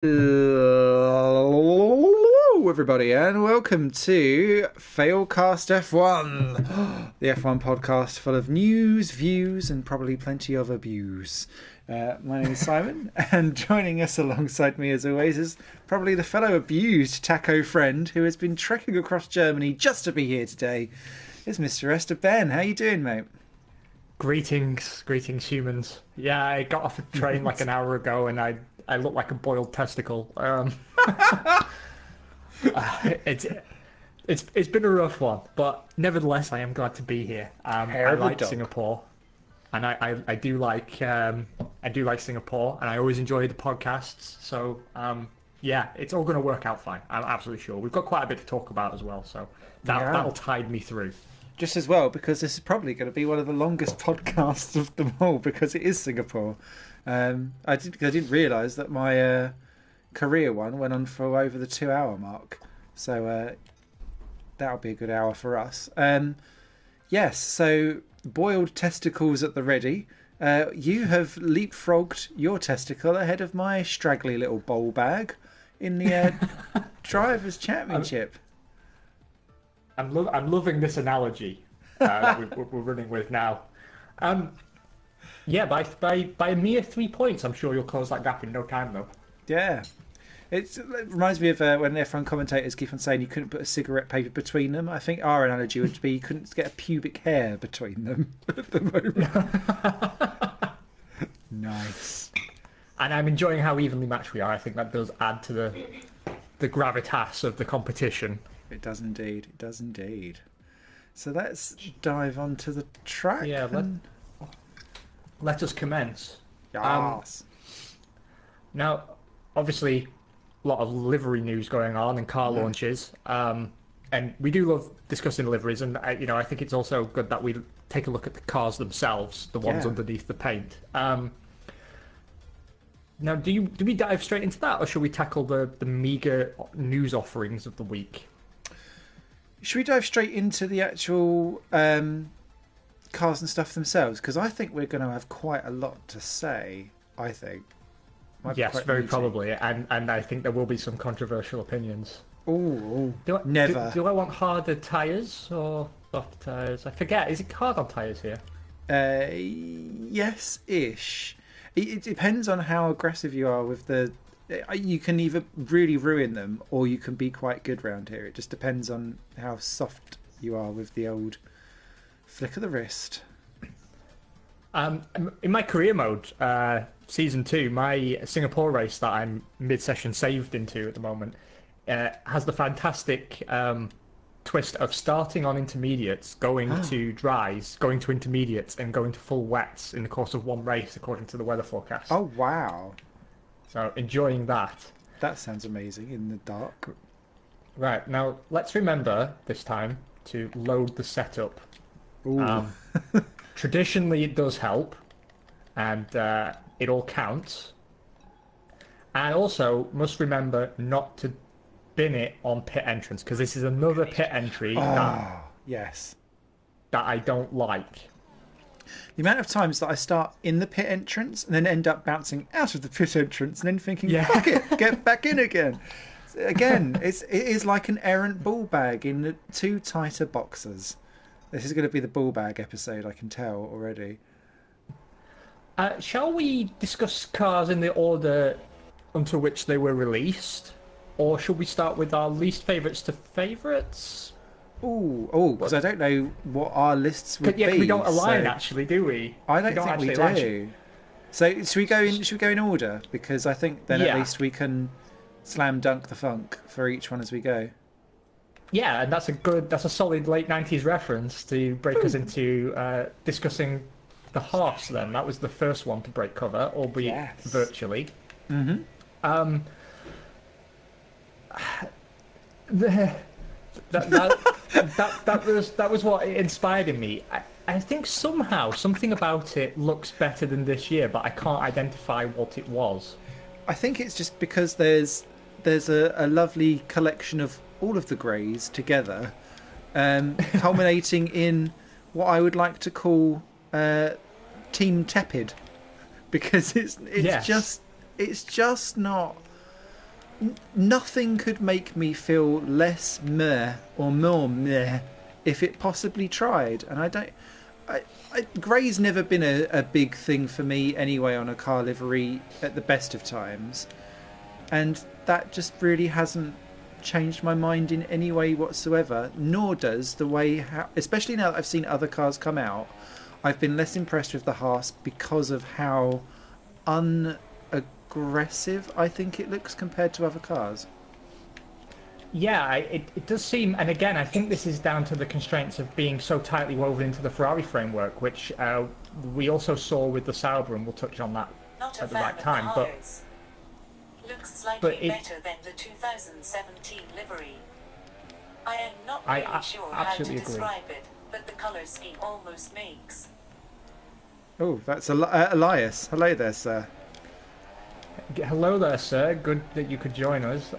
Hello, everybody, and welcome to Failcast F1, the F1 podcast full of news, views, and probably plenty of abuse. My name is Simon, and joining us alongside me, as always, is probably the fellow abused taco friend who has been trekking across Germany just to be here today. Is Mr. Esther Ben. How you doing, mate? Greetings, humans. Yeah, I got off a train like an hour ago, and I look like a boiled testicle. It's it's been a rough one, but nevertheless, I am glad to be here. Hair I of a like dog. Singapore, and I do like Singapore, and I always enjoy the podcasts. So yeah, it's all going to work out fine. I'm absolutely sure. We've got quite a bit to talk about as well, so Yeah. that'll tide me through. Just as well, because this is probably going to be one of the longest podcasts of them all, because it is Singapore. I didn't realise that my career one went on for over the 2 hour mark, so that'll be a good hour for us. Yes, so boiled testicles at the ready. You have leapfrogged your testicle ahead of my straggly little bowl bag in the drivers' championship. I'm loving this analogy that we're running with now. Yeah, by a mere 3 points, I'm sure you'll close that gap in no time, though. Yeah. It reminds me of when the F1 commentators keep on saying you couldn't put a cigarette paper between them. I think our analogy would be you couldn't get a pubic hair between them at the moment. Nice. And I'm enjoying how evenly matched we are. I think that does add to the gravitas of the competition. It does indeed. It does indeed. So let's dive onto the track. Yeah, let us commence. Yes. Now, obviously, a lot of livery news going on and car launches. And we do love discussing liveries, and I think it's also good that we take a look at the cars themselves, the ones Yeah. underneath the paint. Now, do we dive straight into that, or should we tackle the meager news offerings of the week? Should we dive straight into the actual cars and stuff themselves? Because I think we're going to have quite a lot to say, I think. Might be Yes, quite very meaty. probably, and I think there will be some controversial opinions. Ooh, Do, never. do I want harder tyres or softer tyres? I forget. Is it hard on tyres here? Yes-ish. It depends on how aggressive you are with the. You can either really ruin them, or you can be quite good round here. It just depends on how soft you are with the old flick of the wrist. In my career mode, season 2, my Singapore race that I'm mid-session saved into at the moment has the fantastic twist of starting on intermediates, going to dries, going to intermediates, and going to full wets in the course of one race, according to the weather forecast. Oh wow, So enjoying that. that sounds amazing in the dark. Right, now let's remember this time to load the setup. Ooh. Traditionally, it does help, and it all counts. And also, must remember not to bin it on pit entrance, because this is another pit entry Yes. that I don't like. The amount of times that I start in the pit entrance and then end up bouncing out of the pit entrance and then thinking, fuck it, get back in again. Again, it is like an errant ball bag in the two tighter boxes. This is going to be the ball bag episode, I can tell already. Shall we discuss cars in the order unto which they were released? Or should we start with our least favourites to favourites? Because I don't know what our lists would be. Yeah, we don't align so actually, do we? I don't think we actually align. do. So should we go in? Should we go in order? Because I think then at Yeah. least we can slam dunk the funk for each one as we go. Yeah, and that's a solid late 90s reference to break us into discussing the horse then. That was the first one to break cover, albeit Yes. virtually. Mm-hmm. The, that was what inspired in me. I think somehow something about it looks better than this year, but I can't identify what it was. I think it's just because there's a lovely collection of all of the greys together, culminating in what I would like to call Team Tepid, because it's Yes. just not nothing could make me feel less meh or more meh if it possibly tried. And I don't. Grey's never been a big thing for me anyway on a car livery at the best of times, and that just really hasn't changed my mind in any way whatsoever. Nor does the way how, especially now that I've seen other cars come out, I've been less impressed with the Haas because of how unaggressive I think it looks compared to other cars. Yeah, it does seem, and again, I think this is down to the constraints of being so tightly woven into the Ferrari framework, which we also saw with the Sauber, and we'll touch on that Not at the right time. But looks slightly better than the 2017 livery. I am not really sure how to describe it, but the color scheme almost makes. Oh, that's Elias. Hello there, sir. Hello there, sir. Good that you could join us.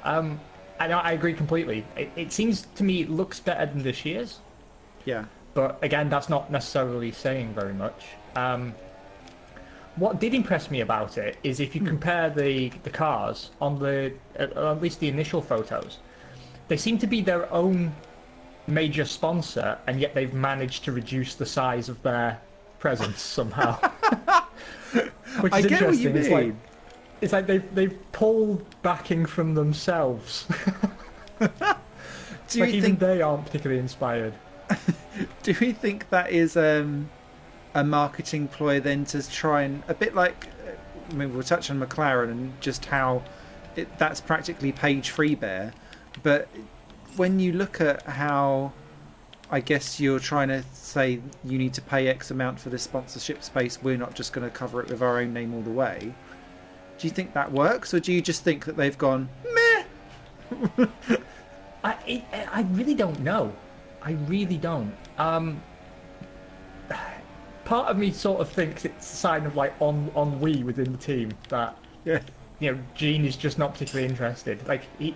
I agree completely. It seems to me it looks better than this year's. Yeah. But again, that's not necessarily saying very much. What did impress me about it is if you compare the cars on at least the initial photos, they seem to be their own major sponsor, and yet they've managed to reduce the size of their presence somehow. Which is I get what you interesting. mean. It's like they've pulled backing from themselves. Do you even think they aren't particularly inspired? Do we think that is a marketing ploy then to try and a bit like, I mean, we'll touch on McLaren and just how that's practically page free bear, but when you look at how, I guess you're trying to say you need to pay X amount for this sponsorship space, we're not just going to cover it with our own name all the way. Do you think that works, or do you just think that they've gone meh? I really don't know. I really don't. Part of me sort of thinks it's a sign of like ennui within the team that Gene is just not particularly interested. Like he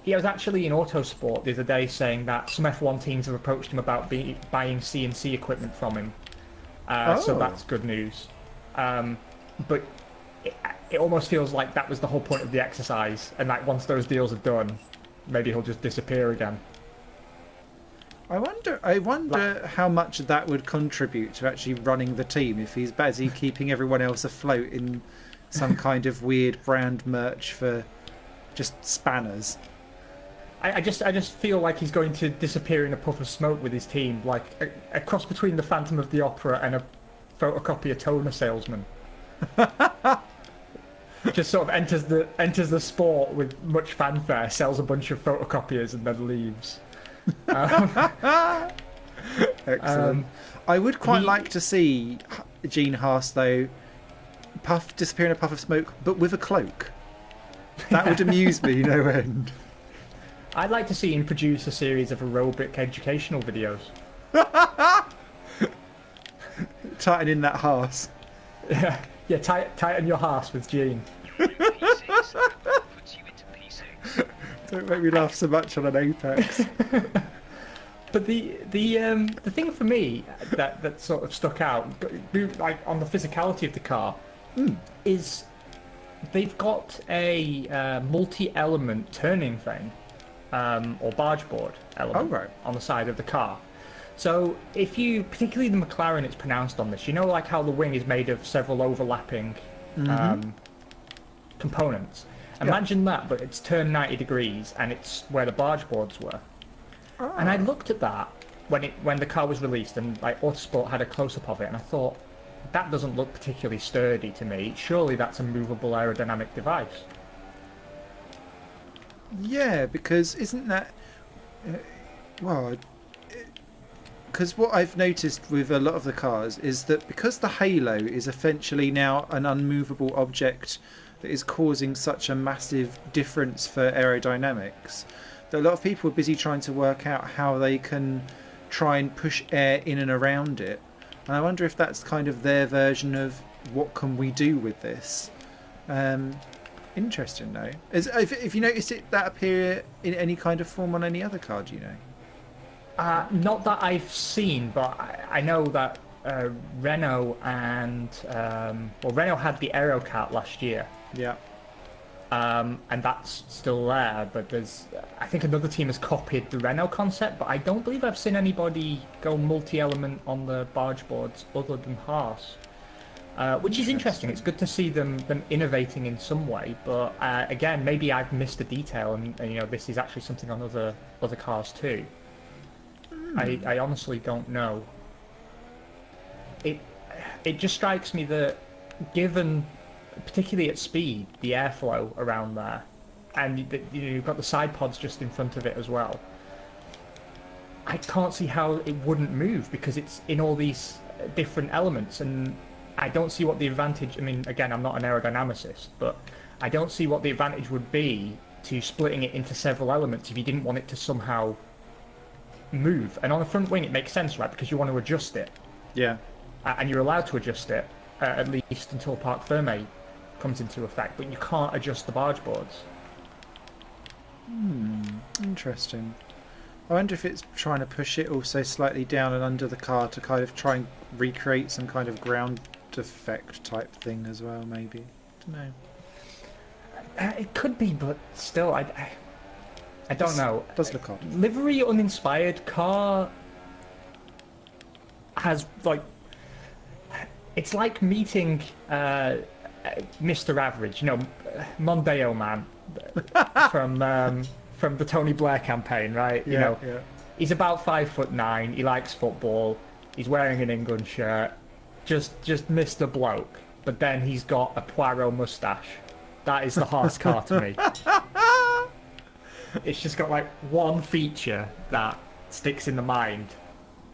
was actually in Autosport the other day saying that some F1 teams have approached him about buying CNC equipment from him. So that's good news. But it almost feels like that was the whole point of the exercise, and like once those deals are done, maybe he'll just disappear again. I wonder how much that would contribute to actually running the team if he's busy keeping everyone else afloat in some kind of weird brand merch for just spanners. I just feel like he's going to disappear in a puff of smoke with his team, like a cross between the Phantom of the Opera and a photocopier toner salesman. Just sort of enters the sport with much fanfare, sells a bunch of photocopiers, and then leaves. Excellent. I would quite like to see Gene Haas though disappear in a puff of smoke, but with a cloak. That would amuse me no end. I'd like to see him produce a series of aerobic educational videos. Tighten in that Haas. Yeah, tighten your Haas with Gene. Don't make me laugh so much on an Apex. But the thing for me that sort of stuck out, like on the physicality of the car, is they've got a multi-element turning thing, or barge board element on the side of the car. So if you, particularly the McLaren, it's pronounced on this. You know, like how the wing is made of several overlapping components. Imagine that, but it's turned 90 degrees, and it's where the barge boards were. Oh. And I looked at that when the car was released, and like Autosport had a close-up of it, and I thought, that doesn't look particularly sturdy to me. Surely that's a movable aerodynamic device. Yeah, because isn't that... because what I've noticed with a lot of the cars is that because the halo is essentially now an unmovable object that is causing such a massive difference for aerodynamics, that a lot of people are busy trying to work out how they can try and push air in and around it. And I wonder if that's kind of their version of what can we do with this. Interesting though. If you noticed that appear in any kind of form on any other car, do you know? Not that I've seen, but I know that Renault and Renault had the Aerocat last year. Yeah. and that's still there. But I think another team has copied the Renault concept, but I don't believe I've seen anybody go multi-element on the barge boards other than Haas. Which is interesting. It's good to see them innovating in some way, but again, maybe I've missed a detail, and this is actually something on other cars too. I honestly don't know. It just strikes me that, given particularly at speed, the airflow around there, and you've got the side pods just in front of it as well, I can't see how it wouldn't move because it's in all these different elements, and I don't see what the advantage... I mean, again, I'm not an aerodynamicist, but I don't see what the advantage would be to splitting it into several elements if you didn't want it to somehow move. And on the front wing, it makes sense, right? Because you want to adjust it. Yeah. And you're allowed to adjust it, at least until Parc Fermé comes into effect, but you can't adjust the barge boards. Interesting. I wonder if it's trying to push it also slightly down and under the car to kind of try and recreate some kind of ground effect type thing as well, maybe. I don't know. It could be, but still, I don't know. It does look odd. Livery uninspired car has, like... It's like meeting Mr. Average, Mondeo Man from the Tony Blair campaign, right? Yeah. He's about 5'9". He likes football. He's wearing an England shirt. Just Mr. Bloke. But then he's got a Poirot mustache. That is the Haas car to me. It's just got like one feature that sticks in the mind.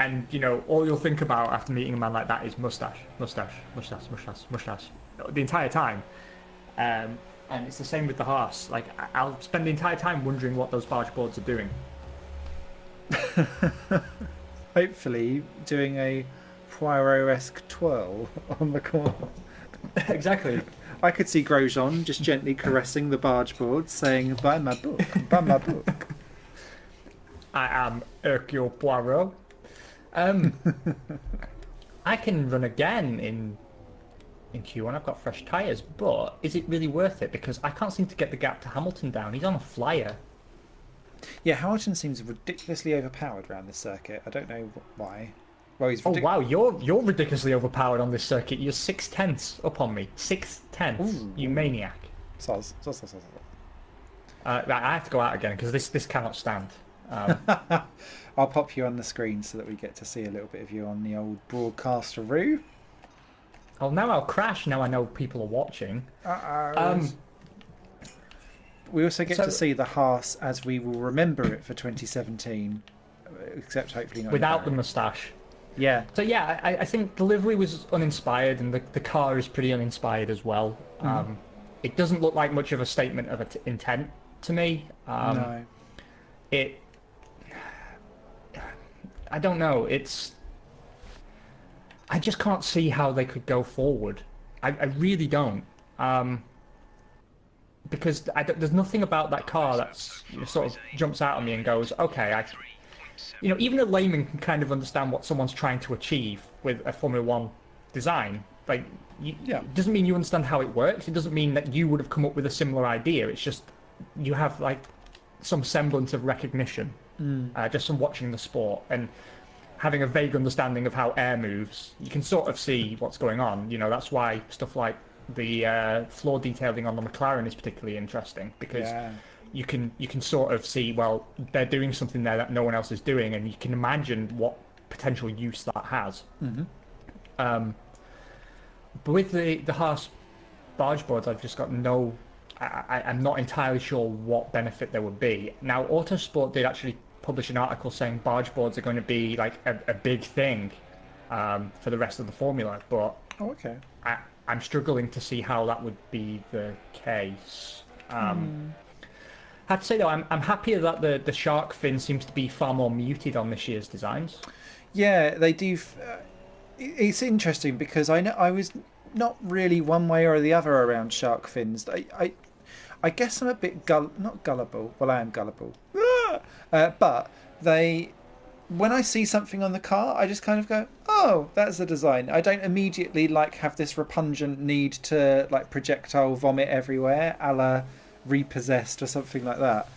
And, all you'll think about after meeting a man like that is mustache. The entire time. And it's the same with the Haas. Like, I'll spend the entire time wondering what those barge boards are doing. Hopefully doing a Poirot-esque twirl on the corner. Exactly. I could see Grosjean just gently caressing the barge board, saying, buy my book, buy my book. I am Hercule Poirot. I can run again in Q1. I've got fresh tyres, but is it really worth it? Because I can't seem to get the gap to Hamilton down. He's on a flyer. Yeah, Hamilton seems ridiculously overpowered around this circuit. I don't know why. Well, he's oh wow, you're ridiculously overpowered on this circuit. You're 6/10 up on me. 6/10, you maniac. Soz. I have to go out again because this cannot stand. I'll pop you on the screen so that we get to see a little bit of you on the old broadcaster-roo. Oh, now I'll crash. Now I know people are watching. We also get to see the Haas as we will remember it for 2017, except hopefully not without the moustache. Yeah. So yeah, I think the livery was uninspired, and the car is pretty uninspired as well. It doesn't look like much of a statement of intent to me. No. I don't know. I just can't see how they could go forward. I really don't. Because there's nothing about that car that sort of jumps out at me and goes, okay, even a layman can kind of understand what someone's trying to achieve with a Formula One design. Like, it doesn't mean you understand how it works. It doesn't mean that you would have come up with a similar idea. It's just you have like some semblance of recognition, just from watching the sport and having a vague understanding of how air moves. You can sort of see what's going on. That's why stuff like the floor detailing on the McLaren is particularly interesting, because you can sort of see, well, they're doing something there that no one else is doing, and you can imagine what potential use that has. But with the Haas barge boards, I've just got I'm not entirely sure what benefit there would be. Now, Autosport did actually publish an article saying barge boards are going to be like a big thing for the rest of the formula, but I'm struggling to see how that would be the case. I have to say though, I'm happier that the shark fin seems to be far more muted on this year's designs. Yeah, they do. It's interesting because I was not really one way or the other around shark fins. I guess I'm a bit not gullible. Well, I am gullible, but when I see something on the car, I just kind of go, oh, that's the design. I don't immediately have this repugnant need to projectile vomit everywhere, a la repossessed or something like that.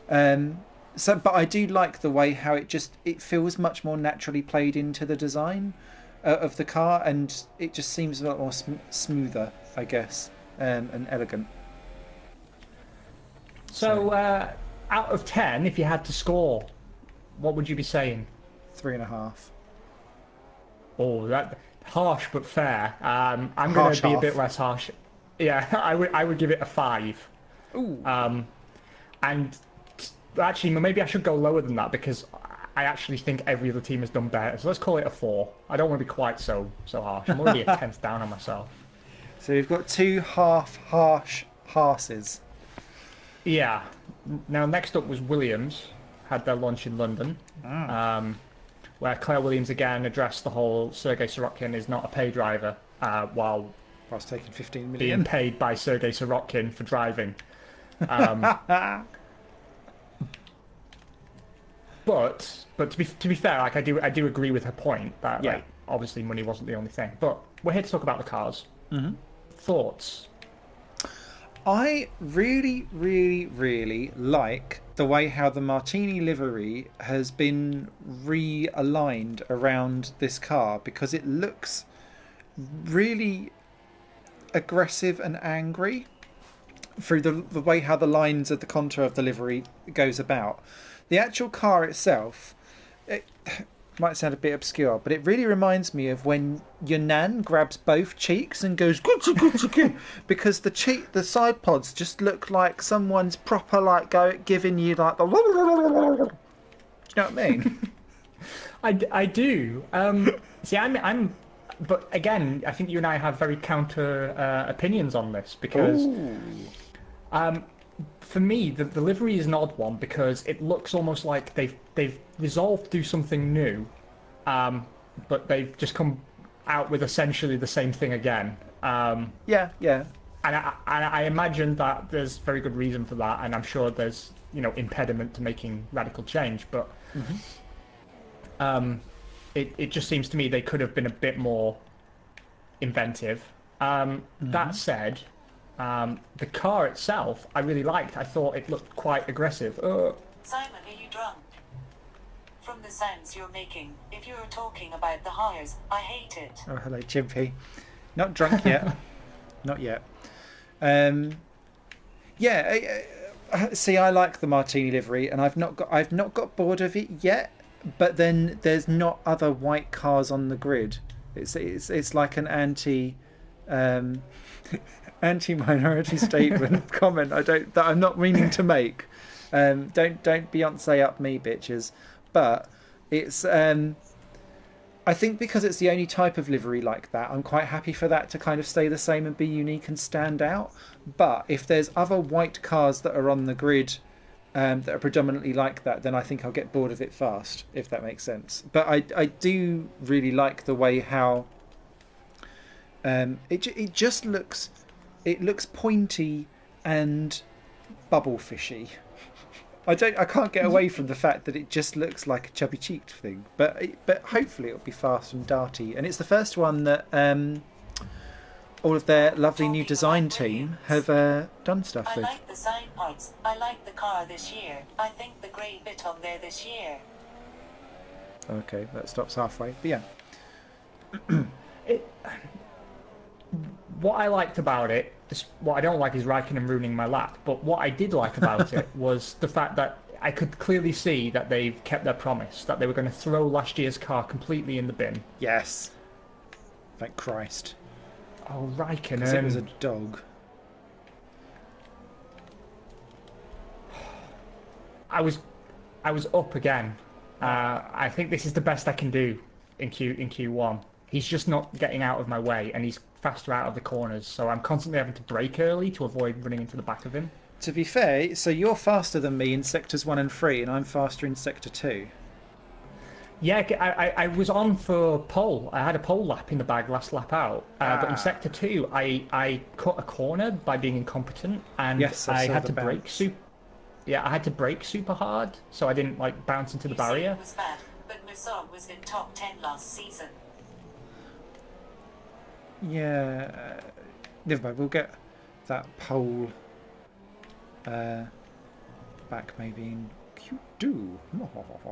But I do like the way how it feels much more naturally played into the design of the car, and it just seems a lot more smoother, I guess, and elegant. So, out of 10, if you had to score, what would you be saying? 3.5. Oh, that harsh but fair. I'm going to be a bit less harsh. Yeah, I would give it a 5. Ooh. And actually, maybe I should go lower than that because I actually think every other team has done better. So let's call it a 4. I don't want to be quite so harsh. I'm already a tenth down on myself. So we've got 2 harsh harses. Yeah. Now, next up was Williams. Had their launch in London. Where Claire Williams again addressed the whole Sergei Sorokin is not a pay driver while taking 15 million. Being paid by Sergei Sorokin for driving. But to be fair, like I do agree with her point that like, obviously money wasn't the only thing. But we're here to talk about the cars. Mm-hmm. Thoughts? I really, really, really like the way how the Martini livery has been realigned around this car, because it looks really aggressive and angry through the way how the lines of the contour of the livery goes about. The actual car itself, it might sound a bit obscure, but it really reminds me of when your nan grabs both cheeks and goes because the side pods just look like someone's proper giving you like the. Do you know what I mean? I do. See, I'm. But again, I think you and I have very counter opinions on this because. For me, the livery is an odd one because it looks almost like they've resolved to do something new, but they've just come out with essentially the same thing again. Yeah. And I imagine that there's very good reason for that, and I'm sure there's impediment to making radical change, but it just seems to me they could have been a bit more inventive. That said. The car itself, I really liked. I thought it looked quite aggressive. Simon, are you drunk? From the sounds you're making, if you're talking about the hires, I hate it. Oh, hello, Chimpy. Not drunk yet. Not yet. See, I like the Martini livery, and I've not got bored of it yet. But then there's not other white cars on the grid. It's like an anti-minority statement comment that I'm not meaning to make. Don't Beyonce up me, bitches. But it's I think because it's the only type of livery like that, I'm quite happy for that to kind of stay the same and be unique and stand out. But if there's other white cars that are on the grid that are predominantly like that, then I think I'll get bored of it fast, if that makes sense. But I do really like the way how it just looks. It looks pointy and bubble fishy. I can't get away from the fact that it just looks like a chubby cheeked thing. But hopefully it'll be fast and darty. And it's the first one that all of their lovely new design team have done stuff with. I like the side parts. I like the car this year. I think the grey bit on there this year. Okay, that stops halfway. But yeah. What I liked about it, what I don't like is Raikkonen ruining my lap, but what I did like about it was the fact that I could clearly see that they've kept their promise, that they were going to throw last year's car completely in the bin. Yes. Thank Christ. Oh, Raikkonen. Because it was a dog. I was up again. I think this is the best I can do in Q1. He's just not getting out of my way, and he's faster out of the corners, so I'm constantly having to brake early to avoid running into the back of him. To be fair, so you're faster than me in sectors 1 and 3, and I'm faster in sector 2. Yeah, I was on for pole. I had a pole lap in the bag last lap out, but in sector 2, I cut a corner by being incompetent, and yes, I had to brake super. Yeah, I had to brake super hard, so I didn't bounce into the barrier. It was bad, but Mussol was in top 10 last season. Yeah, never mind. We'll get that pole back maybe in Q2.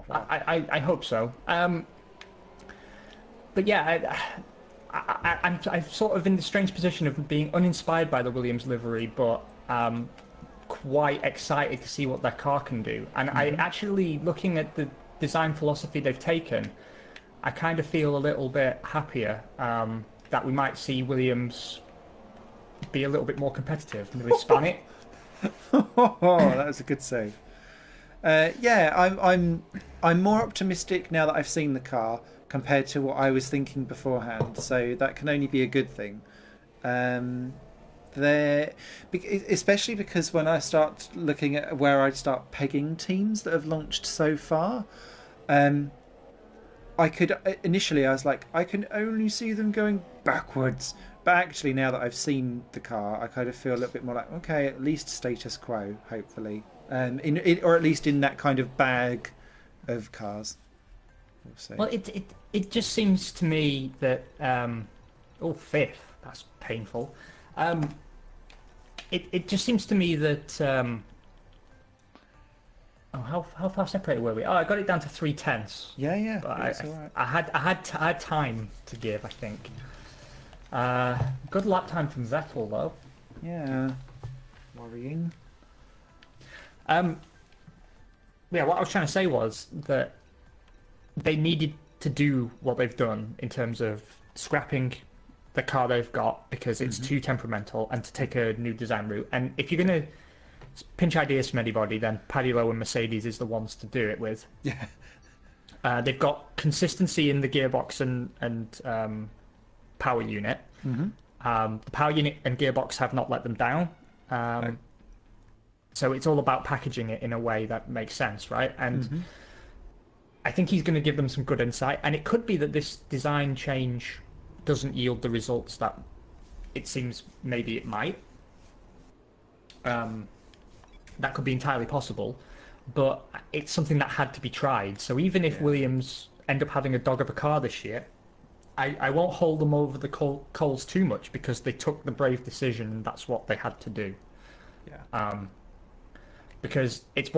I hope so. But yeah, I'm sort of in the strange position of being uninspired by the Williams livery, but quite excited to see what their car can do. And I actually, looking at the design philosophy they've taken, I kind of feel a little bit happier that we might see Williams be a little bit more competitive. Maybe span it. Oh, that was a good save. Yeah, I'm more optimistic now that I've seen the car compared to what I was thinking beforehand. So that can only be a good thing. Especially because when I start looking at where I'd start pegging teams that have launched so far, I was like, I can only see them going backwards. But actually, now that I've seen the car, I kind of feel a little bit more like, okay, at least status quo, hopefully, or at least in that kind of bag of cars. We'll see. Well, it just seems to me that fifth. That's painful. It just seems to me that how far separated were we? Oh, I got it down to 3/10. Yeah. But That's all right. I had time to give, I think. Good lap time from Vettel though. Yeah. Worrying. Yeah, what I was trying to say was that they needed to do what they've done in terms of scrapping the car they've got because it's too temperamental, and to take a new design route. And if you're going to pinch ideas from anybody, then Paddy Lowe and Mercedes is the ones to do it with. Yeah. They've got consistency in the gearbox and power unit. The power unit and gearbox have not let them down. No. So it's all about packaging it in a way that makes sense, right? And I think he's going to give them some good insight. And it could be that this design change doesn't yield the results that it seems maybe it might. That could be entirely possible. But it's something that had to be tried. So even if Williams end up having a dog of a car this year, I won't hold them over the coals too much, because they took the brave decision and that's what they had to do. Yeah. Because if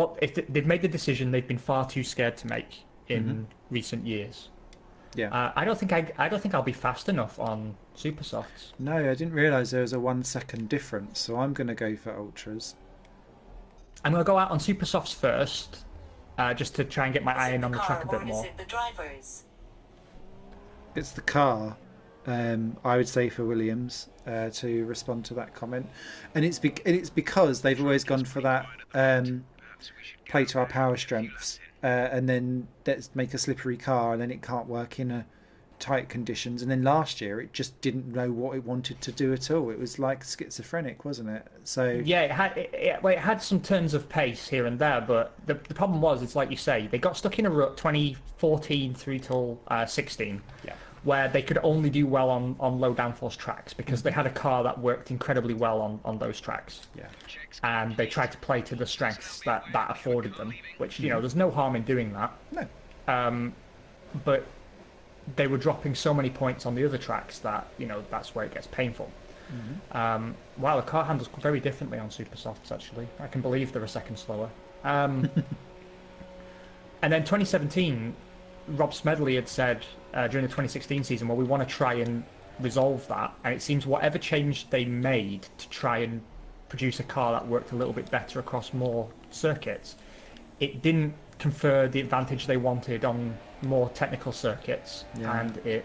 they've made the decision they've been far too scared to make in recent years. Yeah. I don't think I'll be fast enough on super softs. No, I didn't realise there was a 1 second difference, so I'm going to go for ultras. I'm going to go out on super softs first, just to try and get my eye in on the track a bit more. Is it the drivers? It's the car, I would say, for Williams, to respond to that comment. And it's because they've always gone for that play to our power strengths, and then let's make a slippery car, and then it can't work in tight conditions. And then last year it just didn't know what it wanted to do at all. It was like schizophrenic, wasn't it? So yeah, it had some turns of pace here and there, but the problem was, it's like you say, they got stuck in a rut 2014 through till 16. Yeah. Where they could only do well on low downforce tracks, because they had a car that worked incredibly well on those tracks. Yeah. And they tried to play to the strengths that afforded them, which, there's no harm in doing that. No. But they were dropping so many points on the other tracks that, that's where it gets painful. Wow, the car handles very differently on super softs, actually. I can believe they're a second slower. And then 2017, Rob Smedley had said during the 2016 season, well, we want to try and resolve that. And it seems whatever change they made to try and produce a car that worked a little bit better across more circuits, it didn't confer the advantage they wanted on more technical circuits. Yeah. And it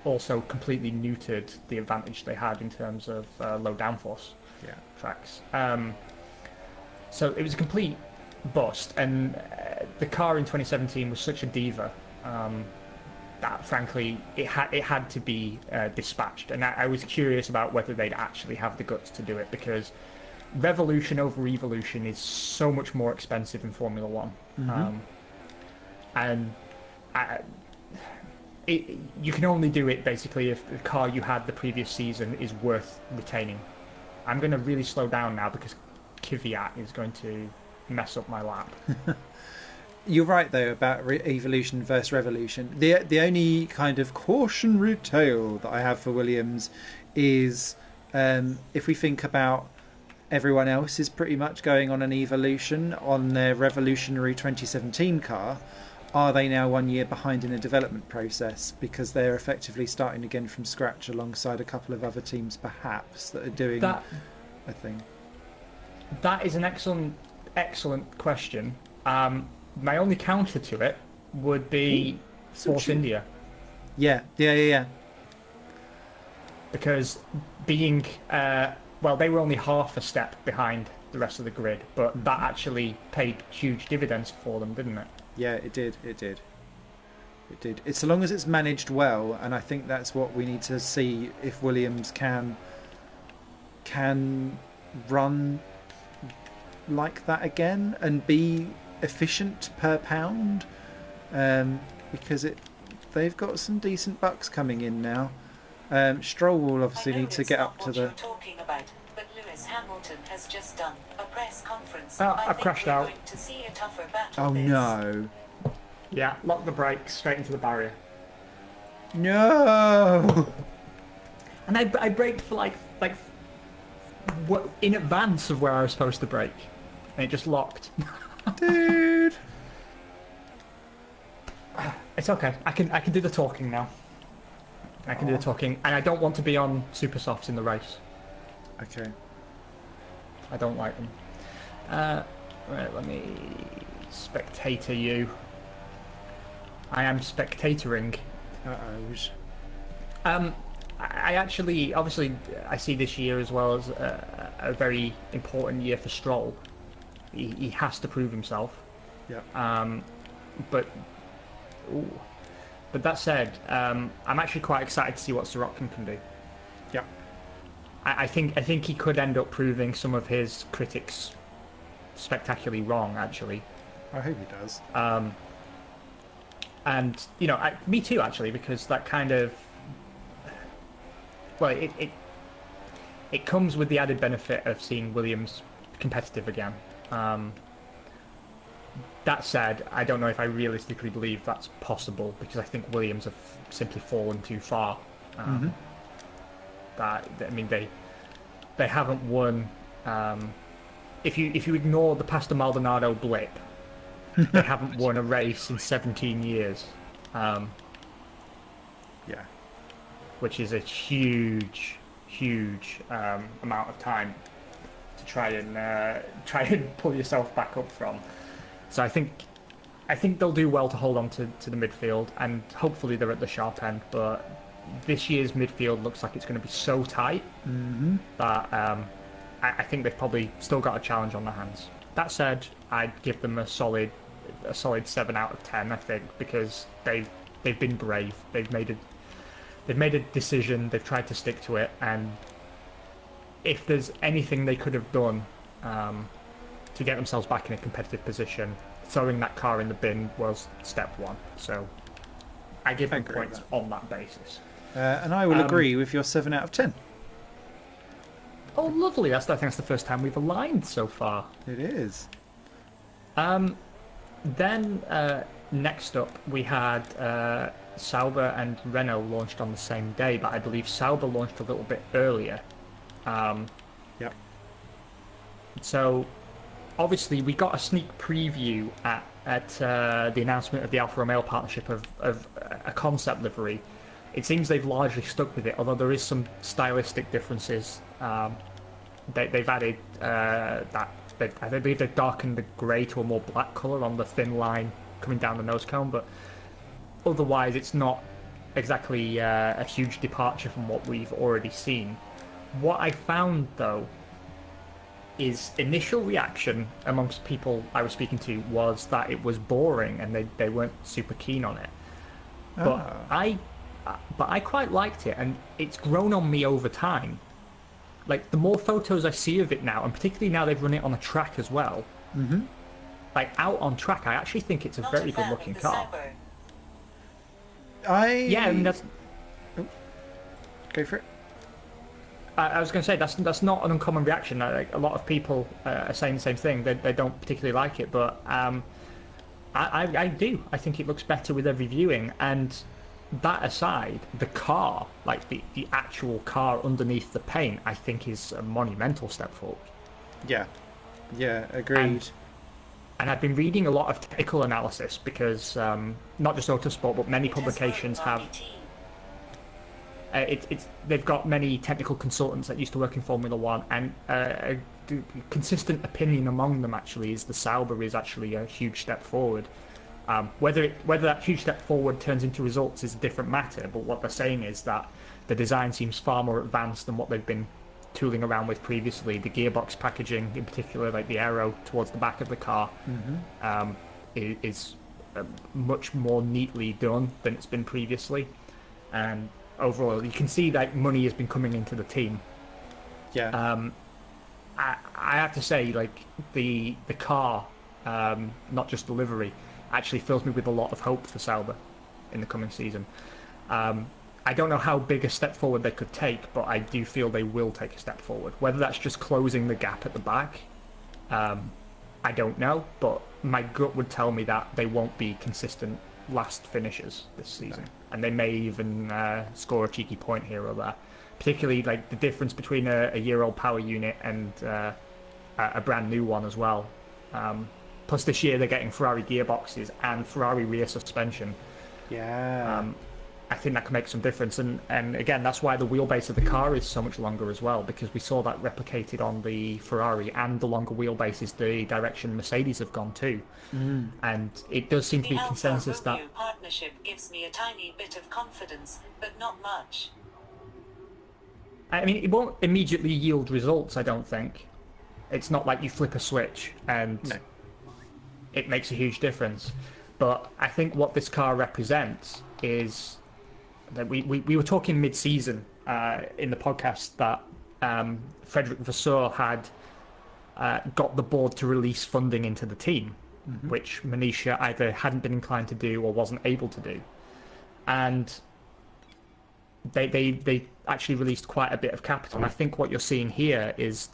also completely neutered the advantage they had in terms of low downforce tracks. So it was a complete bust. And the car in 2017 was such a diva that, frankly, it had to be dispatched. And I was curious about whether they'd actually have the guts to do it, because revolution over evolution is so much more expensive in Formula One. And you can only do it basically if the car you had the previous season is worth retaining. I'm going to really slow down now, because Kvyat is going to mess up my lap. You're right, though, about evolution versus revolution. The only kind of cautionary tale that I have for Williams is if we think about everyone else is pretty much going on an evolution on their revolutionary 2017 car. Are they now 1 year behind in a development process because they're effectively starting again from scratch alongside a couple of other teams perhaps that are doing that, a thing? That is an excellent question. My only counter to it would be Force India. Yeah. Because being... well, they were only half a step behind the rest of the grid, but that actually paid huge dividends for them, didn't it? Yeah, it did. It's so long as it's managed well, and I think that's what we need to see if Williams can run like that again and be efficient per pound, because they've got some decent bucks coming in now. Stroll will obviously need to get up to the... Talking about, but Lewis Hamilton has just done a press conference. I've crashed out. Going to see a tougher battle. Oh no! Yeah, lock the brakes straight into the barrier. No! And I braked for like in advance of where I was supposed to brake, and it just locked. Dude. It's okay. I can do the talking now. I can do the talking, and I don't want to be on super softs in the race. Okay. I don't like them. Right, let me spectator you. I am spectatoring. I actually, obviously, I see this year as well as a very important year for Stroll. He has to prove himself. Yeah. But that said, I'm actually quite excited to see what Sirotkin can do. Yeah. I think he could end up proving some of his critics spectacularly wrong. Actually. I hope he does. And you know, me too, actually, because that kind of, well, it comes with the added benefit of seeing Williams competitive again. That said, I don't know if I realistically believe that's possible, because I think Williams have simply fallen too far. That, I mean, they haven't won. If you ignore the Pastor Maldonado blip, they haven't won a race in 17 years. Yeah. Which is a huge amount of time to try and pull yourself back up from. So I think they'll do well to hold on to the midfield, and hopefully they're at the sharp end. But this year's midfield looks like it's going to be so tight that I think they've probably still got a challenge on their hands. That said, I'd give them a solid 7 out of 10. I think, because they've been brave. They've made a decision. They've tried to stick to it, and if there's anything they could have done to get themselves back in a competitive position, throwing that car in the bin was step one. So I give them points on that basis. And I will agree with your 7 out of 10. Oh, lovely! I think that's the first time we've aligned so far. It is. Then next up we had Sauber and Renault launched on the same day, but I believe Sauber launched a little bit earlier. Yep. So obviously we got a sneak preview at the announcement of the Alfa Romeo partnership of a concept livery. It seems they've largely stuck with it, although there is some stylistic differences. They've added that. I believe they've darkened the grey to a more black colour on the thin line coming down the nose cone, but otherwise it's not exactly a huge departure from what we've already seen. What I found, though, is initial reaction amongst people I was speaking to was that it was boring and they weren't super keen on it. But I quite liked it, and it's grown on me over time. Like, the more photos I see of it now, and particularly now they've run it on a track as well, like out on track, I actually think it's a very good looking car. Yeah, I mean, that's... Go for it. I was going to say, that's not an uncommon reaction. Like, a lot of people are saying the same thing. They don't particularly like it, but I do. I think it looks better with every viewing. And that aside, the car, like the actual car underneath the paint, I think is a monumental step forward. Yeah, yeah, agreed. And I've been reading a lot of technical analysis because not just Autosport, but many publications have. They've got many technical consultants that used to work in Formula One, and a consistent opinion among them actually is the Sauber is actually a huge step forward. Whether that huge step forward turns into results is a different matter, but what they're saying is that the design seems far more advanced than what they've been tooling around with previously. The gearbox packaging, in particular, like the aero towards the back of the car, is much more neatly done than it's been previously. And overall, you can see that money has been coming into the team. Yeah. I have to say, like the car, not just the livery, actually fills me with a lot of hope for Sauber in the coming season. I don't know how big a step forward they could take, but I do feel they will take a step forward. Whether that's just closing the gap at the back, I don't know, but my gut would tell me that they won't be consistent last finishers this season. No. And they may even score a cheeky point here or there. Particularly like the difference between a year-old power unit and a brand new one as well. Plus this year they're getting Ferrari gearboxes and Ferrari rear suspension. Yeah. I think that can make some difference, and again that's why the wheelbase of the car is so much longer as well, because we saw that replicated on the Ferrari, and the longer wheelbase is the direction Mercedes have gone too. And it does seem to be consensus that the partnership gives me a tiny bit of confidence, but not much. I mean, it won't immediately yield results, I don't think. It's not like you flip a switch and it makes a huge difference. But I think what this car represents is that we were talking mid-season in the podcast that Frederick Vasseur had got the board to release funding into the team, which Manisha either hadn't been inclined to do or wasn't able to do. And they actually released quite a bit of capital. And I think what you're seeing here is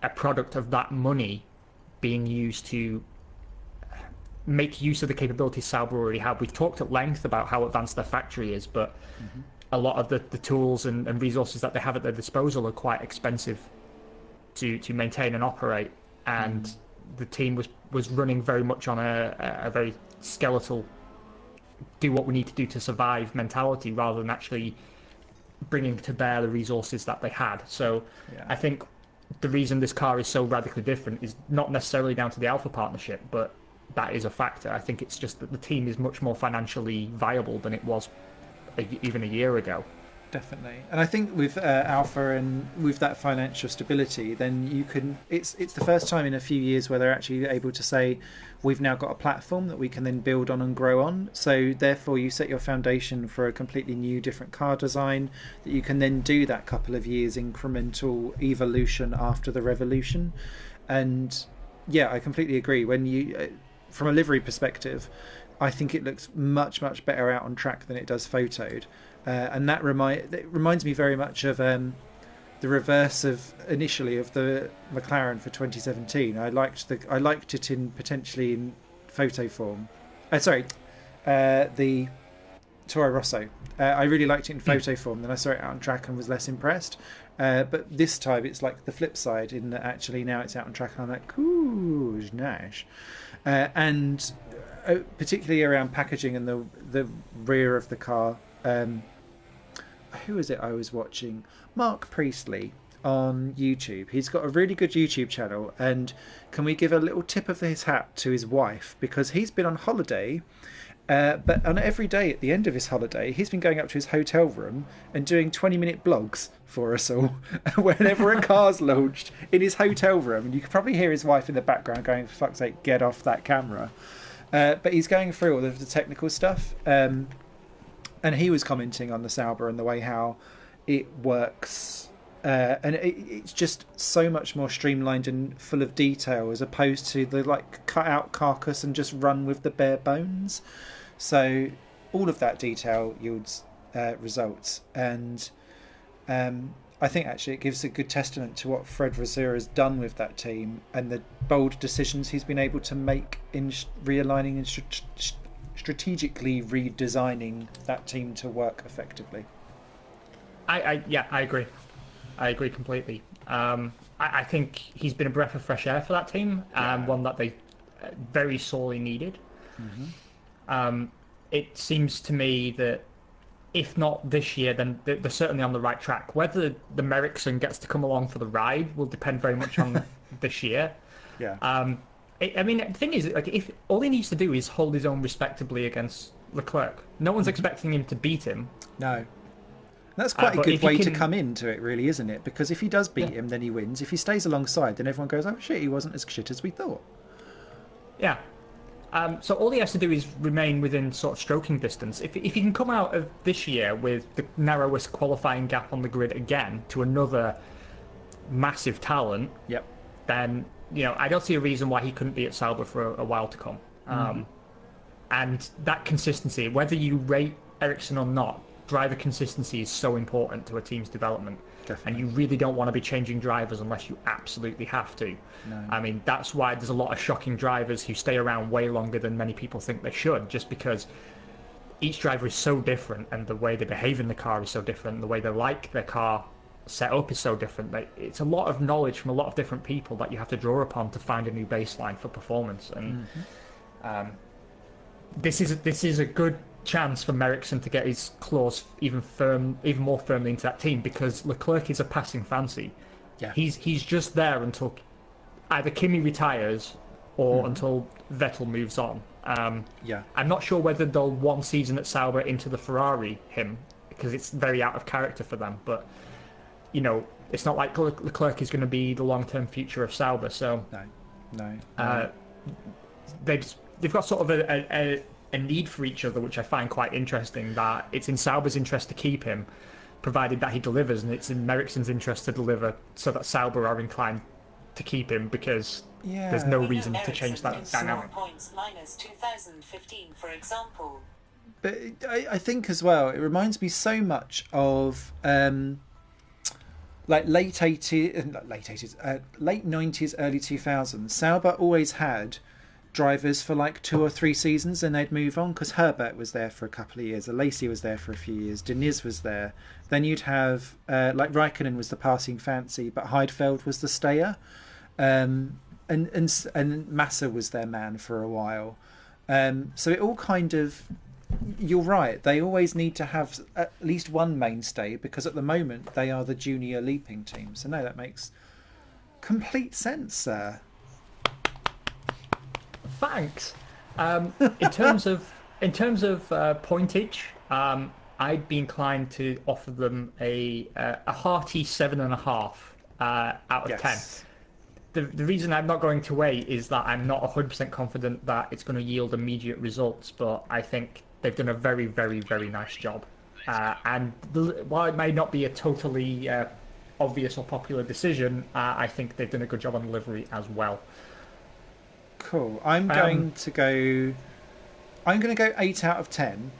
a product of that money being used to make use of the capabilities Sauber already have. We've talked at length about how advanced their factory is, but a lot of the tools and resources that they have at their disposal are quite expensive to maintain and operate. And the team was running very much on a very skeletal, do what we need to do to survive mentality, rather than actually bringing to bear the resources that they had. So I think the reason this car is so radically different is not necessarily down to the Alpha partnership, but that is a factor. I think it's just that the team is much more financially viable than it was even a year ago. Definitely. And I think with Alpha and with that financial stability, then you can, it's the first time in a few years where they're actually able to say, we've now got a platform that we can then build on and grow on. So therefore you set your foundation for a completely new, different car design that you can then do that couple of years incremental evolution after the revolution. And yeah, I completely agree. When you, from a livery perspective, I think it looks much, much better out on track than it does photoed. And that reminds me very much of the reverse of initially of the McLaren for 2017. I liked it in potentially in photo form. The Toro Rosso. I really liked it in photo form. Then I saw it out on track and was less impressed. But this time it's like the flip side in that actually now it's out on track and I'm like, ooh, nice. And particularly around packaging and the rear of the car. Who is it I was watching? Mark Priestley on YouTube. He's got a really good YouTube channel, and can we give a little tip of his hat to his wife, because he's been on holiday, but on every day at the end of his holiday he's been going up to his hotel room and doing 20-minute blogs for us all whenever a car's launched in his hotel room, and you can probably hear his wife in the background going, for fuck's sake, get off that camera. But he's going through all of the technical stuff. And he was commenting on the Sauber and the way how it works. And it's just so much more streamlined and full of detail as opposed to the like cut out carcass and just run with the bare bones. So all of that detail yields results. And I think actually it gives a good testament to what Fred Vasseur has done with that team and the bold decisions he's been able to make in realigning and strategically redesigning that team to work effectively. I agree. I agree completely. I think he's been a breath of fresh air for that team, one that they very sorely needed. It seems to me that if not this year, then they're certainly on the right track. Whether the Merrickson gets to come along for the ride will depend very much on this year. Yeah. I mean, the thing is, like, if all he needs to do is hold his own respectably against Leclerc, no one's expecting him to beat him. No. That's quite a good way to come into it, really, isn't it? Because if he does beat him, then he wins. If he stays alongside, then everyone goes, oh shit, he wasn't as shit as we thought. Yeah. So all he has to do is remain within sort of stroking distance. If he can come out of this year with the narrowest qualifying gap on the grid again to another massive talent, then I don't see a reason why he couldn't be at Sauber for a while to come. And that consistency, whether you rate Ericsson or not, driver consistency is so important to a team's development. Definitely. And you really don't want to be changing drivers unless you absolutely have to. No. I mean, that's why there's a lot of shocking drivers who stay around way longer than many people think they should, just because each driver is so different and the way they behave in the car is so different, the way they like their car set up is so different. It's a lot of knowledge from a lot of different people that you have to draw upon to find a new baseline for performance. And this is a good chance for Merrickson to get his claws even more firmly into that team, because Leclerc is a passing fancy. Yeah. He's just there until either Kimi retires or until Vettel moves on. I'm not sure whether they'll one season at Sauber into the Ferrari him, because it's very out of character for them. But it's not like Leclerc is going to be the long-term future of Sauber. So no. They've got sort of a need for each other, which I find quite interesting, that it's in Sauber's interest to keep him, provided that he delivers, and it's in Merrickson's interest to deliver so that Sauber are inclined to keep him, because there's no reason to change that dynamic. Points minus 2015, for example. But I think as well, it reminds me so much of like late 90s, early 2000s. Sauber always had drivers for like 2 or 3 seasons and they'd move on, because Herbert was there for a couple of years, Alesi was there for a few years, Diniz was there, then you'd have like Raikkonen was the passing fancy but Heidfeld was the stayer, and Massa was their man for a while, so it all kind of, you're right, they always need to have at least one mainstay, because at the moment they are the junior leaping team. So no, that makes complete sense, sir. Thanks. In terms of pointage, I'd be inclined to offer them a hearty 7.5 out of 10. The reason I'm not going to 8 is that I'm not 100% confident that it's going to yield immediate results, but I think they've done a very, very, very nice job. And while it may not be a totally obvious or popular decision, I think they've done a good job on delivery as well. Cool. I'm going to go 8 out of 10,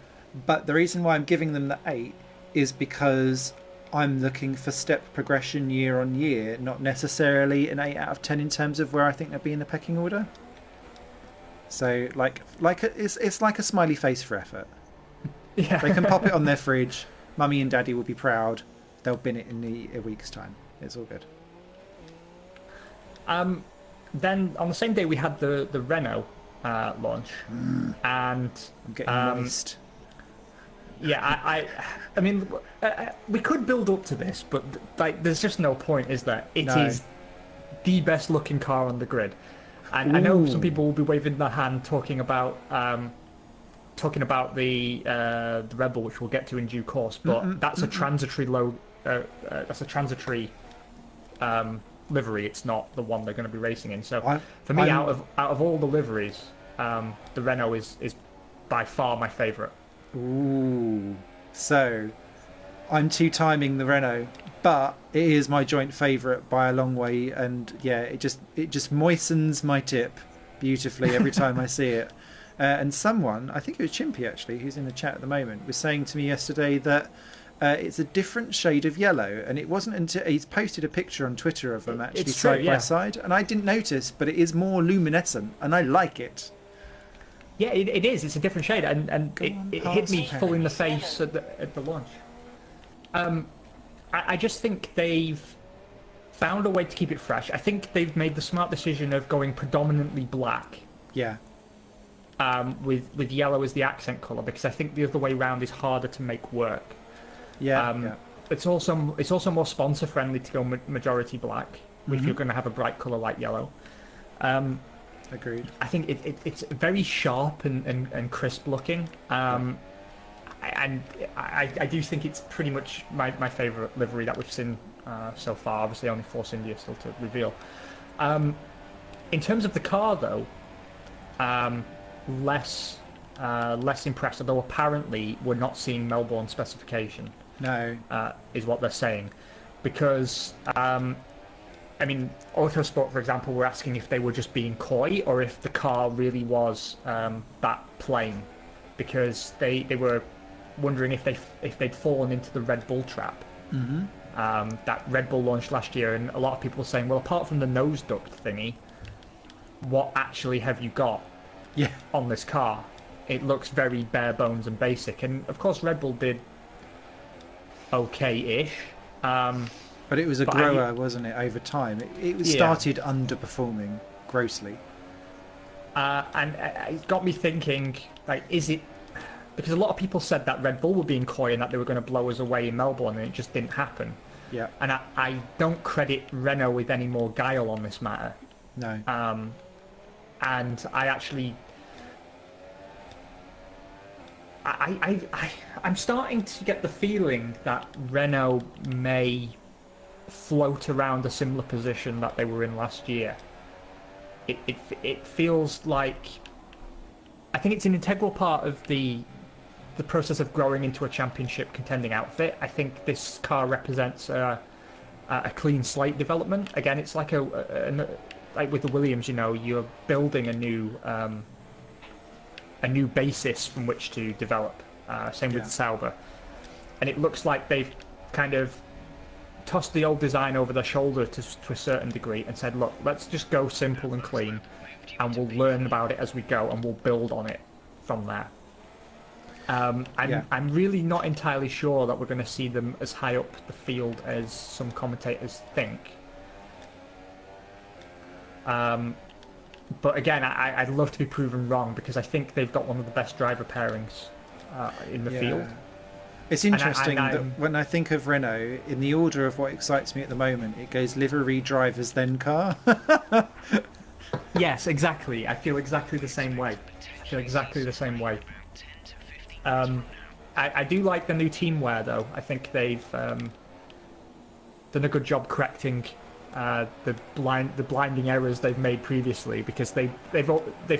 but the reason why I'm giving them the 8 is because I'm looking for step progression year on year, not necessarily an 8 out of 10 in terms of where I think they'll be in the pecking order. So it's like a smiley face for effort. Yeah. They can pop it on their fridge. Mummy and Daddy will be proud. They'll bin it in a week's time. It's all good. Then on the same day we had the Renault launch, and I'm getting moist. Yeah, I mean, we could build up to this, but like, there's just no point, is there? It is the best looking car on the grid, and I know some people will be waving their hand talking about the Rebel, which we'll get to in due course, but that's a transitory livery. It's not the one they're going to be racing in. So for me, out of all the liveries, the Renault is by far my favourite. Ooh, so I'm two-timing the Renault, but it is my joint favourite by a long way, and yeah, it just moistens my tip beautifully every time I see it. And someone, I think it was Chimpy actually, who's in the chat at the moment, was saying to me yesterday that it's a different shade of yellow, and it wasn't until he's posted a picture on Twitter of them actually side by side, and I didn't notice, but it is more luminescent, and I like it. Yeah, it is. It's a different shade, and it hit me full in the face at the launch. I just think they've found a way to keep it fresh. I think they've made the smart decision of going predominantly black. Yeah. With yellow as the accent colour, because I think the other way round is harder to make work. Yeah. It's also more sponsor friendly to go majority black if you're going to have a bright colour like yellow. Agreed. I think it's very sharp and crisp looking. And I do think it's pretty much my favourite livery that we've seen so far. Obviously, only Force India still to reveal. In terms of the car, though, less impressed. Although apparently we're not seeing Melbourne specification. No, is what they're saying, because I mean, Autosport, for example, were asking if they were just being coy or if the car really was that plain, because they were wondering if they'd fallen into the Red Bull trap. That Red Bull launched last year, and a lot of people were saying, well, apart from the nose duct thingy, what actually have you got on this car? It looks very bare bones and basic, and of course Red Bull did okay-ish. But it was a grower, wasn't it, over time? It started underperforming grossly. And it got me thinking, like, is it... Because a lot of people said that Red Bull were being coy and that they were going to blow us away in Melbourne, and it just didn't happen. Yeah. And I don't credit Renault with any more guile on this matter. No. And I actually... I'm starting to get the feeling that Renault may float around a similar position that they were in last year. It feels like... I think it's an integral part of the process of growing into a championship contending outfit. I think this car represents a clean slate development. Again, it's like like with the Williams, you know, you're building a new basis from which to develop. Same with the Sauber. And it looks like they've kind of tossed the old design over their shoulder to a certain degree and said, look, let's just go simple and clean, and we'll learn about it as we go, and we'll build on it from there. I'm really not entirely sure that we're going to see them as high up the field as some commentators think. But again, I'd love to be proven wrong, because I think they've got one of the best driver pairings in the field. It's interesting that when I think of Renault, in the order of what excites me at the moment, it goes livery, drivers, then car. Yes, exactly. I feel exactly the same way. I do like the new team wear, though. I think they've done a good job correcting the blinding errors they've made previously, because they've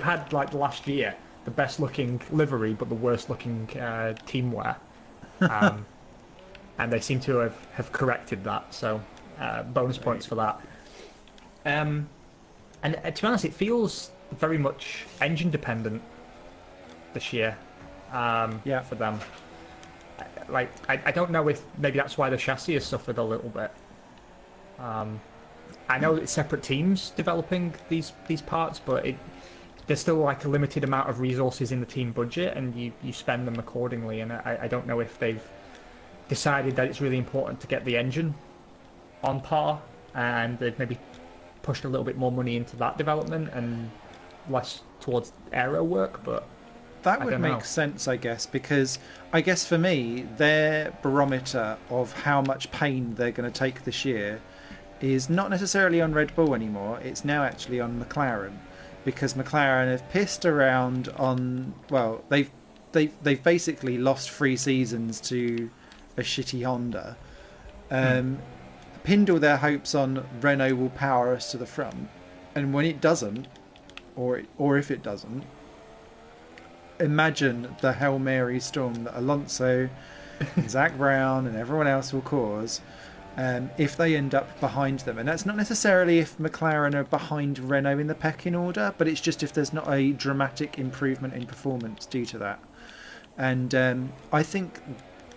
had, like last year, the best looking livery but the worst looking team wear. And they seem to have corrected that, so bonus points for that. And to be honest, it feels very much engine dependent this year for them. Like, I don't know if maybe that's why the chassis has suffered a little bit. I know it's separate teams developing these parts, but there's still like a limited amount of resources in the team budget, and you spend them accordingly. And I don't know if they've decided that it's really important to get the engine on par, and they've maybe pushed a little bit more money into that development and less towards aero work. But that would make sense, I guess, because I guess for me, their barometer of how much pain they're going to take this year is not necessarily on Red Bull anymore. It's now actually on McLaren, because McLaren have pissed around on... Well, they've basically lost 3 seasons to a shitty Honda. Pinned all their hopes on Renault will power us to the front, and when it doesn't, or if it doesn't, imagine the Hail Mary storm that Alonso, Zach Brown, and everyone else will cause if they end up behind them. And that's not necessarily if McLaren are behind Renault in the pecking order, but it's just if there's not a dramatic improvement in performance due to that. And I think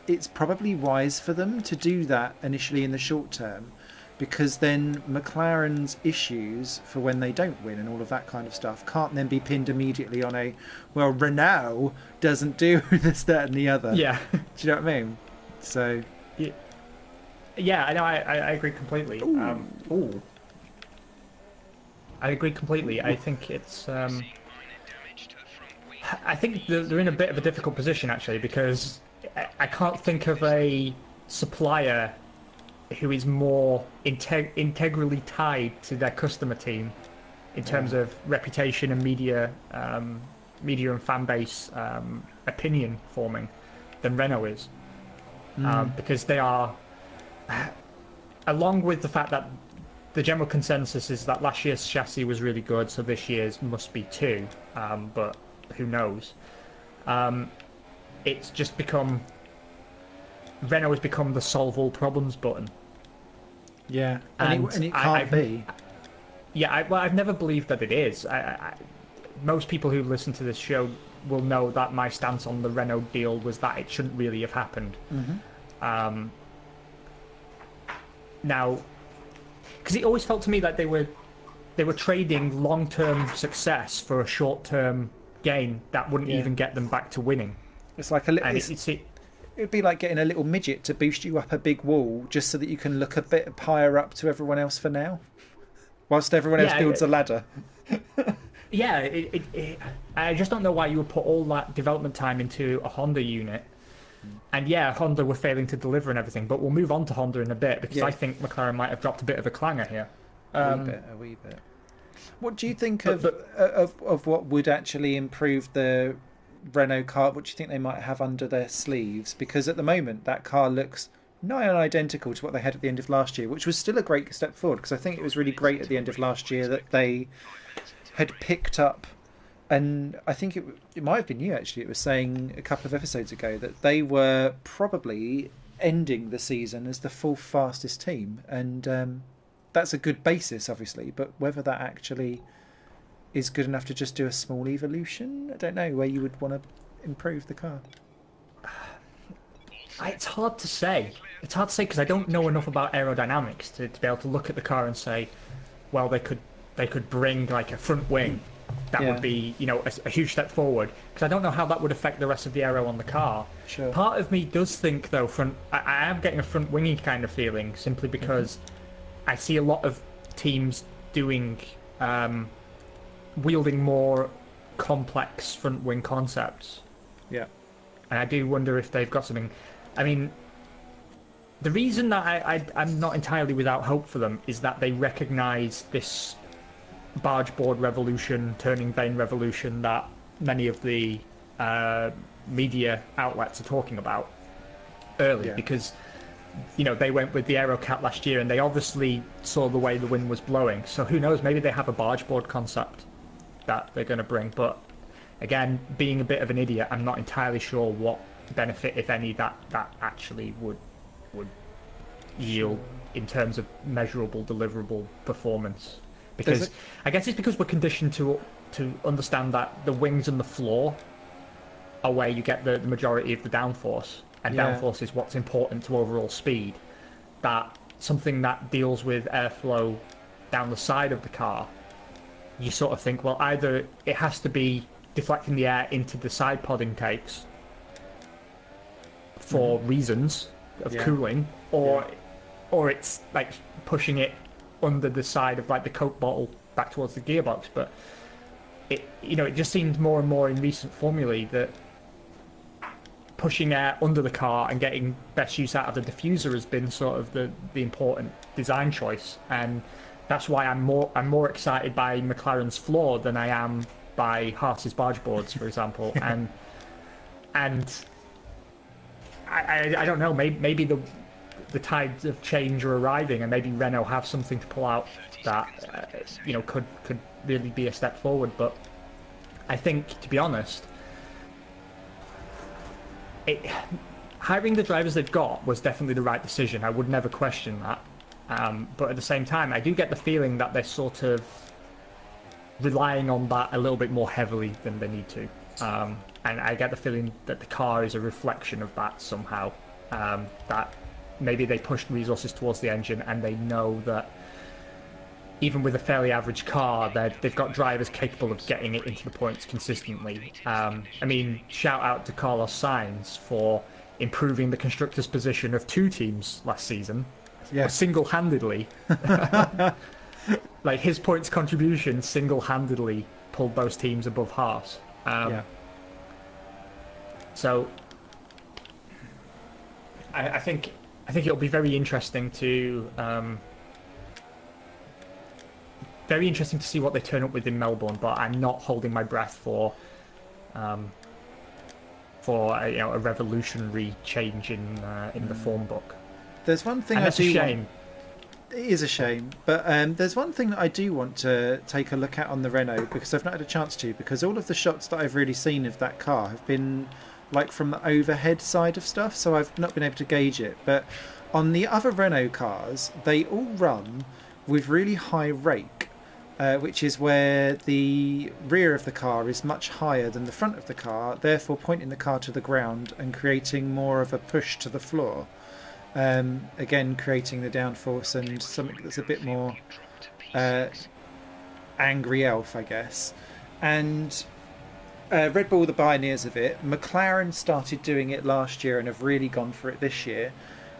it's probably wise for them to do that initially in the short term, because then McLaren's issues for when they don't win and all of that kind of stuff can't then be pinned immediately on well, Renault doesn't do this, that and the other. Yeah. Do you know what I mean? So... Yeah, I know. I agree completely. Ooh. I agree completely. I think it's. I think they're in a bit of a difficult position actually because I can't think of a supplier who is more integrally tied to their customer team in terms of reputation and media and fan base opinion forming than Renault is, because they are, along with the fact that the general consensus is that last year's chassis was really good, so this year's must be too, but who knows? It's just become Renault has become the solve all problems button. Yeah, and it can't be. Yeah, I've never believed that it is. Most people who listen to this show will know that my stance on the Renault deal was that it shouldn't really have happened. Now, because it always felt to me that they were trading long-term success for a short-term gain that wouldn't even get them back to winning. It's like a little. It'd be like getting a little midget to boost you up a big wall just so that you can look a bit higher up to everyone else for now, whilst everyone else builds a ladder. Yeah, I just don't know why you would put all that development time into a Honda unit. And yeah, Honda were failing to deliver and everything, but we'll move on to Honda in a bit because I think McLaren might have dropped a bit of a clanger here. A wee bit. What do you think of what would actually improve the Renault car? What do you think they might have under their sleeves? Because at the moment, that car looks nigh on identical to what they had at the end of last year, which was still a great step forward. Because I think it was really great at the end of last year that they had picked up, and I think it might have been you actually. It was saying a couple of episodes ago that they were probably ending the season as the fourth fastest team, and that's a good basis, obviously. But whether that actually is good enough to just do a small evolution, I don't know, where you would want to improve the car. It's hard to say. It's hard to say because I don't know enough about aerodynamics to be able to look at the car and say, well, they could bring like a front wing. That would be, a huge step forward. Because I don't know how that would affect the rest of the aero on the car. Sure. Part of me does think, though, I am getting a front wingy kind of feeling simply because I see a lot of teams doing wielding more complex front wing concepts. Yeah. And I do wonder if they've got something. I mean, the reason that I'm not entirely without hope for them is that they recognise this barge board revolution, turning vane revolution that many of the media outlets are talking about early, because they went with the Aerocat last year and they obviously saw the way the wind was blowing. So who knows, maybe they have a barge board concept that they're going to bring. But again, being a bit of an idiot, I'm not entirely sure what benefit, if any, that actually would yield in terms of measurable, deliverable performance. Because I guess it's because we're conditioned to understand that the wings and the floor are where you get the majority of the downforce, and downforce is what's important to overall speed. That something that deals with airflow down the side of the car, you sort of think, well, either it has to be deflecting the air into the side pod intakes for reasons of cooling, or it's like pushing it under the side of like the Coke bottle back towards the gearbox. But it just seems more and more in recent formulae that pushing air under the car and getting best use out of the diffuser has been sort of the important design choice, and that's why I'm more excited by McLaren's floor than I am by Haas's barge boards, for example. and I don't know, maybe the tides of change are arriving, and maybe Renault have something to pull out that could really be a step forward. But I think, to be honest, hiring the drivers they've got was definitely the right decision. I would never question that. But at the same time, I do get the feeling that they're sort of relying on that a little bit more heavily than they need to. And I get the feeling that the car is a reflection of that somehow. That maybe they pushed resources towards the engine, and they know that even with a fairly average car, they've got drivers capable of getting it into the points consistently. I mean, shout out to Carlos Sainz for improving the constructors' position of two teams last season. Yeah. Single-handedly, like his points contribution single-handedly pulled those teams above Haas. Yeah. So I think it'll be very interesting to see what they turn up with in Melbourne. But I'm not holding my breath for a revolutionary change in the form book. There's one thing and that's a shame. It is a shame, but there's one thing that I do want to take a look at on the Renault, because I've not had a chance to, because all of the shots that I've really seen of that car have been like from the overhead side of stuff, so I've not been able to gauge it. But on the other Renault cars, they all run with really high rake, which is where the rear of the car is much higher than the front of the car, therefore pointing the car to the ground and creating more of a push to the floor. Again, creating the downforce and something that's a bit more angry elf, I guess. And Red Bull, the pioneers of it. McLaren started doing it last year and have really gone for it this year.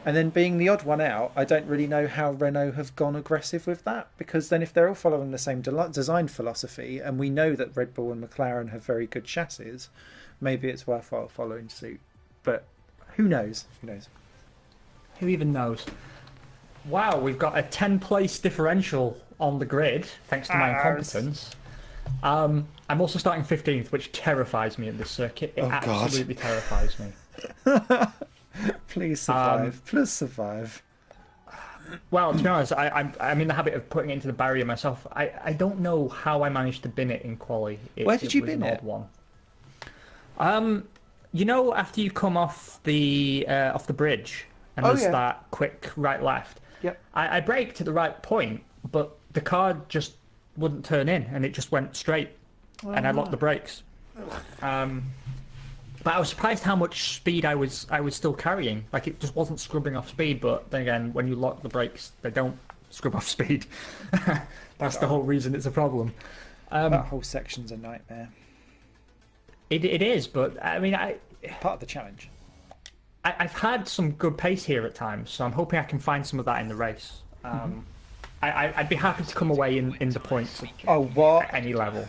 And then being the odd one out, I don't really know how Renault have gone aggressive with that, because then if they're all following the same design philosophy, and we know that Red Bull and McLaren have very good chassis, maybe it's worthwhile following suit. But who knows? Who knows? Who even knows? Wow, we've got a 10-place differential on the grid, thanks to my incompetence. I'm also starting 15th, which terrifies me in this circuit. It absolutely terrifies me. Please survive. Please survive. Well, to be honest, I'm in the habit of putting it into the barrier myself. I don't know how I managed to bin it in quali. Where did you bin it? One. After you come off the bridge, and there's that quick right-left. Yep. I braked at the right point, but the car just wouldn't turn in, and it just went straight, and I locked the brakes. But I was surprised how much speed I was still carrying. Like, it just wasn't scrubbing off speed, but then again, when you lock the brakes, they don't scrub off speed. That's the whole reason it's a problem. That whole section's a nightmare. It is, but I mean, part of the challenge. I've had some good pace here at times, so I'm hoping I can find some of that in the race. I'd be happy to come away in the points. Oh, what? At any level.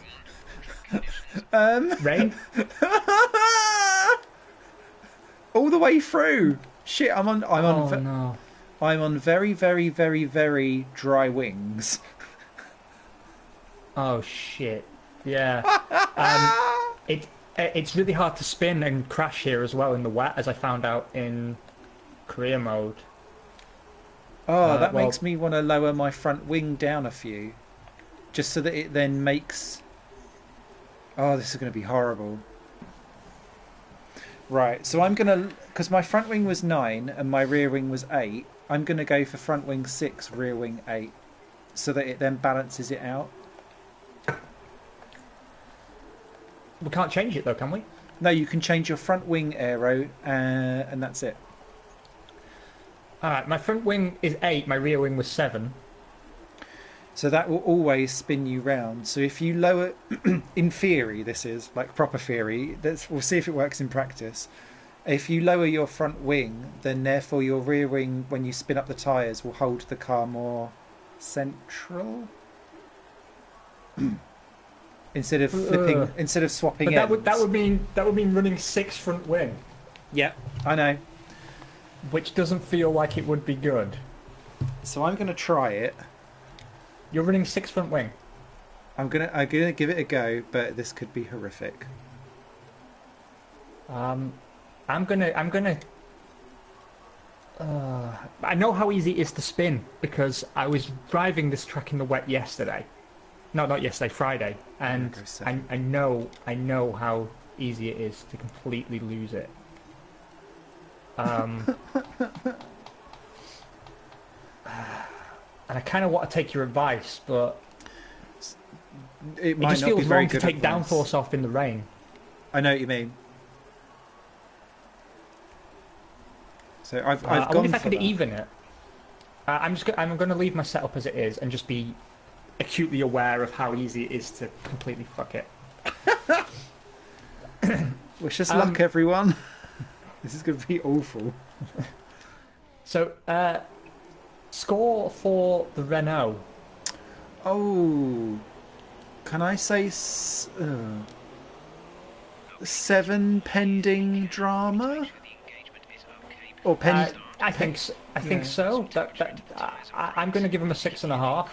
Rain? All the way through. Shit, I'm on very, very, very, very dry wings. Oh shit. Yeah. It's really hard to spin and crash here as well in the wet, as I found out in career mode. Oh, that makes me want to lower my front wing down a few, just so that it then makes... Oh, this is going to be horrible. Right, so I'm going to... Because my front wing was 9 and my rear wing was 8, I'm going to go for front wing 6, rear wing 8, so that it then balances it out. We can't change it though, can we? No, you can change your front wing aero, and that's it. Alright, my front wing is 8, my rear wing was 7. So that will always spin you round. So if you lower, in theory, this is like proper theory, we'll see if it works in practice. If you lower your front wing, then therefore your rear wing, when you spin up the tyres, will hold the car more central. Instead of flipping, instead of swapping ends. That would mean running 6 front wing. Yeah, I know. Which doesn't feel like it would be good. So I'm going to try it. You're running 6 front wing. I'm gonna give it a go, but this could be horrific. I know how easy it is to spin because I was driving this track in the wet yesterday. No, not yesterday, Friday, and I know how easy it is to completely lose it. And I kind of want to take your advice, but it just feels wrong to take downforce off in the rain. I know what you mean. So I've I gone wonder if I for could that. even it. I'm going to leave my setup as it is and just be acutely aware of how easy it is to completely fuck it. Wish us luck, everyone. This is going to be awful. So, Score for the Renault. Oh, can I say 7 pending drama? Or I think so. I'm going to give him a 6.5.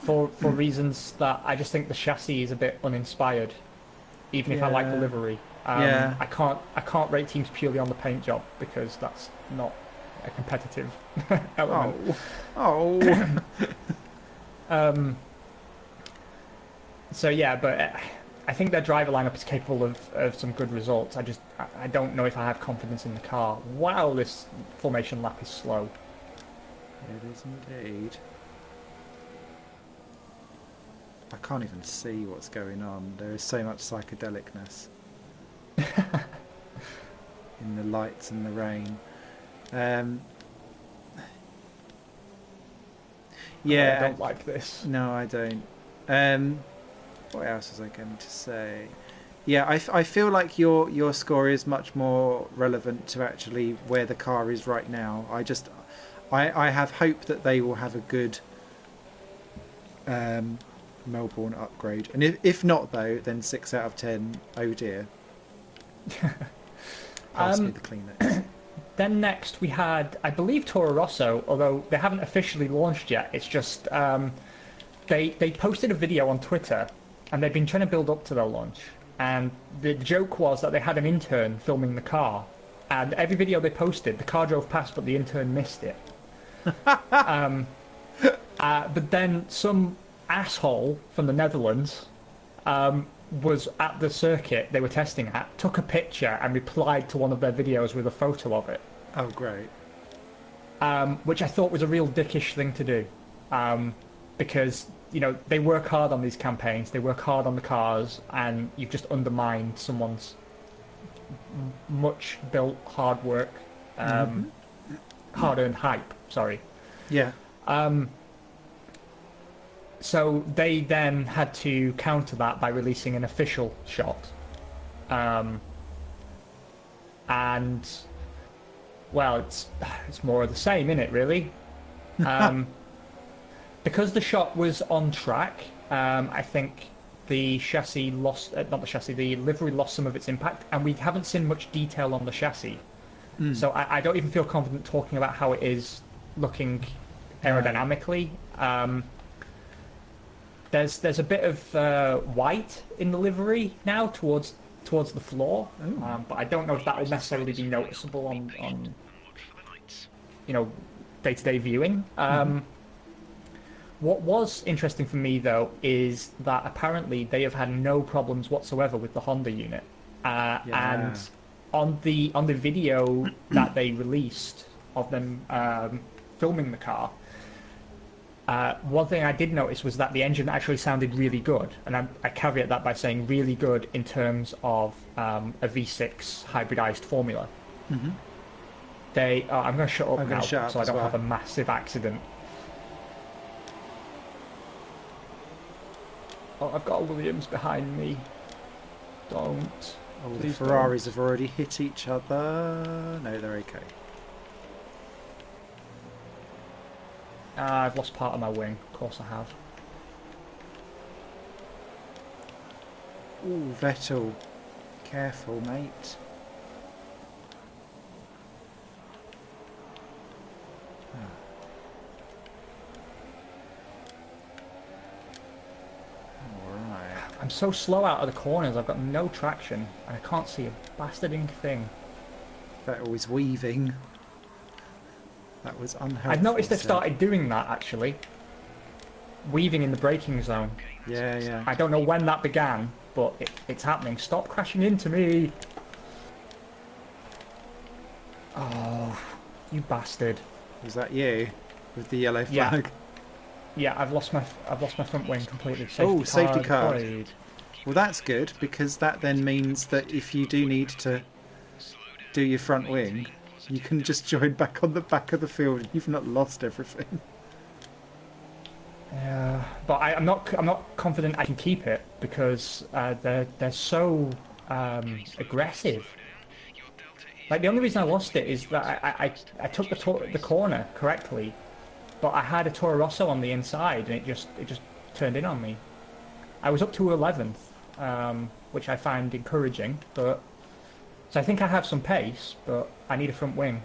For reasons that I just think the chassis is a bit uninspired, even if I like the livery. I can't rate teams purely on the paint job because that's not a competitive element. So yeah, but I think their driver lineup is capable of some good results. I don't know if I have confidence in the car. Wow, this formation lap is slow. It is indeed. I can't even see what's going on. There is so much psychedelicness in the lights and the rain. Yeah, I don't like this. No, I don't. What else was I going to say? Yeah, I feel like your score is much more relevant to actually where the car is right now. I have hope that they will have a good Melbourne upgrade, and if not though, then 6 out of 10. Oh dear. Pass me the Kleenex. Then next we had, I believe, Toro Rosso, although they haven't officially launched yet. It's just they posted a video on Twitter, and they've been trying to build up to their launch. And the joke was that they had an intern filming the car, and every video they posted, the car drove past, but the intern missed it. But then some asshole from the Netherlands was at the circuit they were testing at, took a picture and replied to one of their videos with a photo of it. Oh, great. Which I thought was a real dickish thing to do. Because, you know, they work hard on these campaigns, they work hard on the cars, and you've just undermined someone's much built hard work, hard-earned hype, sorry. Yeah. So they then had to counter that by releasing an official shot. And, well, it's more of the same, isn't it, really? Because the shot was on track, I think the chassis lost, the livery lost some of its impact, and we haven't seen much detail on the chassis. So I don't even feel confident talking about how it is looking aerodynamically. There's a bit of white in the livery now towards the floor, but I don't know if that will necessarily be noticeable on you know, day-to-day viewing. What was interesting for me though is that apparently they have had no problems whatsoever with the Honda unit, and on the video that they released of them filming the car. One thing I did notice was that the engine actually sounded really good, and I caveat that by saying really good in terms of a V6 hybridized formula. I'm going to shut up now so I don't have a massive accident. Oh, I've got a Williams behind me. Don't. Oh, the Ferraris have already hit each other. No, they're okay. I've lost part of my wing. Of course I have. Ooh, Vettel. Careful, mate. Alright. I'm so slow out of the corners. I've got no traction. And I can't see a bastarding thing. Vettel is weaving. That was unhelpful. I've noticed they've started doing that, actually. Weaving in the braking zone. Yeah, yeah. I don't know when that began, but it's happening. Stop crashing into me! Oh, you bastard. Was that you? With the yellow flag? Yeah, I've lost my front wing completely. Safety car. Well, that's good, because that then means that if you do need to do your front wing, you can just join back on the back of the field. You've not lost everything. Yeah, but I'm not confident I can keep it because they're so aggressive. Like, the only reason I lost it is that I took the corner correctly, but I had a Toro Rosso on the inside, and it just turned in on me. I was up to 11th, which I find encouraging, but so I think I have some pace, but I need a front wing.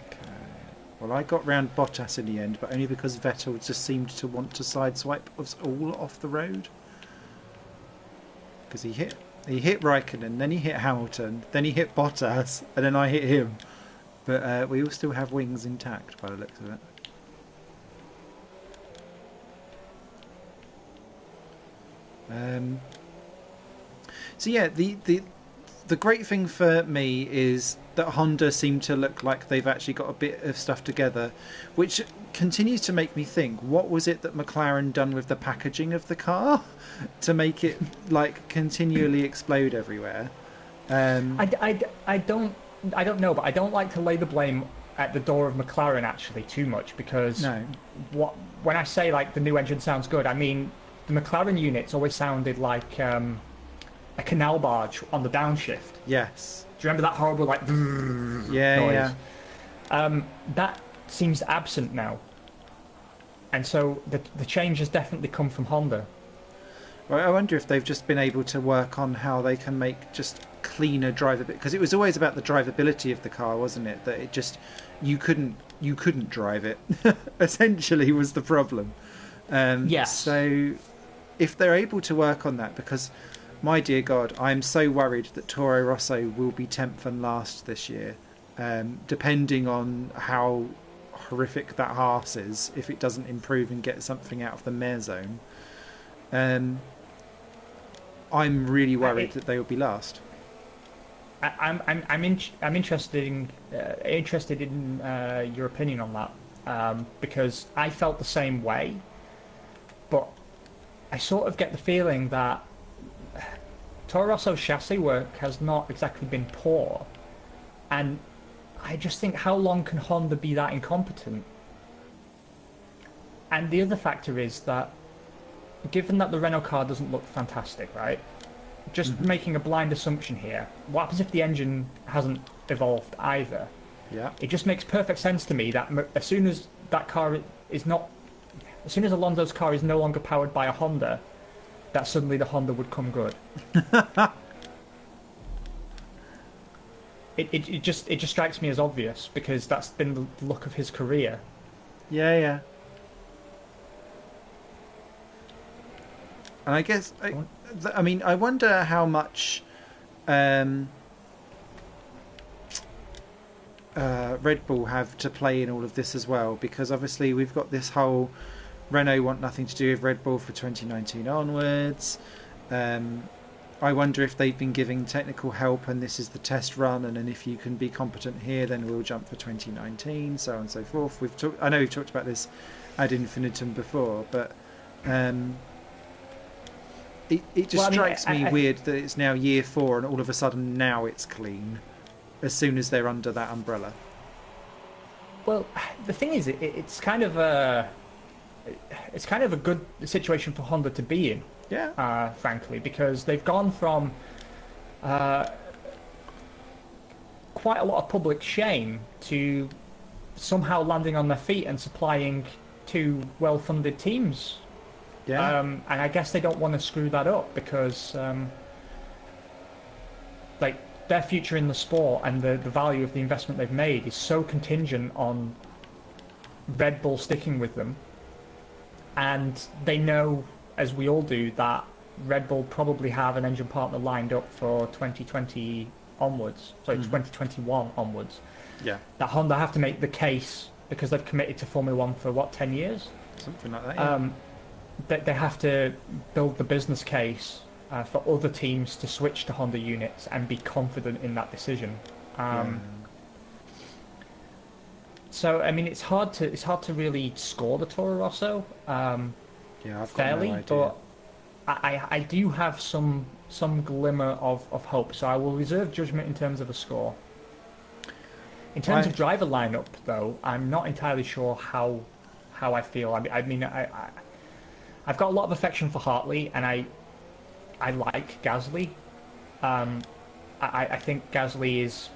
Okay. Well, I got round Bottas in the end, but only because Vettel just seemed to want to sideswipe us all off the road. Because he hit Raikkonen, then he hit Hamilton, then he hit Bottas, and then I hit him. But we all still have wings intact by the looks of it. So yeah, the great thing for me is that Honda seem to look like they've actually got a bit of stuff together, which continues to make me think, what was it that McLaren done with the packaging of the car to make it like continually explode everywhere? I don't know, but I don't like to lay the blame at the door of McLaren actually too much, because when I say like the new engine sounds good, I mean the McLaren units always sounded like a canal barge on the downshift. Yes. Do you remember that horrible like noise? Yeah. That seems absent now, and so the change has definitely come from Honda. Well, I wonder if they've just been able to work on how they can make just cleaner drivability, because it was always about the drivability of the car, wasn't it? That it just you couldn't drive it. Essentially, was the problem. Yes. So if they're able to work on that, because my dear God, I'm so worried that Toro Rosso will be 10th and last this year, depending on how horrific that Haas is, if it doesn't improve and get something out of the mare zone. I'm really worried that they will be last. I'm interested in your opinion on that, because I felt the same way, but I sort of get the feeling that Toro Rosso's chassis work has not exactly been poor, and I just think, how long can Honda be that incompetent? And the other factor is that, given that the Renault car doesn't look fantastic, right? Just making a blind assumption here, what happens if the engine hasn't evolved either? Yeah. It just makes perfect sense to me that as soon as Alonso's car is no longer powered by a Honda, that suddenly the Honda would come good. It just strikes me as obvious, because that's been the look of his career. Yeah. And I guess I mean, I wonder how much Red Bull have to play in all of this as well, because obviously we've got this whole Renault want nothing to do with Red Bull for 2019 onwards. I wonder if they've been giving technical help and this is the test run, and then if you can be competent here, then we'll jump for 2019, so on and so forth. I know we've talked about this ad infinitum before, but it just strikes me weird that it's now year 4 and all of a sudden now it's clean, as soon as they're under that umbrella. Well, the thing is, it's kind of a good situation for Honda to be in. Yeah. Frankly, because they've gone from quite a lot of public shame to somehow landing on their feet and supplying 2 well-funded teams. Yeah. And I guess they don't want to screw that up, because like their future in the sport and the value of the investment they've made is so contingent on Red Bull sticking with them. And they know, as we all do, that Red Bull probably have an engine partner lined up for 2020 onwards, sorry, 2021 onwards. Yeah. That Honda have to make the case, because they've committed to Formula One for, 10 years? Something like that, yeah. They have to build the business case for other teams to switch to Honda units and be confident in that decision. So I mean, it's hard to really score the Toro Rosso fairly, no idea. but I do have some glimmer of hope. So I will reserve judgment in terms of a score. In terms of driver lineup, though, I'm not entirely sure how I feel. I mean, I've got a lot of affection for Hartley, and I like Gasly. I think Gasly is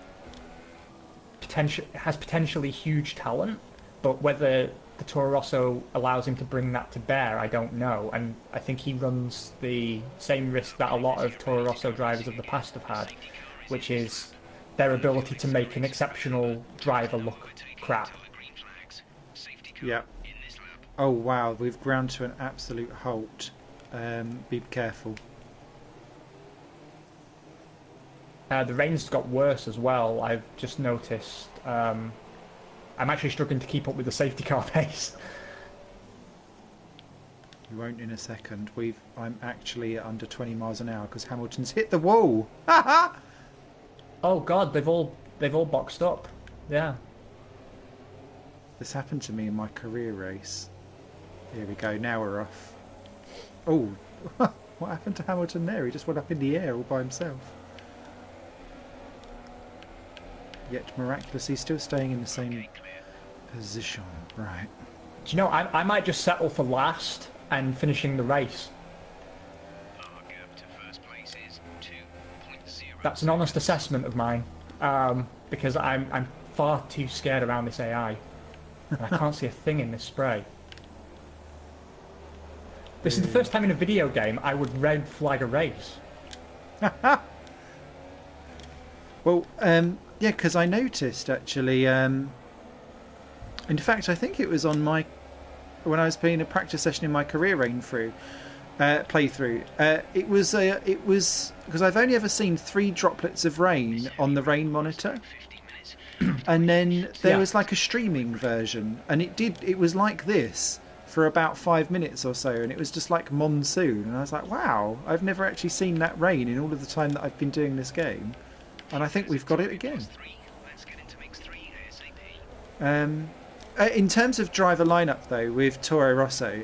potentially huge talent, but whether the Toro Rosso allows him to bring that to bear, I don't know. And I think he runs the same risk that a lot of Toro Rosso drivers of the past have had, which is their ability to make an exceptional driver look crap. Yeah. Oh wow, we've ground to an absolute halt. Be careful. The rain's got worse as well. I've just noticed. I'm actually struggling to keep up with the safety car pace. You won't in a second. I'm actually at under 20 miles an hour because Hamilton's hit the wall. Oh god, they've all boxed up. Yeah. This happened to me in my career race. Here we go. Now we're off. Oh, what happened to Hamilton there? He just went up in the air all by himself. Yet miraculously still staying in the same position. Right. Do you know, I might just settle for last and finishing the race. That's an honest assessment of mine, because I'm far too scared around this AI. And I can't see a thing in this spray. This is the first time in a video game I would red flag a race. Well, yeah, because I noticed actually. In fact, I think it was on when I was playing a practice session in my career playthrough. It was because I've only ever seen 3 droplets of rain on the rain monitor, and then there was like a streaming version, and it was like this for about 5 minutes or so, and it was just like monsoon, and I was like, wow, I've never actually seen that rain in all of the time that I've been doing this game, and I think we've got it again. In terms of driver lineup though, with Toro Rosso,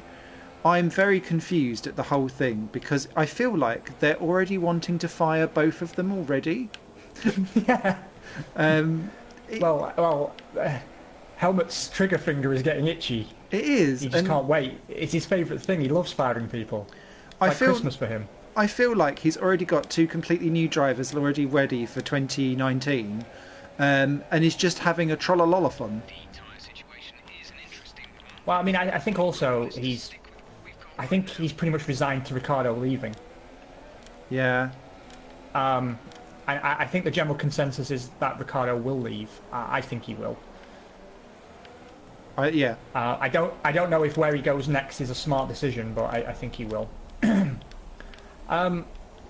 I'm very confused at the whole thing because I feel like they're already wanting to fire both of them already. Yeah. Helmut's trigger finger is getting itchy. It is. He just can't wait. It's his favourite thing. He loves firing people. It's like Christmas for him. I feel like he's already got 2 completely new drivers already ready for 2019, and he's just having a trollololophon. Well, I mean, I think also he's pretty much resigned to Ricciardo leaving. Yeah. I think the general consensus is that Ricciardo will leave. I think he will. Yeah. I don't know if where he goes next is a smart decision, but I think he will.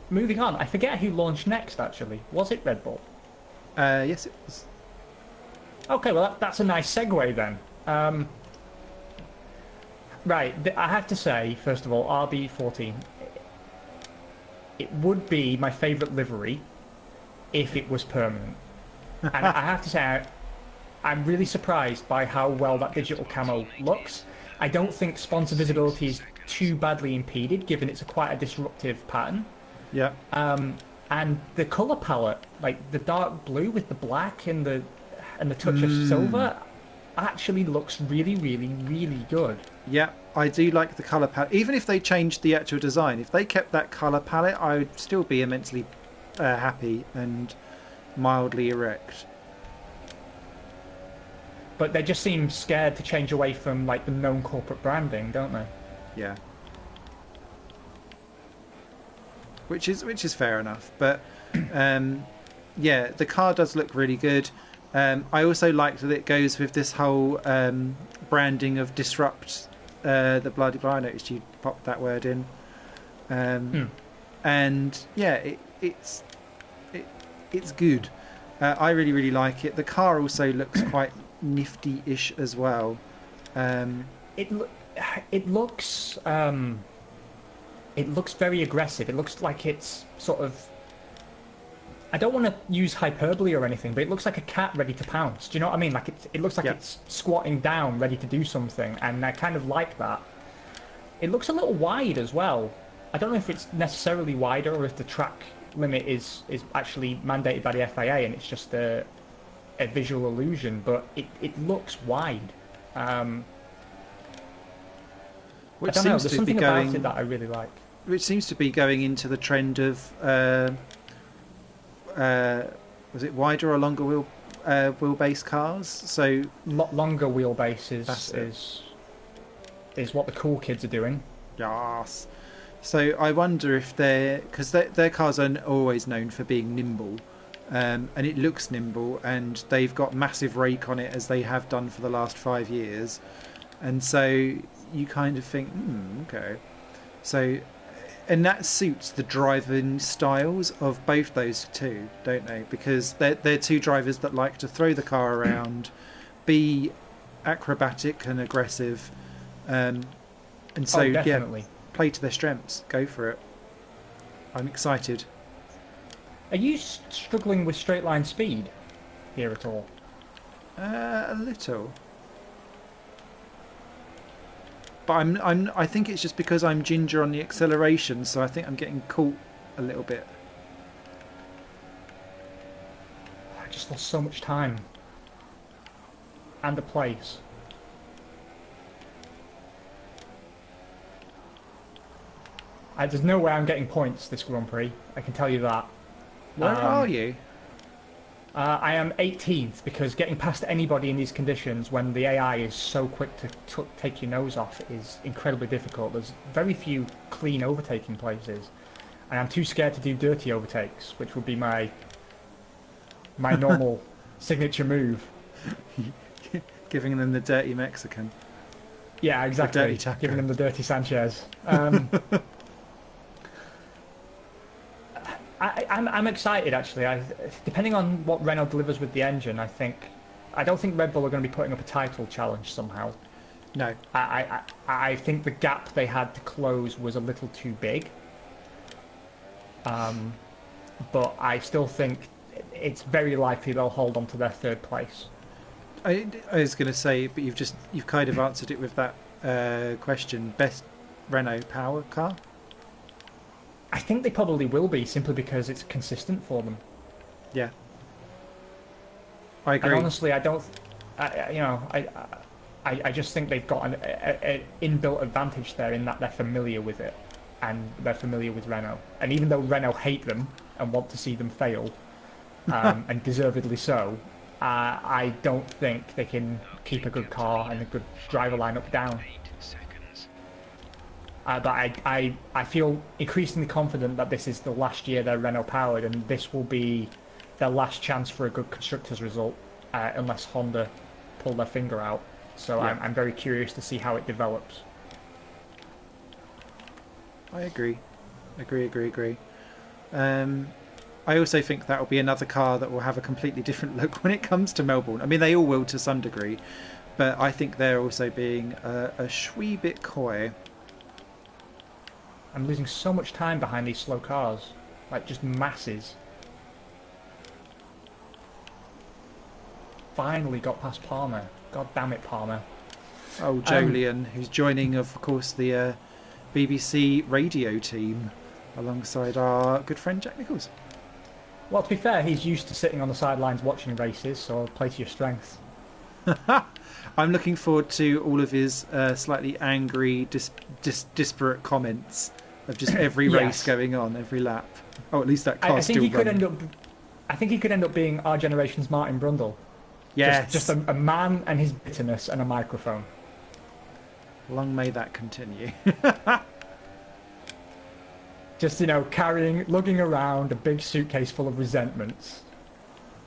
Moving on, I forget who launched next. Actually, was it Red Bull? Yes, it was. Okay, well that's a nice segue then. Right, I have to say, first of all, RB14. It would be my favourite livery if it was permanent. And I have to say, I'm really surprised by how well that digital camo looks. I don't think sponsor visibility is too badly impeded, given it's quite a disruptive pattern. Yeah. And the colour palette, like the dark blue with the black and the touch of silver, actually looks really, really, really good. Yeah, I do like the colour palette. Even if they changed the actual design, if they kept that colour palette, I would still be immensely happy and mildly erect. But they just seem scared to change away from like the known corporate branding, don't they? Yeah. Which is fair enough, but yeah, the car does look really good. I also like that it goes with this whole branding of disrupt the bloody bar. I noticed you popped that word in, and yeah, it's good. I really like it. The car also looks quite nifty-ish as well. It looks very aggressive. It looks like it's sort of, I don't want to use hyperbole or anything, but it looks like a cat ready to pounce. Do you know what I mean? Like it looks like it's squatting down, ready to do something, and I kind of like that. It looks a little wide as well. I don't know if it's necessarily wider or if the track limit is actually mandated by the FIA and it's just a visual illusion, but it looks wide. Which I don't know, seems there's to something be going, about it that I really like. Which seems to be going into the trend of was it wider or longer wheel wheelbase cars. So longer wheelbase is what the cool kids are doing. yes. So I wonder if because their cars are always known for being nimble, and it looks nimble, and they've got massive rake on it as they have done for the last 5 years, and so you kind of think, okay, so. And that suits the driving styles of both those two, don't they? Because they're two drivers that like to throw the car around, be acrobatic and aggressive, and so definitely. Play to their strengths. Go for it. I'm excited. Are you struggling with straight line speed here at all? A little. But I think it's just because I'm ginger on the acceleration, so I think I'm getting caught a little bit. I just lost so much time. And a place. There's no way I'm getting points this Grand Prix, I can tell you that. Where are you? I am 18th, because getting past anybody in these conditions when the AI is so quick to take your nose off is incredibly difficult. There's very few clean overtaking places, and I'm too scared to do dirty overtakes, which would be my normal signature move. Giving them the dirty Mexican. Yeah, exactly. The dirty taco. Giving them the dirty Sanchez. I'm excited, actually. Depending on what Renault delivers with the engine, I don't think Red Bull are going to be putting up a title challenge somehow. No. I think the gap they had to close was a little too big. But I still think it's very likely they'll hold on to their third place. I was going to say, but you've kind of answered it with that question. Best Renault power car? I think they probably will be, simply because it's consistent for them. Yeah, I agree. And honestly, I don't. I just think they've got an inbuilt advantage there in that they're familiar with it, and they're familiar with Renault. And even though Renault hate them and want to see them fail, and deservedly so, I don't think they can keep a good car and a good driver lineup down. But I feel increasingly confident that this is the last year they're Renault powered, and this will be their last chance for a good constructors result, unless Honda pull their finger out. So yeah. I'm very curious to see how it develops. I agree. I also think that will be another car that will have a completely different look when it comes to Melbourne. I mean, they all will to some degree, but I think they're also being a shwee bit coy. I'm losing so much time behind these slow cars. Like, just masses. Finally got past Palmer. God damn it, Palmer. Oh, Jolyon, who's joining, of course, the BBC radio team alongside our good friend Jack Nicholls. Well, to be fair, he's used to sitting on the sidelines watching races, so play to your strengths. I'm looking forward to all of his slightly angry, disparate comments of just every race going on, every lap. Oh, at least that car's still running. I think he could end up being our generation's Martin Brundle. Yes. Just a man and his bitterness and a microphone. Long may that continue. Just, lugging around a big suitcase full of resentments.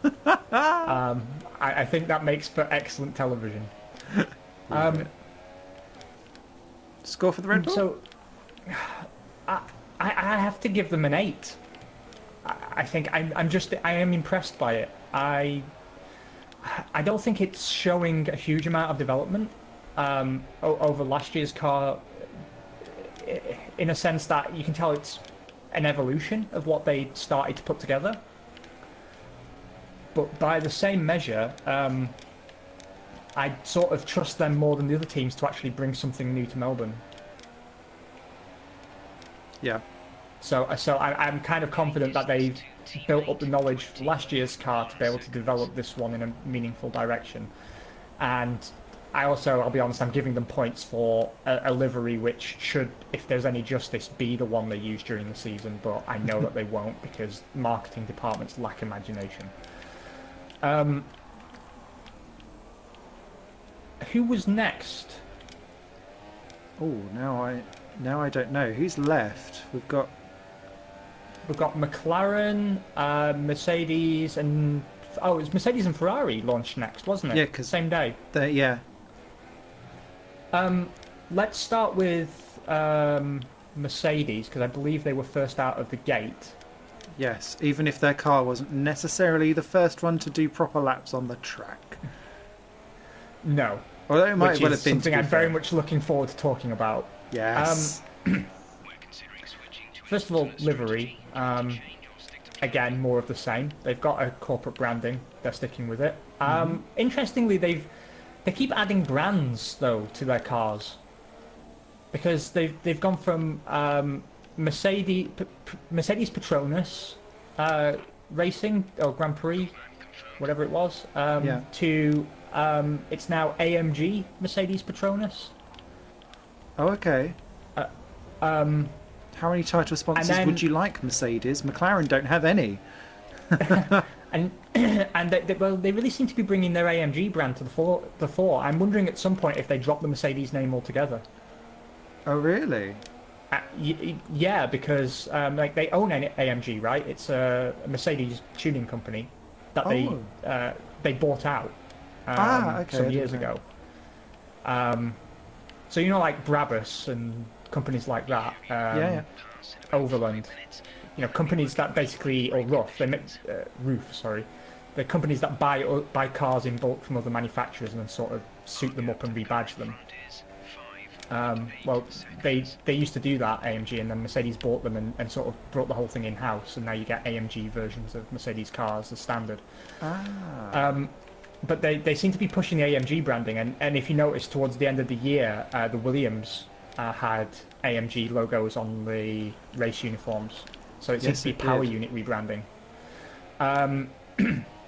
I think that makes for excellent television. Score for the Red Bull? So, I have to give them an 8. I think I am impressed by it. I don't think it's showing a huge amount of development over last year's car, in a sense that you can tell it's an evolution of what they started to put together. But by the same measure, I sort of trust them more than the other teams to actually bring something new to Melbourne. Yeah. So I'm kind of confident that they've built up the knowledge for last year's car to be able to develop this one in a meaningful direction. And I'll be honest, I'm giving them points for a livery which should, if there's any justice, be the one they use during the season, but I know that they won't because marketing departments lack imagination. who was next? Oh, now I don't know who's left. We've got McLaren, Mercedes, and it was Mercedes and Ferrari launched next, wasn't it? Yeah, because same day. Yeah. Let's start with Mercedes because I believe they were first out of the gate. Yes, even if their car wasn't necessarily the first one to do proper laps on the track. No. Although it might well have been something I'm very much looking forward to talking about. Yes. First of all, livery. Again, more of the same. They've got a corporate branding. They're sticking with it. Interestingly, they keep adding brands though to their cars because they've gone from Mercedes Petronas Racing or Grand Prix, whatever it was, to it's now AMG Mercedes Petronas. Oh, okay. How many title sponsors would you like, Mercedes? McLaren don't have any. and they really seem to be bringing their AMG brand to the fore. I'm wondering at some point if they drop the Mercedes name altogether. Oh, really? Yeah, because they own AMG, right? It's a Mercedes tuning company that they bought out some years ago. So like Brabus and companies like that. Overland. Companies that basically, or Roof, sorry. They're companies that buy cars in bulk from other manufacturers and then sort of suit them up and rebadge them. They used to do that, AMG, and then Mercedes bought them and sort of brought the whole thing in-house, and now you get AMG versions of Mercedes cars as standard. But they seem to be pushing the AMG branding, and if you notice, towards the end of the year, the Williams had AMG logos on the race uniforms. So it seems to be power unit rebranding.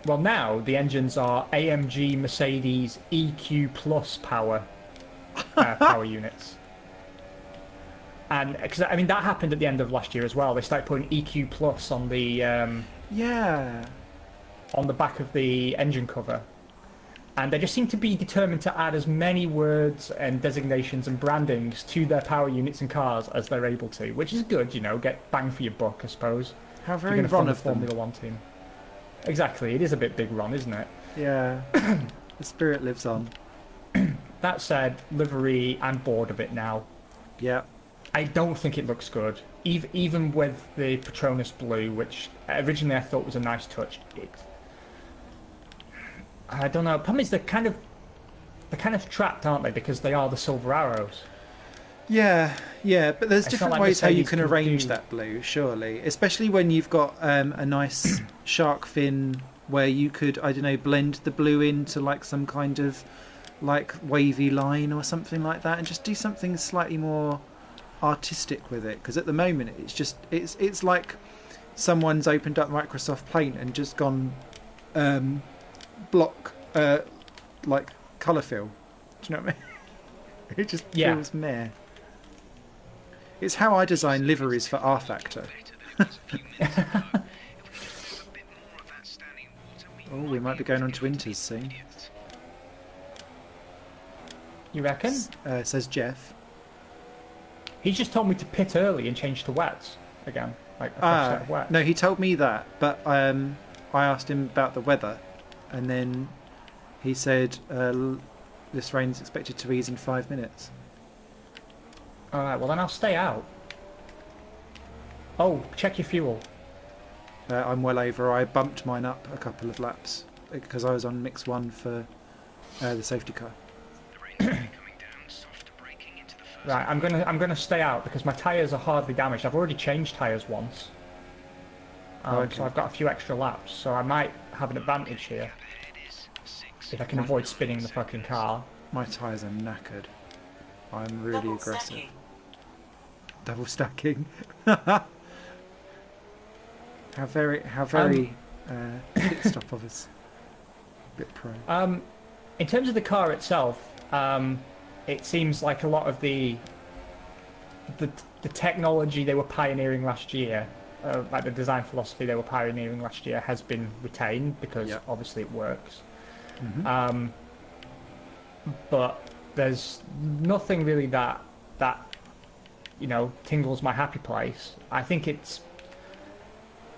Well, now the engines are AMG Mercedes EQ Plus power units. And because that happened at the end of last year as well. They started putting EQ Plus on the on the back of the engine cover. And they just seem to be determined to add as many words and designations and brandings to their power units and cars as they're able to, which is good, get bang for your buck, I suppose. How very Ron of them. Formula One team. Exactly, it is a bit big Ron, isn't it? Yeah, the spirit lives on. That said, livery, I'm bored of it now. Yeah. I don't think it looks good. Even with the Petronas blue, which originally I thought was a nice touch, I don't know. The problem is they're kind of trapped, aren't they? Because they are the Silver Arrows. Yeah, but there's different ways how you can arrange that blue, surely. Especially when you've got a nice shark fin where you could, I don't know, blend the blue into like some kind of like wavy line or something like that, and just do something slightly more artistic with it. Because at the moment it's like someone's opened up Microsoft Paint and just gone block like colour fill. Do you know what I mean? It just feels meh. It's how I design liveries for R Factor. Oh, we might be going on to winters soon. You reckon? Says Jeff. He just told me to pit early and change to wets again, like a fresh set of wet. No, he told me that, but I asked him about the weather, and then he said this rain is expected to ease in 5 minutes. Alright, well then I'll stay out. Oh, check your fuel. I'm well over. I bumped mine up a couple of laps because I was on mix 1 for the safety car. Right, I'm gonna stay out because my tyres are hardly damaged. I've already changed tyres once. So I've got a few extra laps, so I might have an advantage here. If I can avoid spinning the fucking car. My tyres are knackered. I'm really aggressive. Double stacking. How very pit stop of us. Bit pro. In terms of the car itself, it seems like a lot of the technology they were pioneering last year, like the design philosophy they were pioneering last year, has been retained because obviously it works. but there's nothing really that tingles my happy place. I think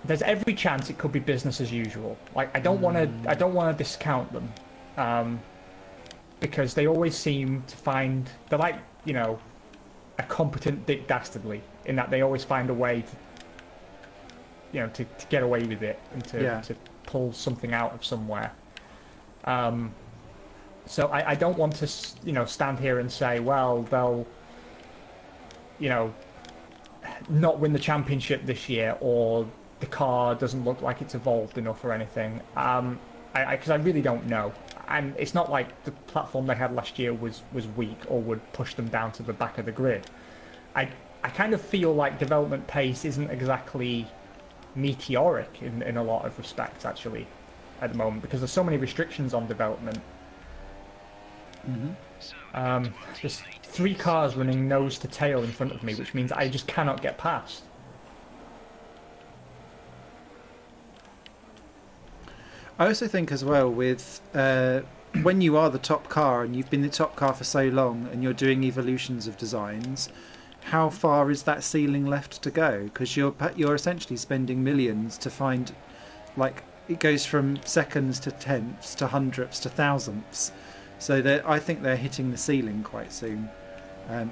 there's every chance it could be business as usual. Like I don't want to discount them, because they always seem to find they're like a competent Dick Dastardly in that they always find a way to get away with it and to pull something out of somewhere. So I don't want to stand here and say, well, they'll not win the championship this year, or the car doesn't look like it's evolved enough or anything. Because I really don't know. And it's not like the platform they had last year was weak or would push them down to the back of the grid. I kind of feel like development pace isn't exactly meteoric in a lot of respects, actually, at the moment, because there's so many restrictions on development. There's 3 cars running nose to tail in front of me, which means I just cannot get past. I also think as well with when you are the top car and you've been the top car for so long and you're doing evolutions of designs, how far is that ceiling left to go? Because you're essentially spending millions to find, like, it goes from seconds to tenths to hundredths to thousandths. So I think they're hitting the ceiling quite soon,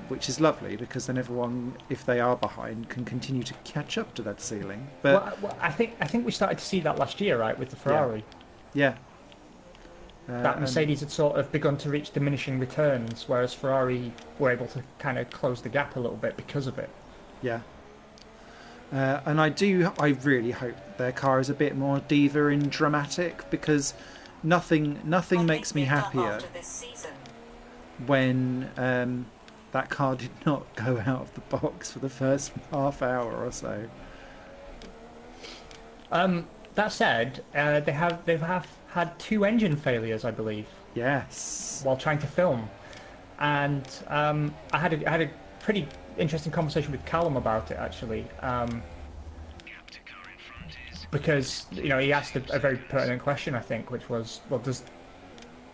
which is lovely, because then everyone, if they are behind, can continue to catch up to that ceiling. But well, I think we started to see that last year, right, with the Ferrari. Yeah. That Mercedes had sort of begun to reach diminishing returns, whereas Ferrari were able to kind of close the gap a little bit because of it. Yeah. And I really hope their car is a bit more diva and dramatic, because nothing makes me happier when that car did not go out of the box for the first half hour or so. That said, they've had 2 engine failures, I believe. Yes. While trying to film, and I had a pretty interesting conversation with Callum about it, actually. Because he asked a very pertinent question, I think, which was, well,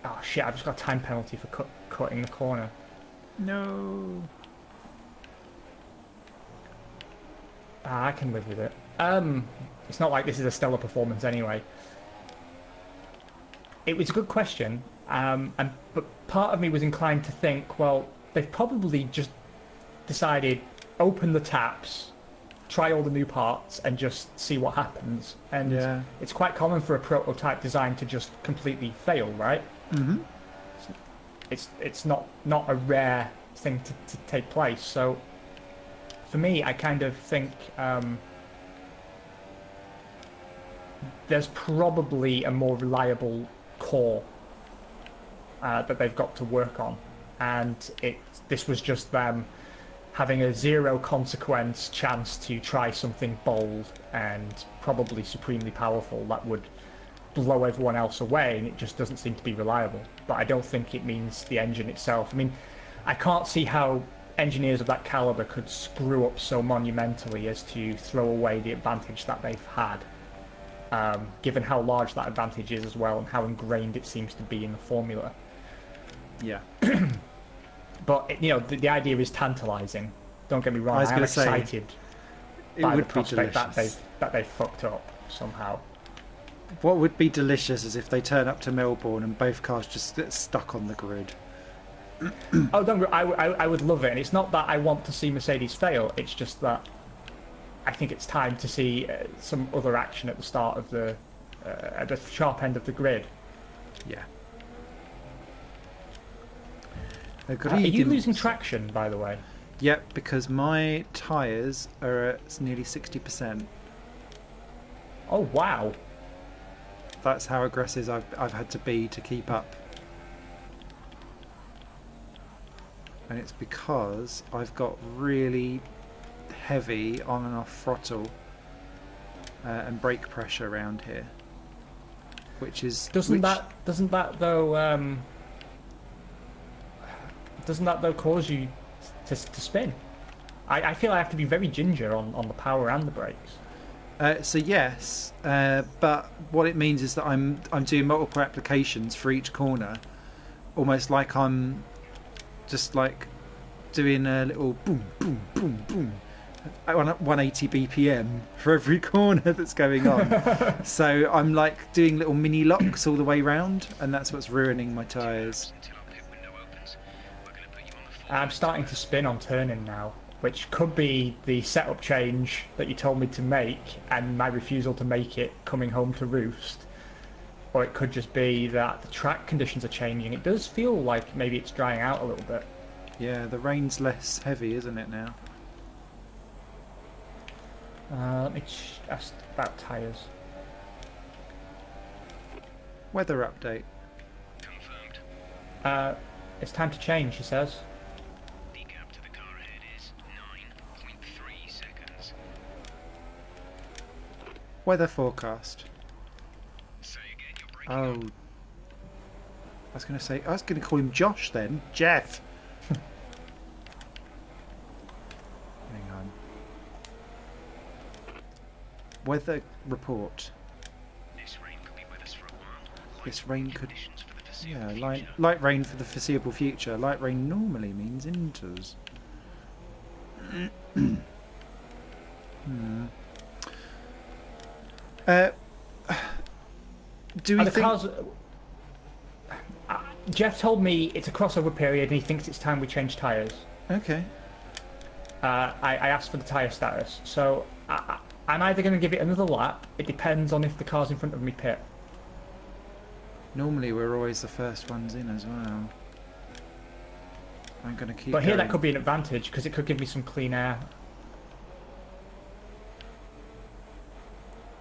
oh shit, I've just got a time penalty for cutting the corner. No. I can live with it. It's not like this is a stellar performance anyway. It was a good question, but part of me was inclined to think, well, they've probably just decided, open the taps, try all the new parts, and just see what happens. And it's quite common for a prototype design to just completely fail, right? Mm-hmm. It's not a rare thing to take place. So for me, I kind of think there's probably a more reliable core that they've got to work on, and this was just them having a zero consequence chance to try something bold and probably supremely powerful that would blow everyone else away, and it just doesn't seem to be reliable. But I don't think it means the engine itself. I mean, I can't see how engineers of that caliber could screw up so monumentally as to throw away the advantage that they've had, given how large that advantage is as well and how ingrained it seems to be in the formula. Yeah. But the idea is tantalising. Don't get me wrong. I am excited by the prospect that they fucked up somehow. What would be delicious is if they turn up to Melbourne and both cars just get stuck on the grid. Oh, don't. I would love it, and it's not that I want to see Mercedes fail. It's just that I think it's time to see some other action at the start of at the sharp end of the grid. Yeah. Are you losing traction, by the way? Yep, because my tyres are at nearly 60%. Oh, wow. That's how aggressive I've had to be to keep up. And it's because I've got really heavy on and off throttle and brake pressure around here, which is doesn't that though cause you to spin? I feel I have to be very ginger on the power and the brakes. So yes, but what it means is that I'm doing multiple applications for each corner, almost like I'm just like doing a little boom, boom, boom, boom at 180 BPM for every corner that's going on. So I'm like doing little mini locks all the way round, and that's what's ruining my tyres. I'm starting to spin on turning now, which could be the setup change that you told me to make and my refusal to make it coming home to roost. Or it could just be that the track conditions are changing. It does feel like maybe it's drying out a little bit. Yeah, the rain's less heavy, isn't it now? Let me ask about tyres. Weather update. Confirmed. It's time to change, he says. Decap to the car ahead is 9.3 seconds. Weather forecast. Say again, you're breaking up. I was going to call him Josh then. Jeff. Hang on. Weather report. This rain could be with us for a while. This rain could... Conditions for the foreseeable Yeah, future. light rain for the foreseeable future. Light rain normally means inters. Do we The think... cars... Jeff told me it's a crossover period and he thinks it's time we change tyres. Okay. I asked for the tyre status, so I'm either going to give it another lap. It depends on if the cars in front of me pit. Normally we're always the first ones in as well. I'm going to keep But here going. that could be an advantage because it could give me some clean air.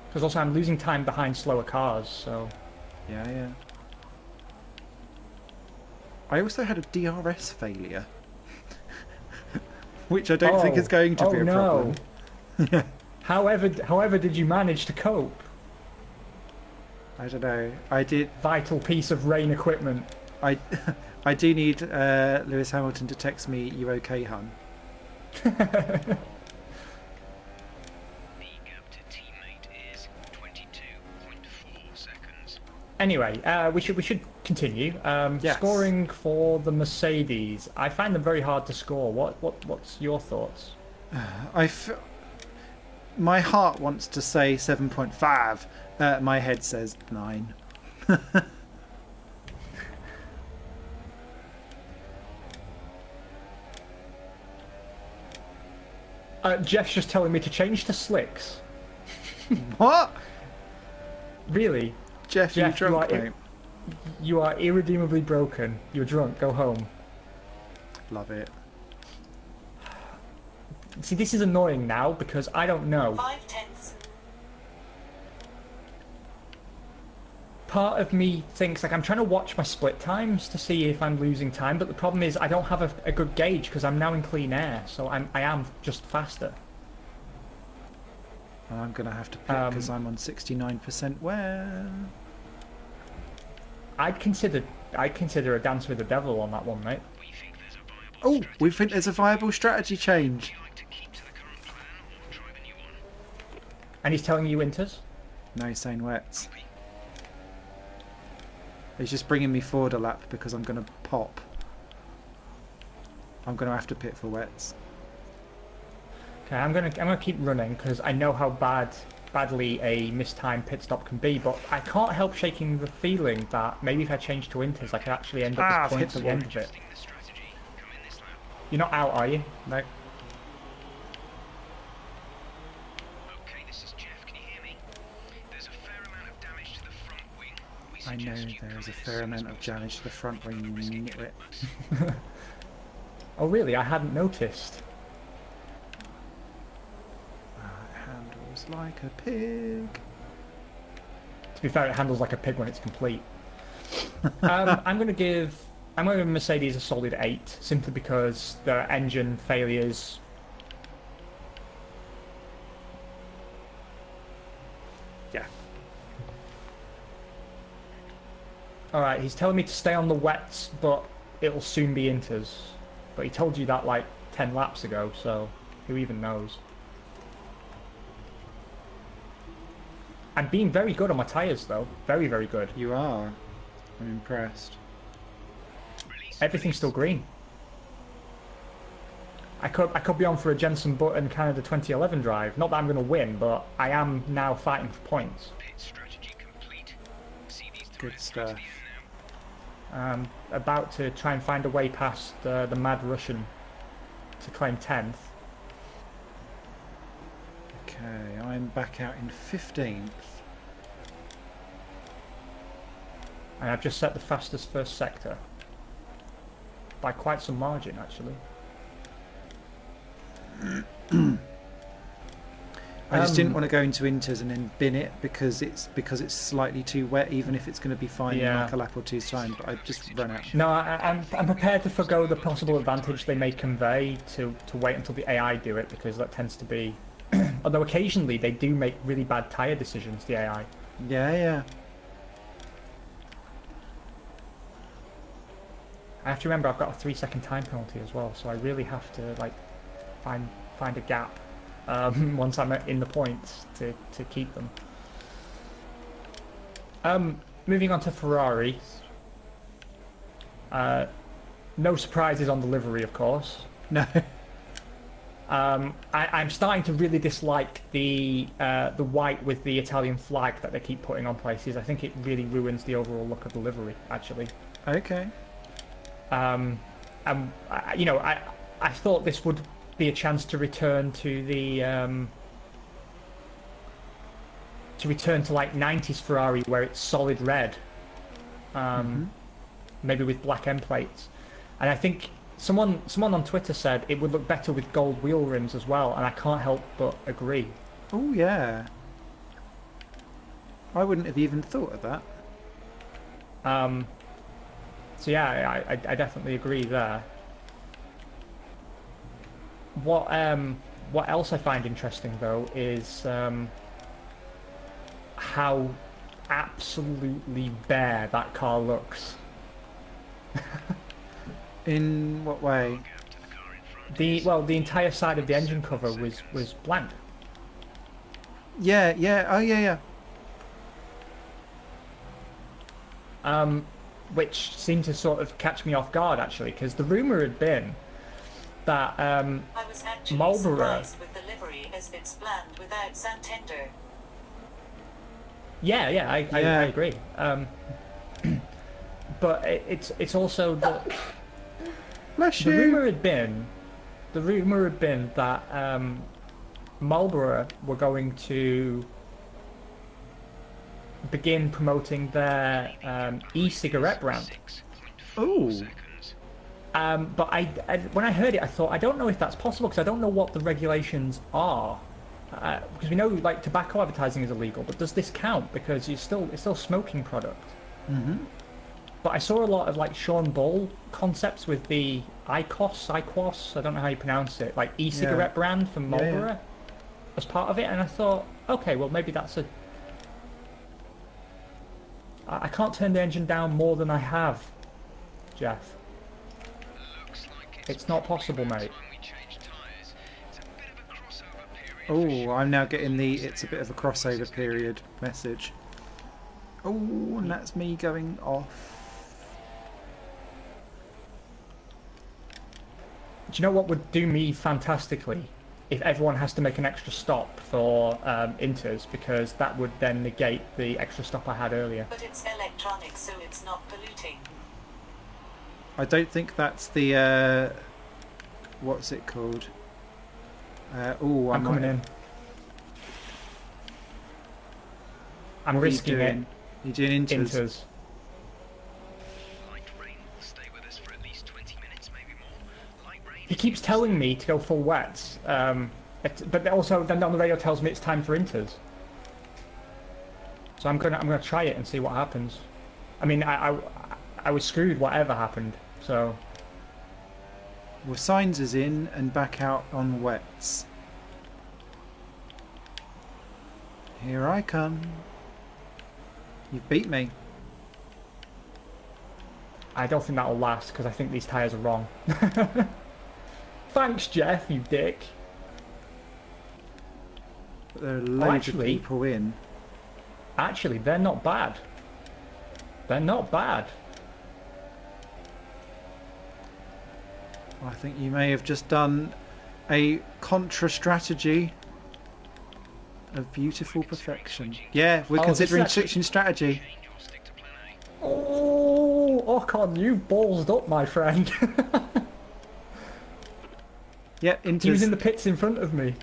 Because also I'm losing time behind slower cars, so... Yeah. I also had a DRS failure. Which I don't think is going to be a problem. However did you manage to cope? I don't know. I did... Vital piece of rain equipment. I do need Lewis Hamilton to text me, "You okay, hun?" The gap to teammate is 22.4 seconds. Anyway, we should continue. Yes. Scoring for the Mercedes. I find them very hard to score. What's your thoughts? My heart wants to say 7.5. My head says 9. Jeff's just telling me to change to slicks. What? Really? Jeff, you Jeff, drunk, mate? You are irredeemably broken. You're drunk. Go home. Love it. See, this is annoying now because I don't know. 5/10. Part of me thinks like I'm trying to watch my split times to see if I'm losing time, but the problem is I don't have a good gauge because I'm now in clean air, so I am just faster. I'm going to have to pick because I'm on 69% wear. I'd consider a dance with the devil on that one, mate. We think there's a viable Oh, strategy. we think there's a viable strategy change. Would you like to keep to the current plan or try the new one? And he's telling you winters. No, saying wets. He's just bringing me forward a lap because I'm going to pop. I'm going to have to pit for wets. Okay, I'm gonna keep running because I know how badly a mistimed pit stop can be, but I can't help shaking the feeling that maybe if I change to winters, I could actually end up I've with hit points at the the end wall. of it. Adjusting the strategy. Come in this lap. You're not out, are you? No. Okay, this is Jeff. Can you hear me? There's a fair amount of damage to the front wing. We I know suggest you there is a come in as fair soon as amount of possible. damage to the front wing. Nitwit. Oh really? I hadn't noticed. It handles like a pig. To be fair, it handles like a pig when it's complete. I'm going to give Mercedes a solid 8, simply because their engine failures. Yeah. Alright, he's telling me to stay on the wets, but it'll soon be inters. But he told you that like 10 laps ago, so who even knows? I'm being very good on my tyres though. Very, very good. You are. I'm impressed. everything's still green. I could be on for a Jensen Button Canada 2011 drive. Not that I'm going to win, but I am now fighting for points. Pit strategy complete. See these Good turrets stuff. through to the end now. About to try and find a way past the Mad Russian to claim 10th. Okay, I'm back out in 15th. And I've just set the fastest first sector. By quite some margin, actually. I just didn't want to go into Inters and then bin it because it's slightly too wet, even if it's going to be fine in like a lap or two's time. But I just run out. No, I'm prepared to forgo the possible advantage they may convey to wait until the AI do it, because that tends to be. Although occasionally they do make really bad tyre decisions, the AI. Yeah. I have to remember I've got a 3-second time penalty as well, so I really have to like find a gap once I'm in the points to keep them. Moving on to Ferrari. No surprises on the livery, of course. No. I'm starting to really dislike the white with the Italian flag that they keep putting on places. I think it really ruins the overall look of the livery, actually. Okay. I thought this would be a chance to return to the like 90s Ferrari where it's solid red, maybe with black end plates, and I think someone on Twitter said it would look better with gold wheel rims as well, and I can't help but agree. Oh yeah, I wouldn't have even thought of that. So yeah, I definitely agree there. What else I find interesting though is how absolutely bare that car looks. In what way? The entire side of the engine cover was blank. Yeah. Oh yeah. Which seemed to sort of catch me off guard actually, because the rumor had been that I was actually Marlboro. surprised with the livery as it's bland without Santander. Yeah, I agree. But it's also that Bless the you. rumor had been that Marlboro were going to begin promoting their e-cigarette brand. Oh. But I when I heard it, I thought, I don't know if that's possible, because I don't know what the regulations are. Because we know like tobacco advertising is illegal, but does this count? Because it's still a smoking product. Mm-hmm. But I saw a lot of like Sean Bull concepts with the IQOS, I don't know how you pronounce it, like e-cigarette brand from Marlboro as part of it, and I thought, okay, well maybe that's I can't turn the engine down more than I have, Jeff. It's not possible, mate. Oh, I'm now getting the "it's a bit of a crossover period" message. Oh, and that's me going off. Do you know what would do me fantastically? If everyone has to make an extra stop for inters, because that would then negate the extra stop I had earlier. But it's electronic, so it's not polluting. I don't think that's the what's it called? I'm coming in. I'm risking it. You're doing inters. Inters. He keeps telling me to go full wets, but also then on the radio tells me it's time for inters. So I'm gonna try it and see what happens. I mean, I was screwed whatever happened. So. Well, signs is in and back out on wets. Here I come. You've beat me. I don't think that'll last, because I think these tyres are wrong. Thanks, Jeff, you dick. But there are loads of people in. Actually, they're not bad. They're not bad. I think you may have just done a contra strategy of beautiful perfection. Yeah, we're considering switching strategy. Oh, Ocon, you ballsed up, my friend. Yeah, he was in the pits in front of me.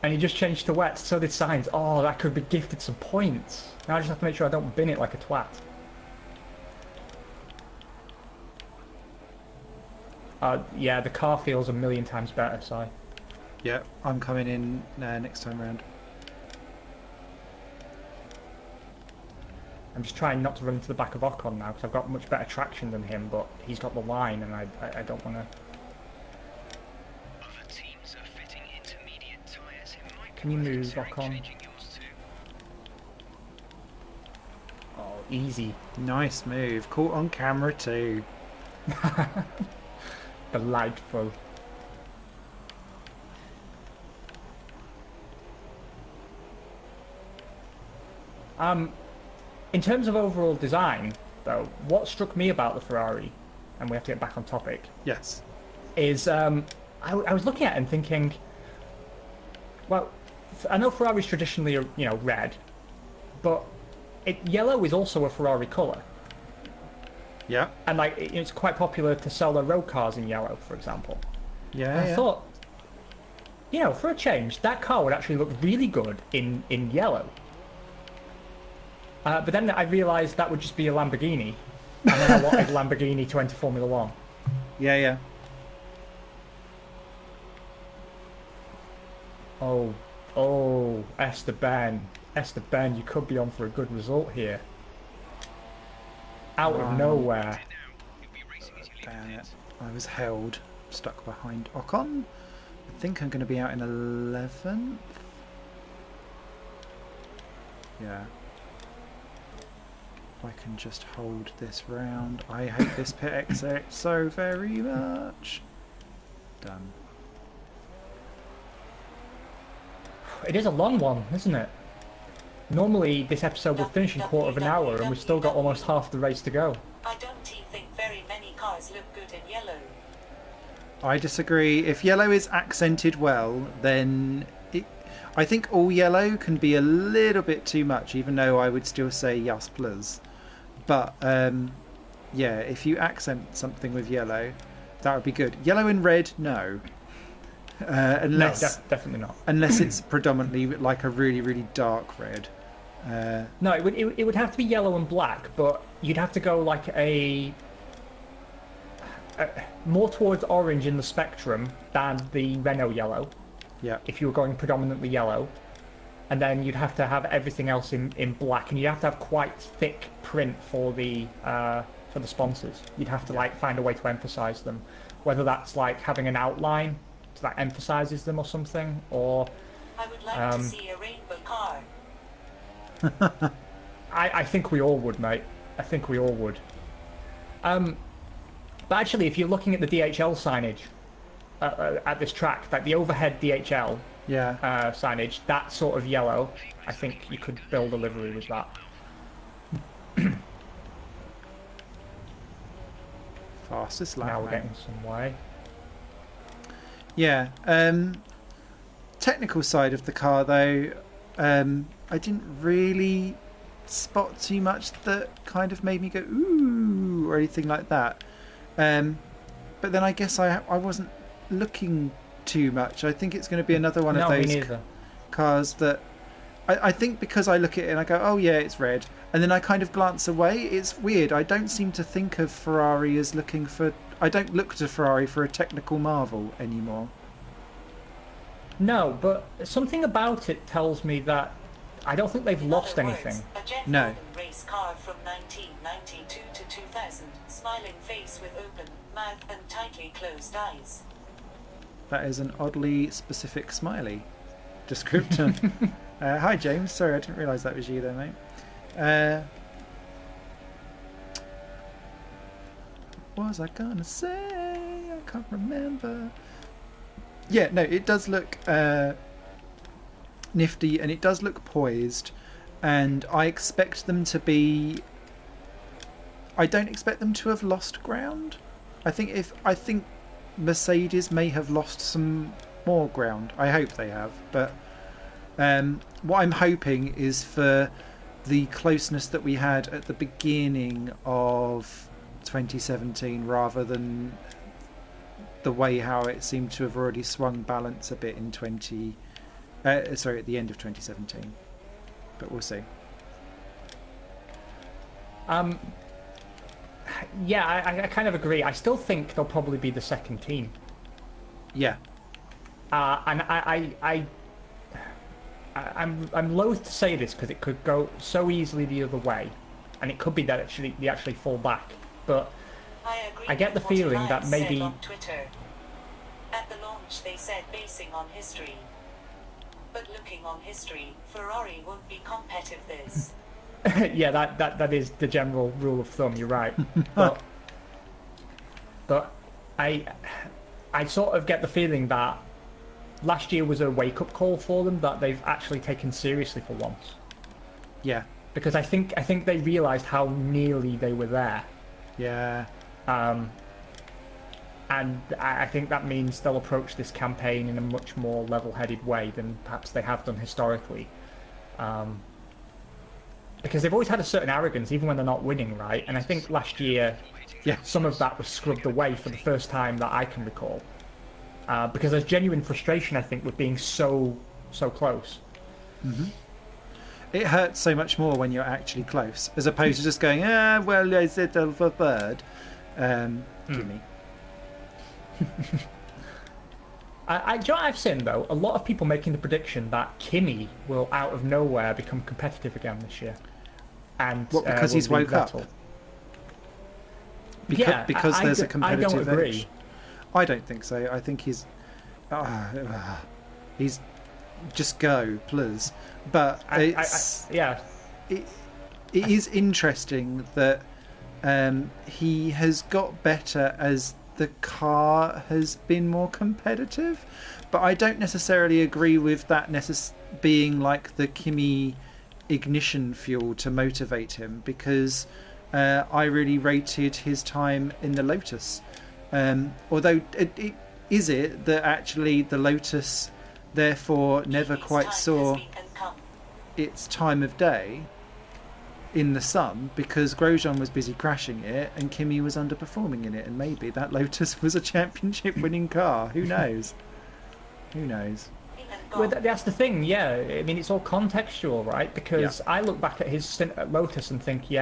And he just changed to wet, so did Sainz. Oh, that could be gifted some points. Now I just have to make sure I don't bin it like a twat. Yeah, the car feels a million times better, so... Yeah, I'm coming in next time round. I'm just trying not to run into the back of Ocon now, because I've got much better traction than him, but he's got the line, and I don't want to... Can you move, Ocon? Oh, easy. Nice move. Caught on camera too. Delightful. In terms of overall design, though, what struck me about the Ferrari, and we have to get back on topic, Yes. is I was looking at it and thinking, well, I know Ferraris traditionally are, you know, red, but yellow is also a Ferrari colour. Yeah. And like it's quite popular to sell their road cars in yellow, for example. Yeah. I thought, you know, for a change, that car would actually look really good in yellow. But then I realised that would just be a Lamborghini, and then I wanted Lamborghini to enter Formula One. Yeah. Oh, Esteban, you could be on for a good result here. Out of nowhere. Damn it. I was held, stuck behind Ocon. I think I'm going to be out in 11th. Yeah. If I can just hold this round. I hate this pit exit so very much. Done. It is a long one, isn't it? Normally this episode would finish in a quarter of an hour and we've still got almost half the race to go. I don't think very many cars look good in yellow. I disagree. If yellow is accented well, then I think all yellow can be a little bit too much, even though I would still say yes plus. But yeah, if you accent something with yellow, that would be good. Yellow and red, no. Unless no, definitely not. Unless it's predominantly like a really, really dark red. No, it would have to be yellow and black, but you'd have to go like a more towards orange in the spectrum than the Renault yellow. Yeah. If you were going predominantly yellow, and then you'd have to have everything else in black, and you'd have to have quite thick print for the sponsors. You'd have to like find a way to emphasize them, whether that's like having an outline that emphasizes them or something, or I would like to see a rainbow car. I think we all would, mate. I think we all would. But actually, if you're looking at the DHL signage at this track, like the overhead DHL signage, that sort of yellow, I think you could build a livery with that. Fastest lap. Now we're getting some way. Yeah. Technical side of the car, though, I didn't really spot too much that kind of made me go ooh or anything like that. But then I guess I wasn't looking too much. I think it's going to be another one of those cars that I think because I look at it and I go, oh yeah, it's red, and then I kind of glance away. It's weird. I don't seem to think of Ferrari as looking for. I don't look to Ferrari for a technical marvel anymore. No, but something about it tells me that I don't think they've lost anything. No. Race car from 1992 to 2000, smiling face with open mouth and tightly closed eyes. That is an oddly specific smiley descriptor. Hi James, sorry I didn't realise that was you there, mate. What was I gonna say? I can't remember. Yeah, no, it does look nifty and it does look poised, and I expect them to be... I don't expect them to have lost ground. I think Mercedes may have lost some more ground. I hope they have, but what I'm hoping is for the closeness that we had at the beginning of 2017, rather than the way how it seemed to have already swung balance a bit in at the end of 2017. But we'll see. Yeah, I kind of agree. I still think they'll probably be the second team. Yeah. And I'm loath to say this because it could go so easily the other way, and it could be that they actually fall back. But I get the feeling that maybe on Twitter. At the launch, they said basing on history, but looking on history, Ferrari won't be competitive this. yeah, that is the general rule of thumb. You're right, but I sort of get the feeling that last year was a wake-up call for them that they've actually taken seriously for once. Yeah, because I think they realised how nearly they were there. Yeah. And I think that means they'll approach this campaign in a much more level-headed way than perhaps they have done historically. Because they've always had a certain arrogance, even when they're not winning, right? And I think last year, some of that was scrubbed away for the first time that I can recall. Because there's genuine frustration, I think, with being so close. Mm-hmm. It hurts so much more when you're actually close, as opposed to just going, well, I said the third. Gimme. Do you know what I've seen, though? A lot of people making the prediction that Kimi will, out of nowhere, become competitive again this year. And what, because he's woke up? Because there's a competitive I don't agree. edge. I don't think so. I think he's just go, please. But it is interesting that he has got better as the car has been more competitive, but I don't necessarily agree with that being like the Kimi ignition fuel to motivate him, because I really rated his time in the Lotus. Although is it that actually the Lotus therefore never quite saw its time of day in the sun, because Grosjean was busy crashing it and Kimi was underperforming in it, and maybe that Lotus was a championship winning car. Who knows? Who knows? Well, that's the thing, yeah. I mean, it's all contextual, right? Because I look back at his stint at Lotus and think, he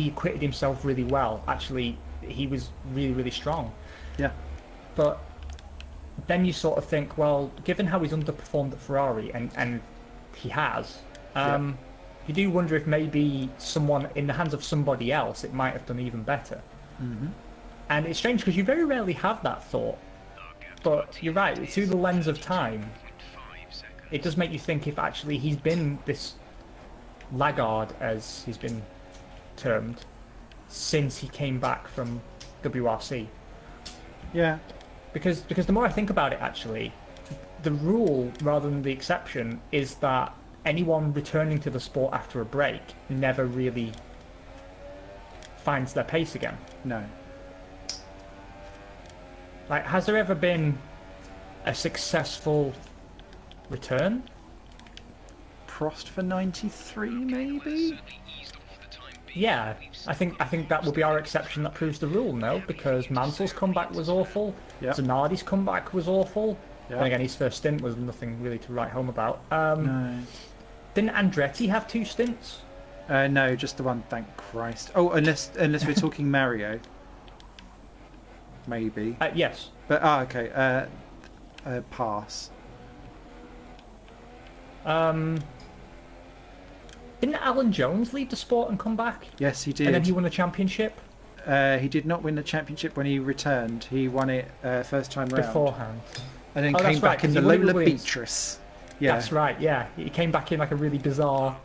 acquitted himself really well. Actually, he was really, really strong. Yeah. But then you sort of think, well, given how he's underperformed at Ferrari, and he has, you do wonder if maybe someone in the hands of somebody else, it might have done even better. Mm-hmm. And it's strange because you very rarely have that thought. But you're right, through the lens of time, it does make you think if actually he's been this laggard, as he's been termed, since he came back from WRC. Yeah. Because the more I think about it, actually, the rule rather than the exception is that anyone returning to the sport after a break never really finds their pace again. No. Like, has there ever been a successful return? Prost for 93, maybe? Yeah, I think that would be our exception that proves the rule, no? Because Mansell's comeback was awful. Yep. Zanardi's comeback was awful. Yep. And again, his first stint was nothing really to write home about. No. Didn't Andretti have 2 stints? No, just the one, thank Christ. Oh, unless we're talking Mario. Maybe. Yes. But, okay. Pass. Didn't Alan Jones leave the sport and come back? Yes, he did. And then he won a championship? He did not win the championship when he returned. He won it first time round. Beforehand. And then came back in the Lola Beatrice. Yeah. That's right, yeah. He came back in like a really bizarre,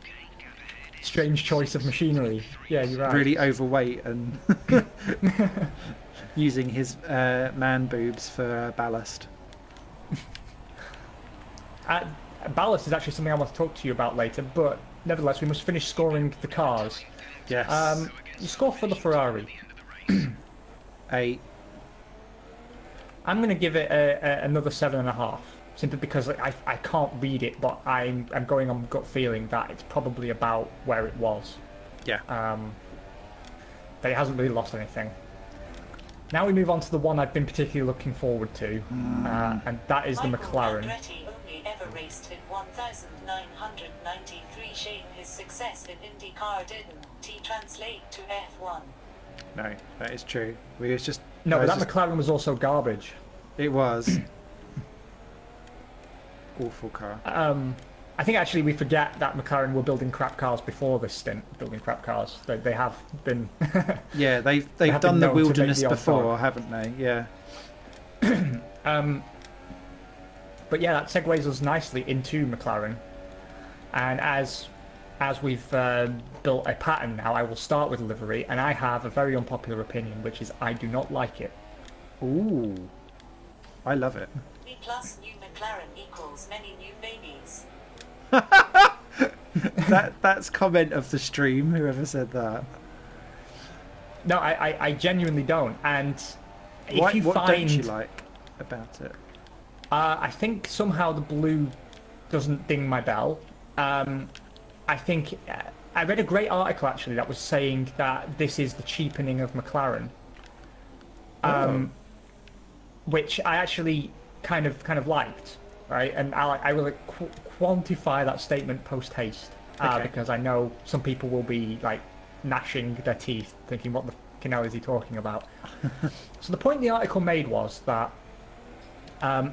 strange choice of machinery. Yeah, you're right. Really overweight and using his man boobs for ballast. Ballast is actually something I want to talk to you about later, but nevertheless, we must finish scoring the cars. Yes. You score for the Ferrari. 8. I'm going to give it another 7.5, simply because I can't read it, but I'm going on gut feeling that it's probably about where it was. Yeah. That it hasn't really lost anything. Now we move on to the one I've been particularly looking forward to, and that is the McLaren. Andretti only ever raced in 1993. Shame his success in IndyCar didn't translate to F1. No, that is true. We was just No, but that McLaren was also garbage. It was. Awful car. I think actually we forget that McLaren were building crap cars before this stint. Building crap cars, they have been. Yeah, they've done the wilderness before, haven't they? Yeah. But yeah, that segues us nicely into McLaren, and as we've built a pattern now, I will start with livery, and I have a very unpopular opinion, which is I do not like it. Ooh, I love it. B plus new McLaren equals many new babies. That's comment of the stream. Whoever said that. No, I genuinely don't. And if what find, don't you like about it? I think somehow the blue doesn't ding my bell. I think I read a great article actually that was saying that this is the cheapening of McLaren, which I actually kind of liked, right? And I will quantify that statement post haste because I know some people will be like gnashing their teeth, thinking, "What the fucking hell is he talking about?" So the point the article made was that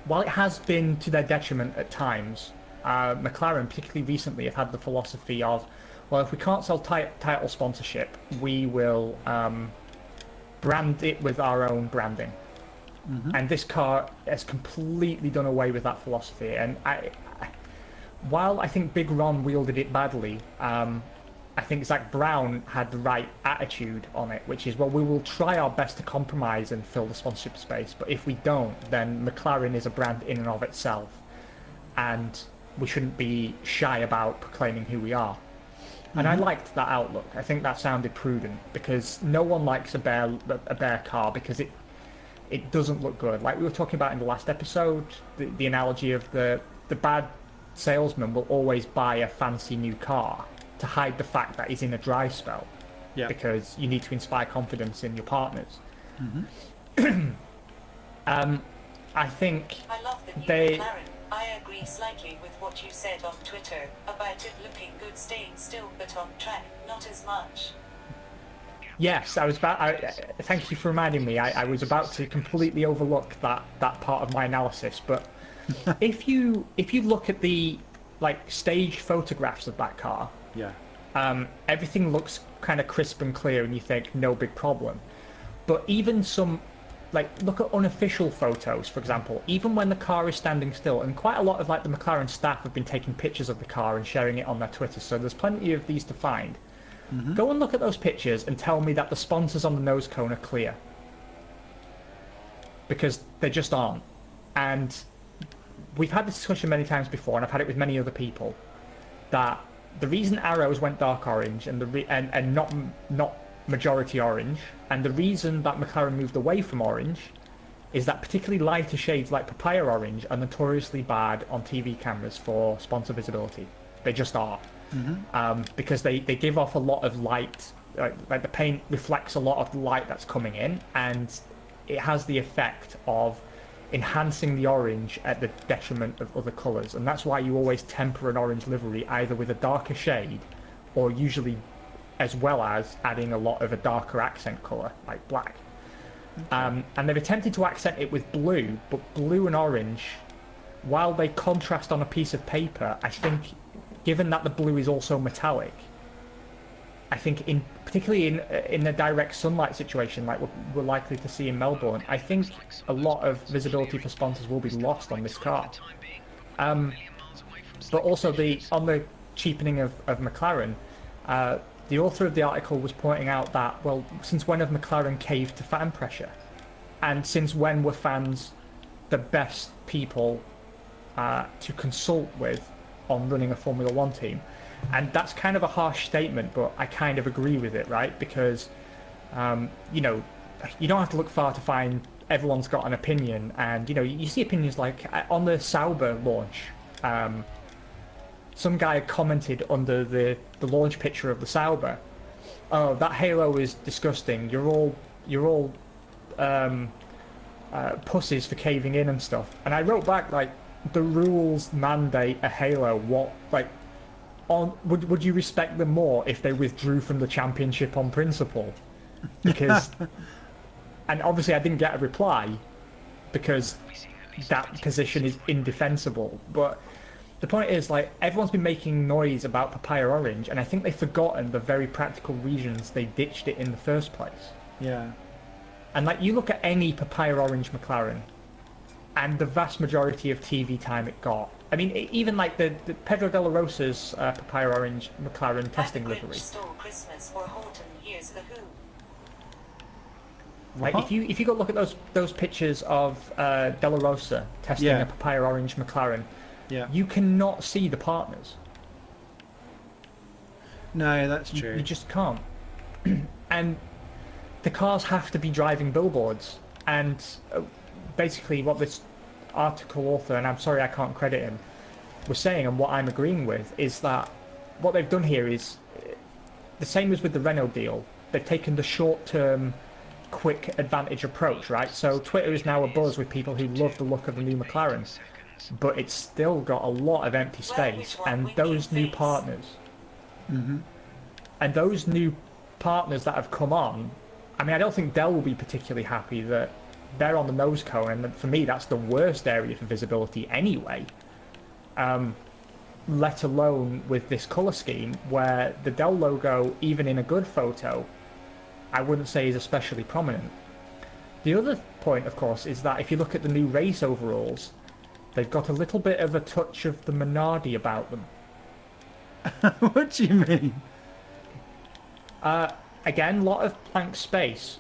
while it has been to their detriment at times, McLaren, particularly recently, have had the philosophy of, well, if we can't sell title sponsorship, we will brand it with our own branding. Mm-hmm. And this car has completely done away with that philosophy. And while I think Big Ron wielded it badly, I think Zach Brown had the right attitude on it, which is, well, we will try our best to compromise and fill the sponsorship space, but if we don't, then McLaren is a brand in and of itself, and we shouldn't be shy about proclaiming who we are. Mm-hmm. And I liked that outlook. I think that sounded prudent, because no one likes a bare car, because it doesn't look good. Like we were talking about in the last episode, the analogy of the bad salesman will always buy a fancy new car to hide the fact that he's in a dry spell, because you need to inspire confidence in your partners. Mm-hmm. I think I love the new McLaren. I agree slightly with what you said on Twitter about it looking good, staying still, but on track, not as much. Yes, I was about. Thank you for reminding me. I was about to completely overlook that part of my analysis. But if you look at the stage photographs of that car, everything looks kind of crisp and clear, and you think no big problem. But even some, look at unofficial photos, for example. Even when the car is standing still, and quite a lot of the McLaren staff have been taking pictures of the car and sharing it on their Twitter. So there's plenty of these to find. Mm-hmm. Go and look at those pictures and tell me that the sponsors on the nose cone are clear. Because they just aren't. And we've had this discussion many times before, and I've had it with many other people, that the reason arrows went dark orange and not majority orange, and the reason that McLaren moved away from orange, is that particularly lighter shades like papaya orange are notoriously bad on TV cameras for sponsor visibility. They just are. Mm-hmm. Because they give off a lot of light, like the paint reflects a lot of the light that's coming in, and it has the effect of enhancing the orange at the detriment of other colours. And that's why you always temper an orange livery either with a darker shade, or usually as well as adding a lot of a darker accent colour, like black. Okay. And they've attempted to accent it with blue, but blue and orange, while they contrast on a piece of paper, I think, given that the blue is also metallic, I think particularly in a direct sunlight situation like we're likely to see in Melbourne, I think a lot of visibility for sponsors will be lost on this car. But also on the cheapening of McLaren, the author of the article was pointing out that, well, since when have McLaren caved to fan pressure? And since when were fans the best people to consult with on running a Formula One team? And that's kind of a harsh statement, but I kind of agree with it, right? Because you don't have to look far to find everyone's got an opinion, and you see opinions like on the Sauber launch. Some guy commented under the launch picture of the Sauber, "Oh, that halo is disgusting. You're all pussies for caving in and stuff." And I wrote back like, the rules mandate a halo. What would you respect them more if they withdrew from the championship on principle? Because and obviously I didn't get a reply because that position is indefensible. But the point is, like, everyone's been making noise about Papaya Orange, and I think they've forgotten the very practical reasons they ditched it in the first place. Yeah. And like, you look at any Papaya Orange McLaren, and the vast majority of TV time it got. I mean, even like the Pedro de la Rosa's Papaya Orange McLaren testing livery. Stole Christmas or Horton years ago. Like, if you go look at those pictures of De La Rosa testing a Papaya Orange McLaren, you cannot see the partners. No, that's true. You just can't. And the cars have to be driving billboards. And basically what this article author, and I'm sorry I can't credit him, was saying, and what I'm agreeing with, is that what they've done here is the same as with the Renault deal. They've taken the short-term, quick advantage approach, right? So Twitter is now abuzz with people who love the look of the new McLaren, but it's still got a lot of empty space, and those new partners, and those new partners that have come on, I mean, I don't think Dell will be particularly happy that they're on the nose cone, and for me that's the worst area for visibility anyway, let alone with this colour scheme where the Dell logo, even in a good photo, I wouldn't say is especially prominent. The other point, of course, is that if you look at the new race overalls, they've got a little bit of a touch of the Minardi about them. What do you mean? Again, a lot of blank space.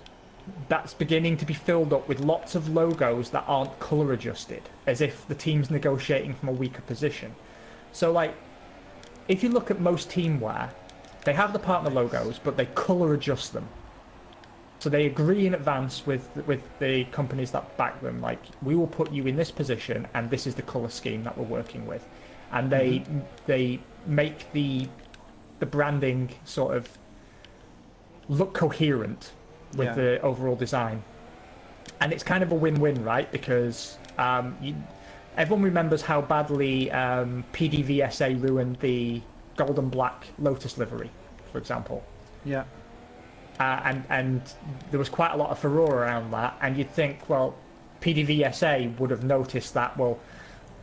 That's beginning to be filled up with lots of logos that aren't colour adjusted, as if the team's negotiating from a weaker position. So, like, if you look at most team wear, they have the partner logos, but they colour adjust them. So they agree in advance with the companies that back them, like, we will put you in this position, and this is the colour scheme that we're working with. And they make the branding sort of look coherent with the overall design. And it's kind of a win-win, right? Because everyone remembers how badly PDVSA ruined the golden black Lotus livery, for example. Yeah. And there was quite a lot of furore around that, and you'd think, well, PDVSA would have noticed that, well,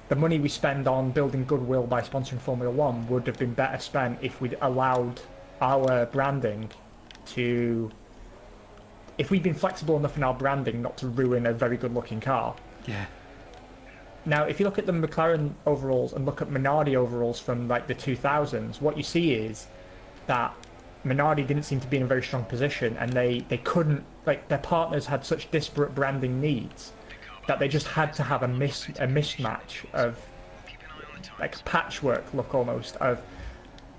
the money we spend on building goodwill by sponsoring Formula One would have been better spent if we'd allowed our branding to... if we'd been flexible enough in our branding not to ruin a very good-looking car. Yeah. Now, if you look at the McLaren overalls and look at Minardi overalls from, like, the 2000s, what you see is that Minardi didn't seem to be in a very strong position, and they couldn't, like, their partners had such disparate branding needs that they just had to have a mismatch of, like, a patchwork look almost of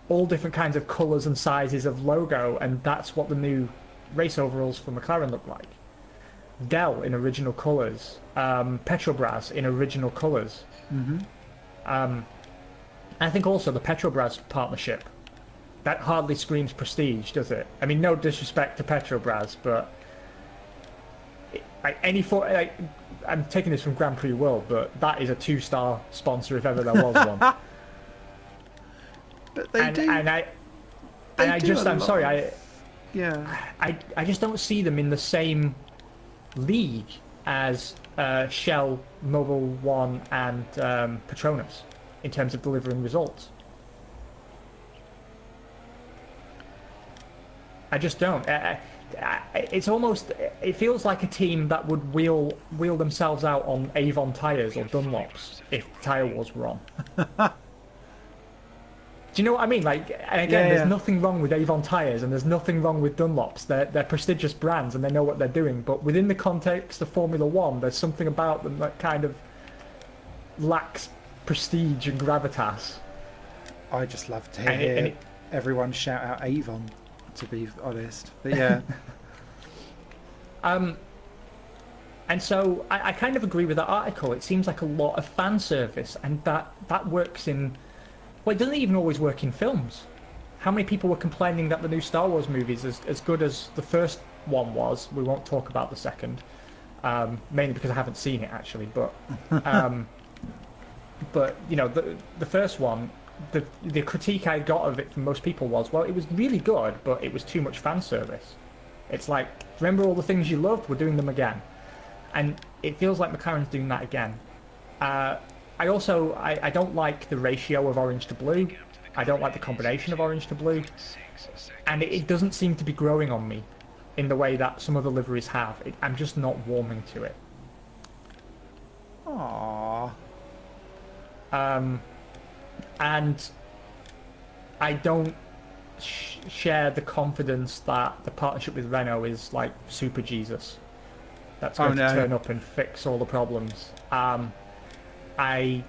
all different kinds of colours and sizes of logo, and that's what the new race overalls for McLaren look like. Dell in original colours, Petrobras in original colours. I think also the Petrobras partnership, that hardly screams prestige, does it? I mean, no disrespect to Petrobras, but I'm taking this from Grand Prix World, but that is a 2-star sponsor if ever there was one. But they do. I'm sorry, yeah. I just don't see them in the same league as Shell, Mobil One, and Petronas in terms of delivering results. I just don't. It's almost... it feels like a team that would wheel themselves out on Avon tyres or Dunlops if Tyre Wars were on. Do you know what I mean? Like, and again, there's nothing wrong with Avon tyres and there's nothing wrong with Dunlops. They're prestigious brands and they know what they're doing. But within the context of Formula One, there's something about them that kind of lacks prestige and gravitas. I just love to hear everyone shout out Avon, to be honest. But yeah. And so I kind of agree with that article. It seems like a lot of fan service, and that works in... Well, it doesn't even always work in films. How many people were complaining that the new Star Wars movies, as good as the first one was, we won't talk about the second, mainly because I haven't seen it, actually, but you know, the first one, the critique I got of it from most people was, well, it was really good, but it was too much fan service. It's like, remember all the things you loved? We're doing them again. And it feels like McLaren's doing that again. I don't like the ratio of orange to blue. I don't like the combination of orange to blue. And it doesn't seem to be growing on me in the way that some of the liveries have. I'm just not warming to it. Aww. And I don't share the confidence that the partnership with Renault is like super Jesus. That's going to turn up and fix all the problems. I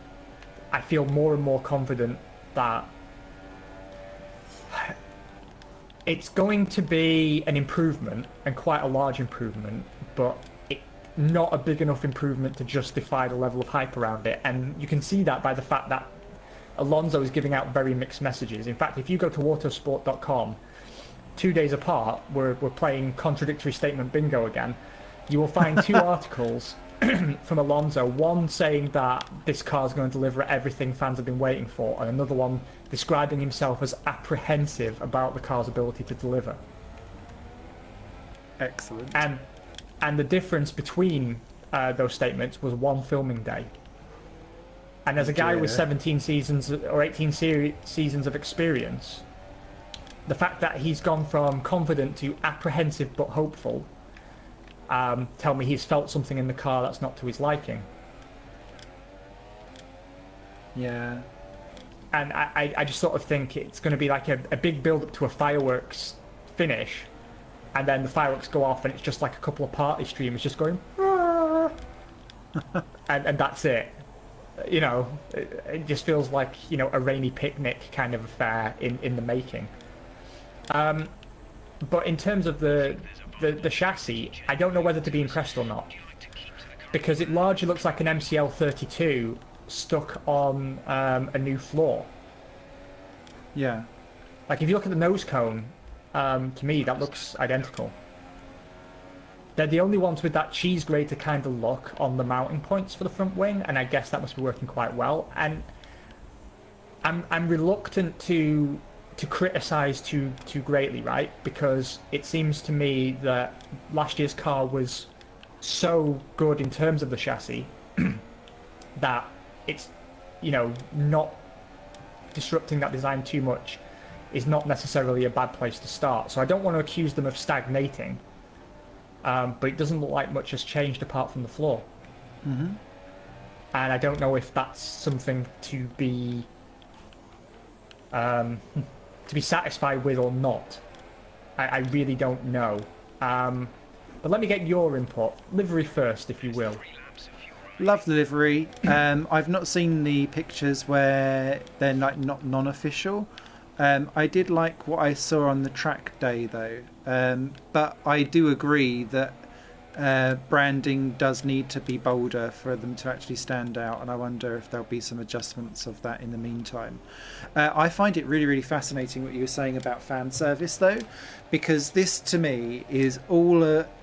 feel more and more confident that it's going to be an improvement, and quite a large improvement, but not a big enough improvement to justify the level of hype around it. And you can see that by the fact that Alonso is giving out very mixed messages. In fact, if you go to autosport.com, 2 days apart, we're playing contradictory statement bingo again. You will find two articles from Alonso, one saying that this car is going to deliver everything fans have been waiting for, and another one describing himself as apprehensive about the car's ability to deliver. Excellent. And the difference between those statements was one filming day. And as a guy with 17 seasons or 18 seasons of experience, the fact that he's gone from confident to apprehensive but hopeful tell me he's felt something in the car that's not to his liking. Yeah. And I just sort of think it's going to be like a big build-up to a fireworks finish, and then the fireworks go off and it's just like a couple of party streamers just going and that's it. You know, it just feels like, you know, a rainy picnic kind of affair in the making. But in terms of the chassis, I don't know whether to be impressed or not, because it largely looks like an MCL 32 stuck on a new floor. Yeah. Like if you look at the nose cone, to me that looks identical. They're the only ones with that cheese grater kind of look on the mounting points for the front wing, and I guess that must be working quite well. And I'm reluctant to criticise too greatly, right? Because it seems to me that last year's car was so good in terms of the chassis that it's, you know, not disrupting that design too much is not necessarily a bad place to start. So I don't want to accuse them of stagnating, but it doesn't look like much has changed apart from the floor. Mm-hmm. And I don't know if that's something to be satisfied with or not. I really don't know. But let me get your input. Livery first, if you will. Love the livery. I've not seen the pictures where they're like not non-official. I did like what I saw on the track day though. But I do agree that branding does need to be bolder for them to actually stand out, and I wonder if there'll be some adjustments of that in the meantime. I find it really, really fascinating what you were saying about fan service though, because this to me is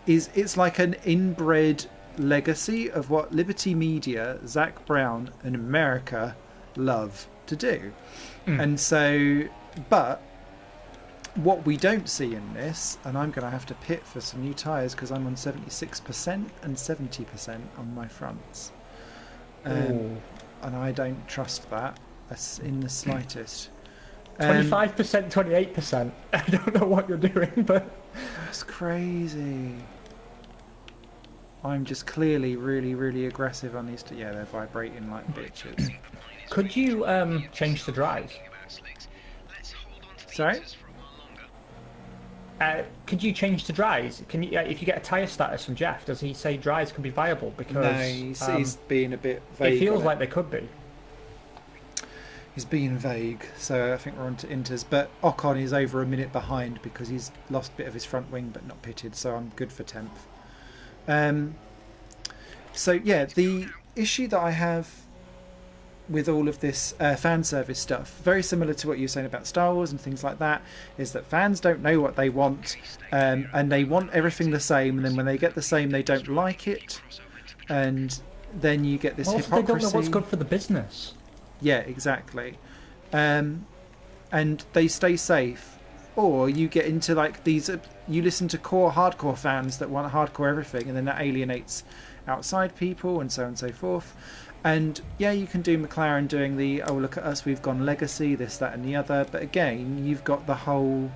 it's like an inbred legacy of what Liberty Media, Zach Brown and America love to do. And so, but what we don't see in this, and I'm going to have to pit for some new tyres because I'm on 76% and 70% on my fronts. And I don't trust that in the slightest. 25%, 28%. I don't know what you're doing, but... That's crazy. I'm just clearly really, really aggressive on these. Yeah, they're vibrating like bitches. Could you change to dries? Sorry? Could you change to dries? Can you, if you get a tyre status from Jeff, does he say dries can be viable? Because no, he's being a bit vague. It feels like they could be. He's being vague, so I think we're on to Inters. But Ocon is over a minute behind because he's lost a bit of his front wing but not pitted, so I'm good for 10th. So yeah, the issue that I have with all of this fan service stuff, very similar to what you were saying about Star Wars and things like that, is that fans don't know what they want, and they want everything the same, and then when they get the same, they don't like it, and then you get this hypocrisy. They don't know what's good for the business. Yeah, exactly. And they stay safe, or you get into like these. You listen to hardcore fans that want hardcore everything, and then that alienates outside people, and so on and so forth. And yeah, you can do McLaren doing the "oh look at us, we've gone legacy, this, that, and the other." But again, you've got the whole.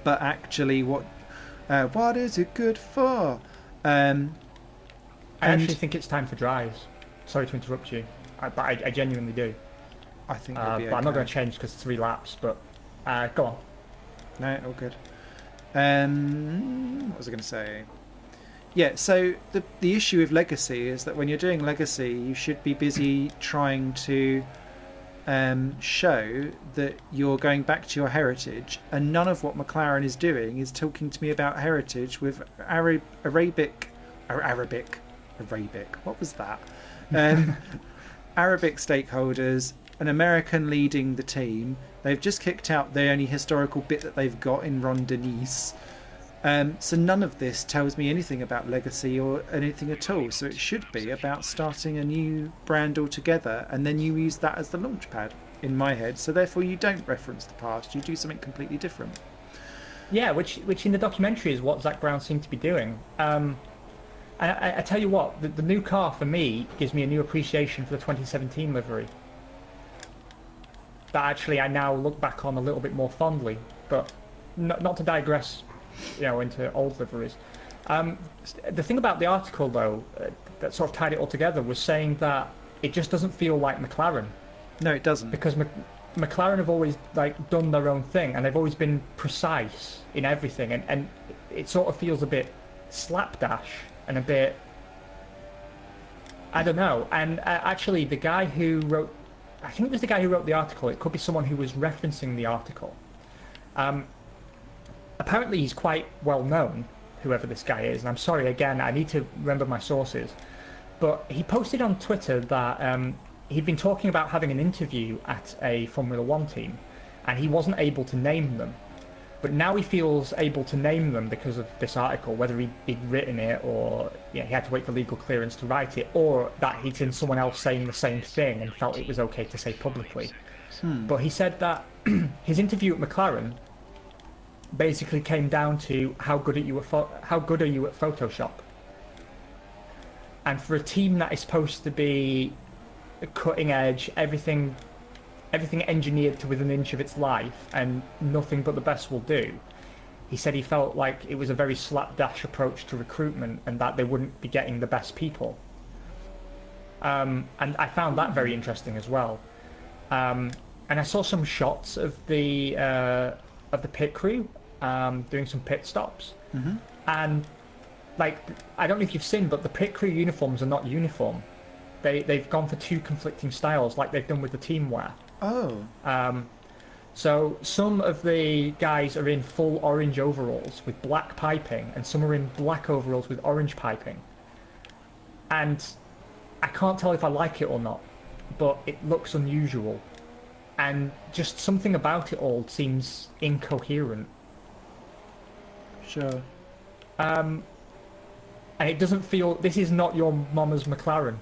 But actually, what is it good for? I actually think it's time for drives. Sorry to interrupt you, but I genuinely do. I think it'll be okay. But I'm not going to change because it's 3 laps. But go on. No, all good. What was I going to say? Yeah, so the issue with legacy is that when you're doing legacy, you should be busy trying to show that you're going back to your heritage, and none of what McLaren is doing is talking to me about heritage with Arabic. What was that? Arabic stakeholders, an American leading the team. They've just kicked out the only historical bit that they've got in Ron Denise. So none of this tells me anything about legacy or anything at all. So it should be about starting a new brand altogether, and then you use that as the launch pad in my head. So therefore you don't reference the past, you do something completely different. Yeah, which in the documentary is what Zach Brown seemed to be doing. I tell you what, the new car for me gives me a new appreciation for the 2017 livery. That actually I now look back on a little bit more fondly, but not to digress, into old liveries. The thing about the article, though, that sort of tied it all together was saying that it just doesn't feel like McLaren. No, it doesn't. Because McLaren have always done their own thing, and they've always been precise in everything, and it sort of feels a bit slapdash and a bit, I don't know. And actually, the guy who wrote, I think it was the guy who wrote the article. It could be someone who was referencing the article. Apparently he's quite well known, whoever this guy is, and I'm sorry, again, I need to remember my sources, but he posted on Twitter that he'd been talking about having an interview at a Formula 1 team, and he wasn't able to name them, but now he feels able to name them because of this article, whether he'd written it, or he had to wait for legal clearance to write it, or that he'd seen someone else saying the same thing and felt it was okay to say publicly. But he said that his interview at McLaren basically came down to how good are you at Photoshop, and for a team that is supposed to be cutting edge, everything engineered to within an inch of its life, and nothing but the best will do. He said he felt like it was a very slapdash approach to recruitment, and that they wouldn't be getting the best people. And I found that very interesting as well. And I saw some shots of the pit crew doing some pit stops, and I don't know if you've seen, but the pit crew uniforms are not uniform. They've gone for 2 conflicting styles, like they've done with the team wear. So some of the guys are in full orange overalls with black piping, and some are in black overalls with orange piping. And I can't tell if I like it or not, but it looks unusual, and just something about it all seems incoherent. Sure. And it doesn't feel... This is not your mama's McLaren.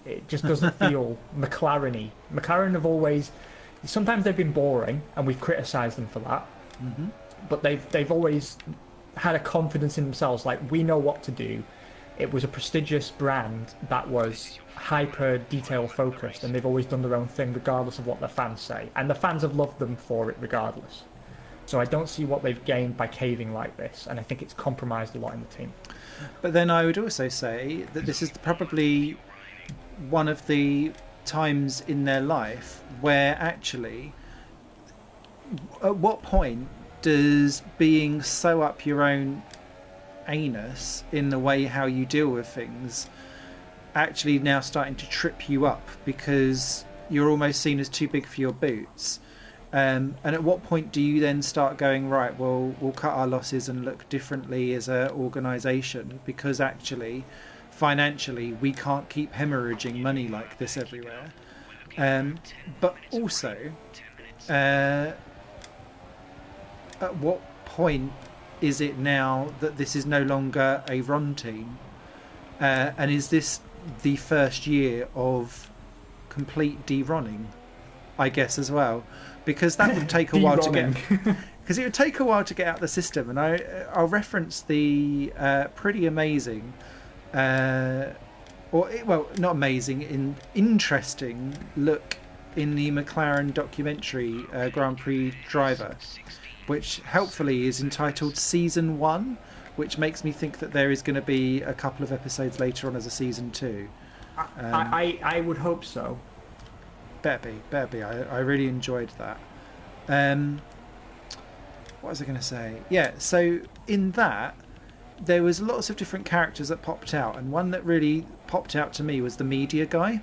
It just doesn't feel McLaren-y. McLaren have always... Sometimes they've been boring, and we've criticised them for that. But they've always had a confidence in themselves, like, we know what to do. It was a prestigious brand that was hyper detail focused, and they've always done their own thing regardless of what their fans say. And the fans have loved them for it regardless. So I don't see what they've gained by caving like this, and I think it's compromised a lot in the team. But then I would also say that this is probably one of the times in their life where actually, at what point does being so up your own anus in the way how you deal with things actually now starting to trip you up because you're almost seen as too big for your boots? And at what point do you then start going, right, well, we'll cut our losses and look differently as an organisation, because actually, financially, we can't keep hemorrhaging money like this everywhere. But also, at what point is it now that this is no longer a Ron team? And is this the first year of complete de-Ronning, I guess, as well? Because that would take a while to get... Because it would take a while to get out the system. And I'll reference the pretty amazing... not amazing, interesting look in the McLaren documentary Grand Prix Driver, which helpfully is entitled Season 1, which makes me think that there is going to be a couple of episodes later on as a Season 2. I would hope so. Better be. I really enjoyed that. What was I going to say? Yeah, so in that, there was lots of different characters that popped out, and one that really popped out to me was the media guy,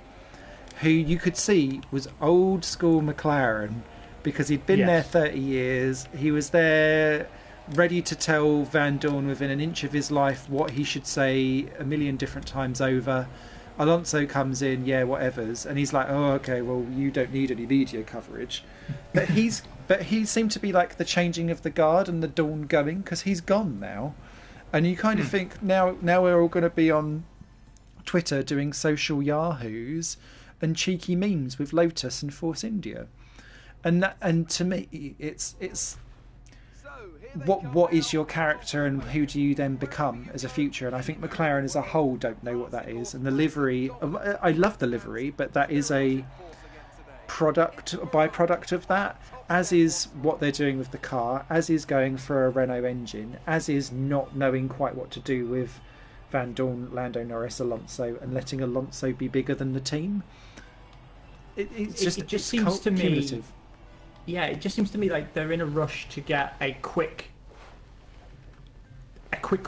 who you could see was old school McLaren, because he'd been there 30 years. He was there ready to tell Van Dorn within an inch of his life what he should say a million different times over. Alonso comes in, whatevers, and he's like, oh, okay, well, you don't need any media coverage. But he seemed to be like the changing of the guard and the dawn going, because he's gone now. And you kind of think, now we're all going to be on Twitter doing social yahoos and cheeky memes with Lotus and Force India. And to me, it's what is your character and who do you then become as a future? And I think McLaren as a whole don't know what that is. And the livery, I love the livery, but that is a byproduct of that, as is what they're doing with the car, as is going for a Renault engine, as is not knowing quite what to do with Van Dorn, Lando Norris, Alonso, and letting Alonso be bigger than the team. It just seems to me. Yeah, it just seems to me like they're in a rush to get a quick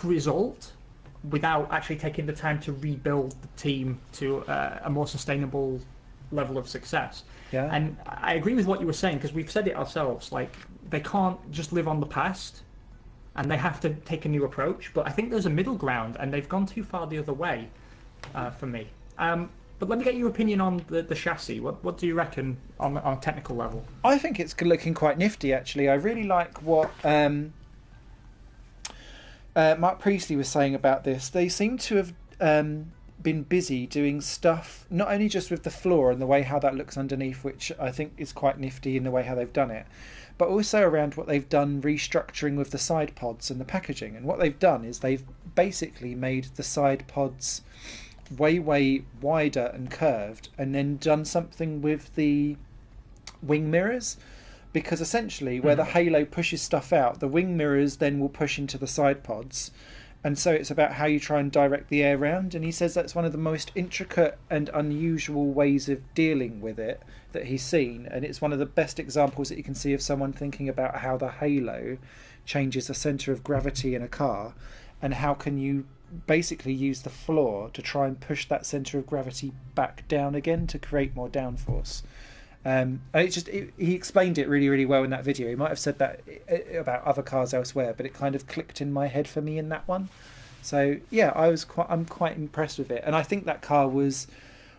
result without actually taking the time to rebuild the team to a more sustainable level of success. Yeah. And I agree with what you were saying, because we've said it ourselves, like, they can't just live on the past and they have to take a new approach. But I think there's a middle ground, and they've gone too far the other way for me. But let me get your opinion on the chassis. What do you reckon on a technical level? I think it's looking quite nifty, actually. I really like what Mark Priestley was saying about this. They seem to have been busy doing stuff, not only just with the floor and the way how that looks underneath, which I think is quite nifty in the way how they've done it, but also around what they've done restructuring with the side pods and the packaging. And what they've done is they've basically made the side pods way wider and curved, and then done something with the wing mirrors, because essentially where the halo pushes stuff out, the wing mirrors then will push into the side pods, and so it's about how you try and direct the air around. And he says that's one of the most intricate and unusual ways of dealing with it that he's seen, and it's one of the best examples that you can see of someone thinking about how the halo changes the centre of gravity in a car, and how can you basically use the floor to try and push that centre of gravity back down again to create more downforce. And he explained it really well in that video. He might have said that about other cars elsewhere, but it kind of clicked in my head for me in that one. So yeah, I'm quite impressed with it, and I think that car was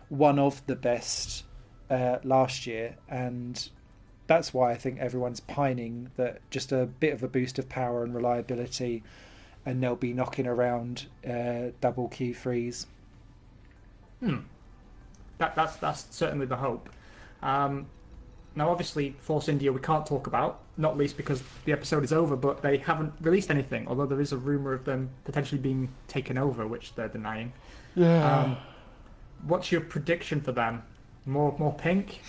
one of the best last year, and that's why I think everyone's pining that just a bit of a boost of power and reliability, and they'll be knocking around double Q3s. That's certainly the hope. Now, obviously, Force India we can't talk about, not least because the episode is over, but they haven't released anything, although there is a rumour of them potentially being taken over, which they're denying. Yeah. What's your prediction for them? More pink?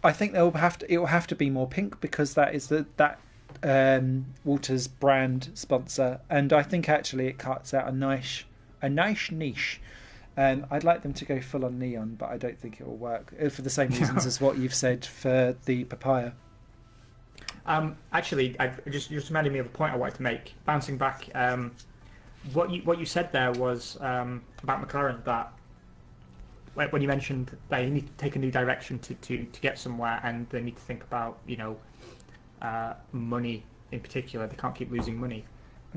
I think it will have to be more pink, because that is that Walters brand sponsor, and I think actually it cuts out a nice niche. I'd like them to go full on neon, but I don't think it will work for the same reasons as what you've said for the papaya. Actually, you just reminded me of a point I wanted to make. Bouncing back, what you said there was about McLaren, that when you mentioned they need to take a new direction to get somewhere, and they need to think about money in particular. They can't keep losing money.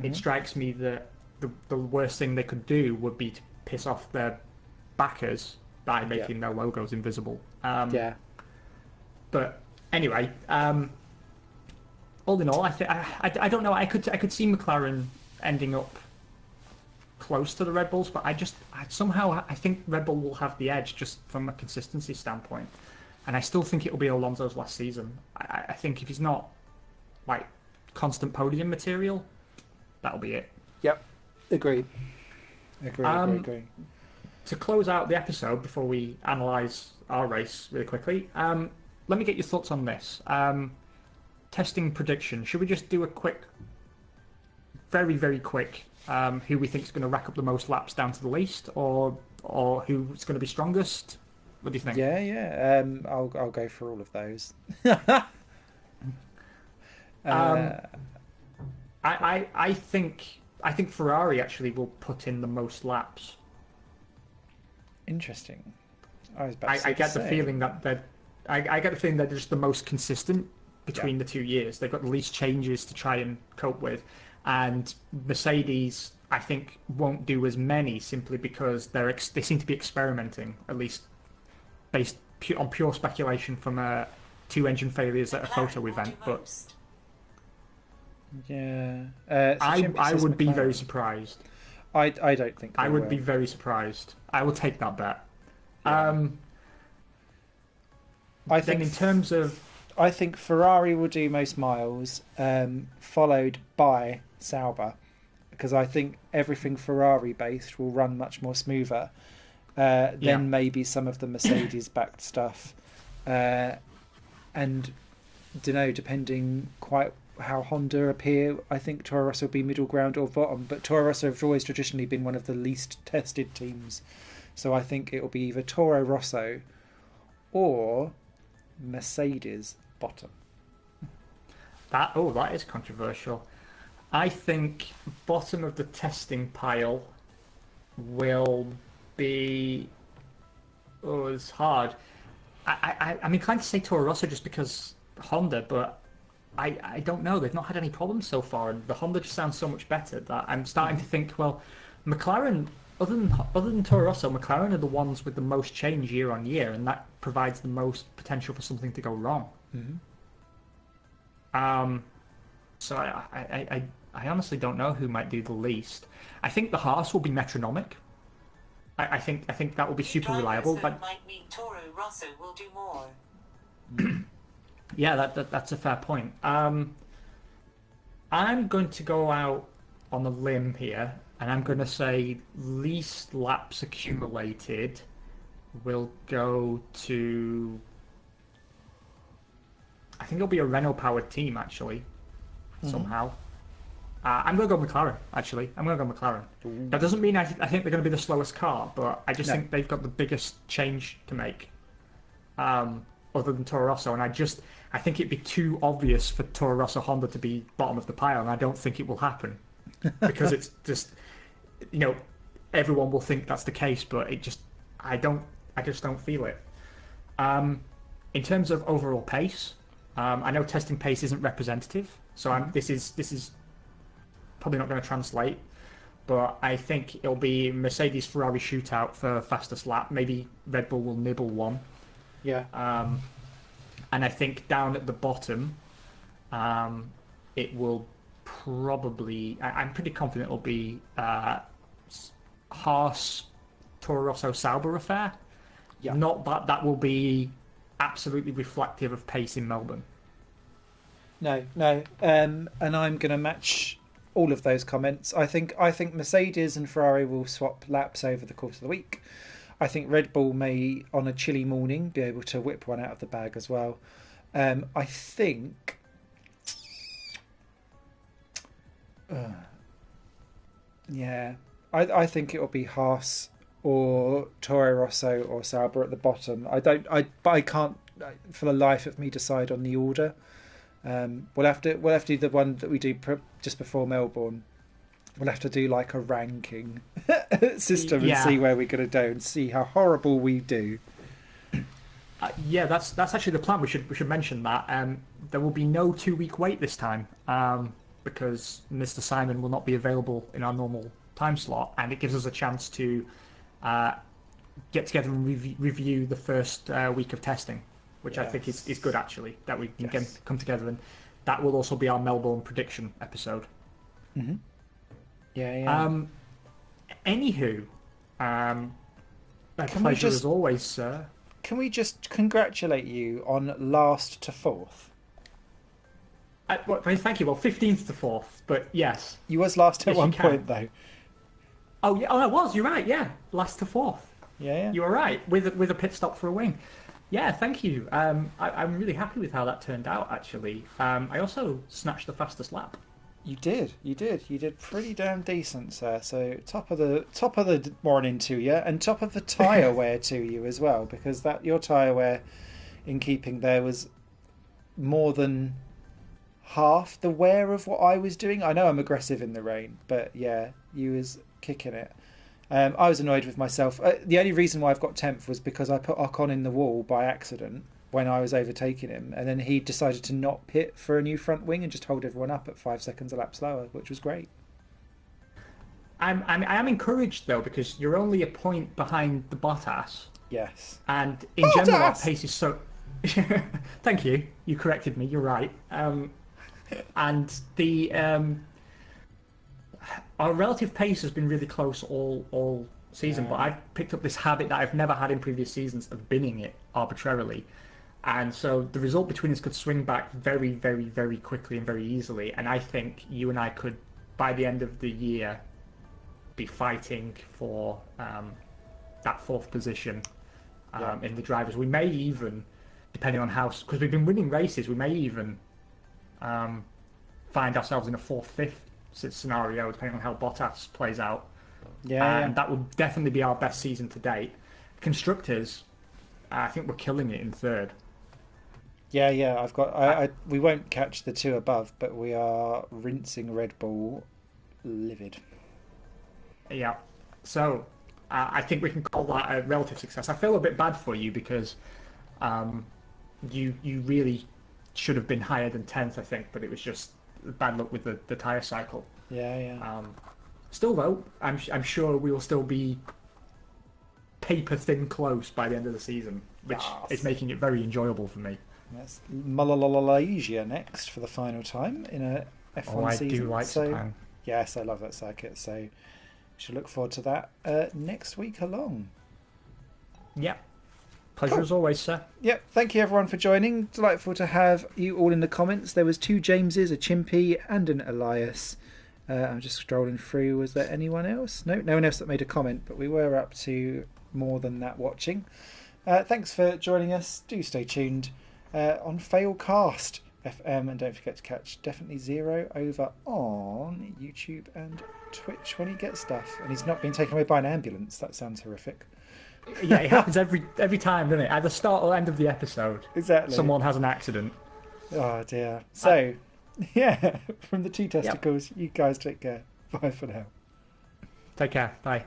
It strikes me that the worst thing they could do would be to piss off their backers by making their logos invisible. But anyway, all in all, I don't know. I could see McLaren ending up close to the Red Bulls, but I think Red Bull will have the edge just from a consistency standpoint, and I still think it will be Alonso's last season. I think if he's not like constant podium material, that'll be it. Yep, agree. To close out the episode before we analyse our race really quickly, let me get your thoughts on this. Testing prediction. Should we just do a quick, very, very quick, who we think is going to rack up the most laps down to the least, or who's going to be strongest? What do you think? Yeah. I'll go for all of those. I think Ferrari actually will put in the most laps. Interesting. I get the feeling that they're just the most consistent between the 2 years. They've got the least changes to try and cope with, and Mercedes, I think, won't do as many simply because they seem to be experimenting, at least based on pure speculation from 2 engine failures at a photo event. But I would be very surprised. I don't think I would be very surprised. I will take that bet. I think Ferrari will do most miles, followed by Sauber, because I think everything Ferrari based will run much more smoother than maybe some of the Mercedes backed stuff, and depending quite how Honda appear, I think Toro Rosso will be middle ground or bottom, but Toro Rosso have always traditionally been one of the least tested teams, so I think it will be either Toro Rosso or Mercedes bottom. That is controversial. I think bottom of the testing pile will be it's hard. I'm inclined to say Toro Rosso just because Honda, but I don't know. They've not had any problems so far, and the Honda just sounds so much better that I'm starting to think, well, McLaren, other than Toro Rosso, McLaren are the ones with the most change year on year, and that provides the most potential for something to go wrong. So I honestly don't know who might do the least. I think the Haas will be metronomic. I think that will be super reliable. But might mean Toro Rosso will do more. Yeah, that's a fair point. I'm going to go out on a limb here, and I'm going to say least laps accumulated will go to... I think it'll be a Renault-powered team, actually, somehow. I'm going to go McLaren, actually. I'm going to go McLaren. That doesn't mean I think they're going to be the slowest car, but I just think they've got the biggest change to make, other than Toro Rosso. And I think it'd be too obvious for Toro Rosso Honda to be bottom of the pile, and I don't think it will happen. Because it's just, everyone will think that's the case, but I just don't feel it. In terms of overall pace, I know testing pace isn't representative, so this is probably not going to translate, but I think it'll be Mercedes-Ferrari shootout for fastest lap. Maybe Red Bull will nibble one. Yeah. And I think down at the bottom, it will probably... I'm pretty confident it'll be Haas, Toro Rosso, Sauber affair. Yeah. Not that will be absolutely reflective of pace in Melbourne. No. And I'm going to match all of those comments. I think Mercedes and Ferrari will swap laps over the course of the week. I think Red Bull may, on a chilly morning, be able to whip one out of the bag as well. I think... I think it will be Haas or Toro Rosso or Sauber at the bottom. I can't, for the life of me, decide on the order. We'll have to do the one that we do just before Melbourne, We'll have to do like a ranking system and Yeah. see where we're going to go and see how horrible we do. Yeah, that's actually the plan. We should mention that. There will be no 2-week wait this time because Mr. Simon will not be available in our normal time slot, and it gives us a chance to get together and review the first week of testing, which I think is good actually. That we can come together, and that will also be our Melbourne prediction episode. Mm-hmm. Yeah. Anywho, a pleasure as always, sir. Can we just congratulate you on last to fourth? Thank you. Well, 15th to 4th, but yes. You was last at one point, though. Oh, yeah. Oh, I was. You're right. Yeah, last to 4th. Yeah. You were right, with a pit stop for a wing. Yeah, thank you. I'm really happy with how that turned out, actually. I also snatched the fastest lap. You did. You did pretty damn decent, sir. So top of the morning to you, and top of the tyre wear to you as well, because your tyre wear, in keeping there, was more than half the wear of what I was doing. I know I'm aggressive in the rain, but yeah, you was kicking it. I was annoyed with myself. The only reason why I've got 10th was because I put Ocon in the wall by accident when I was overtaking him, and then he decided to not pit for a new front wing and just hold everyone up at 5 seconds a lap slower, which was great. I am encouraged though, because you're only a point behind the Bottas. Yes. And in general, our pace is so. Thank you. You corrected me. You're right. And the our relative pace has been really close all season, but I've picked up this habit that I've never had in previous seasons of binning it arbitrarily. And so the result between us could swing back very, very, very quickly and very easily. And I think you and I could, by the end of the year, be fighting for that 4th position in the drivers. We may even, depending on how, because we've been winning races, we may even find ourselves in a 4th, 5th scenario, depending on how Bottas plays out. And that would definitely be our best season to date. Constructors, I think we're killing it in 3rd. Yeah. I've got. We won't catch the 2 above, but we are rinsing Red Bull livid. Yeah. So I think we can call that a relative success. I feel a bit bad for you because you really should have been higher than 10th, I think, but it was just bad luck with the tyre cycle. Yeah. Still though, I'm sure we will still be paper thin close by the end of the season, which is making it very enjoyable for me. That's Malaysia next for the final time in a F1 season. I do like Japan. Yes, I love that circuit. So we should look forward to that next week along. Yeah. Pleasure as always, sir. Yep, thank you everyone for joining. Delightful to have you all in the comments. There was 2 Jameses, a Chimpy and an Elias. I'm just scrolling through. Was there anyone else? No one else that made a comment, but we were up to more than that watching. Thanks for joining us. Do stay tuned on Failcast FM, and don't forget to catch Definitely Zero over on YouTube and Twitch when he gets stuff. And he's not being taken away by an ambulance. That sounds horrific. Yeah, it happens every time, doesn't it? At the start or end of the episode. Exactly. Someone has an accident. Oh dear. So, yeah, from the 2 testicles, you guys take care. Bye for now. Take care. Bye.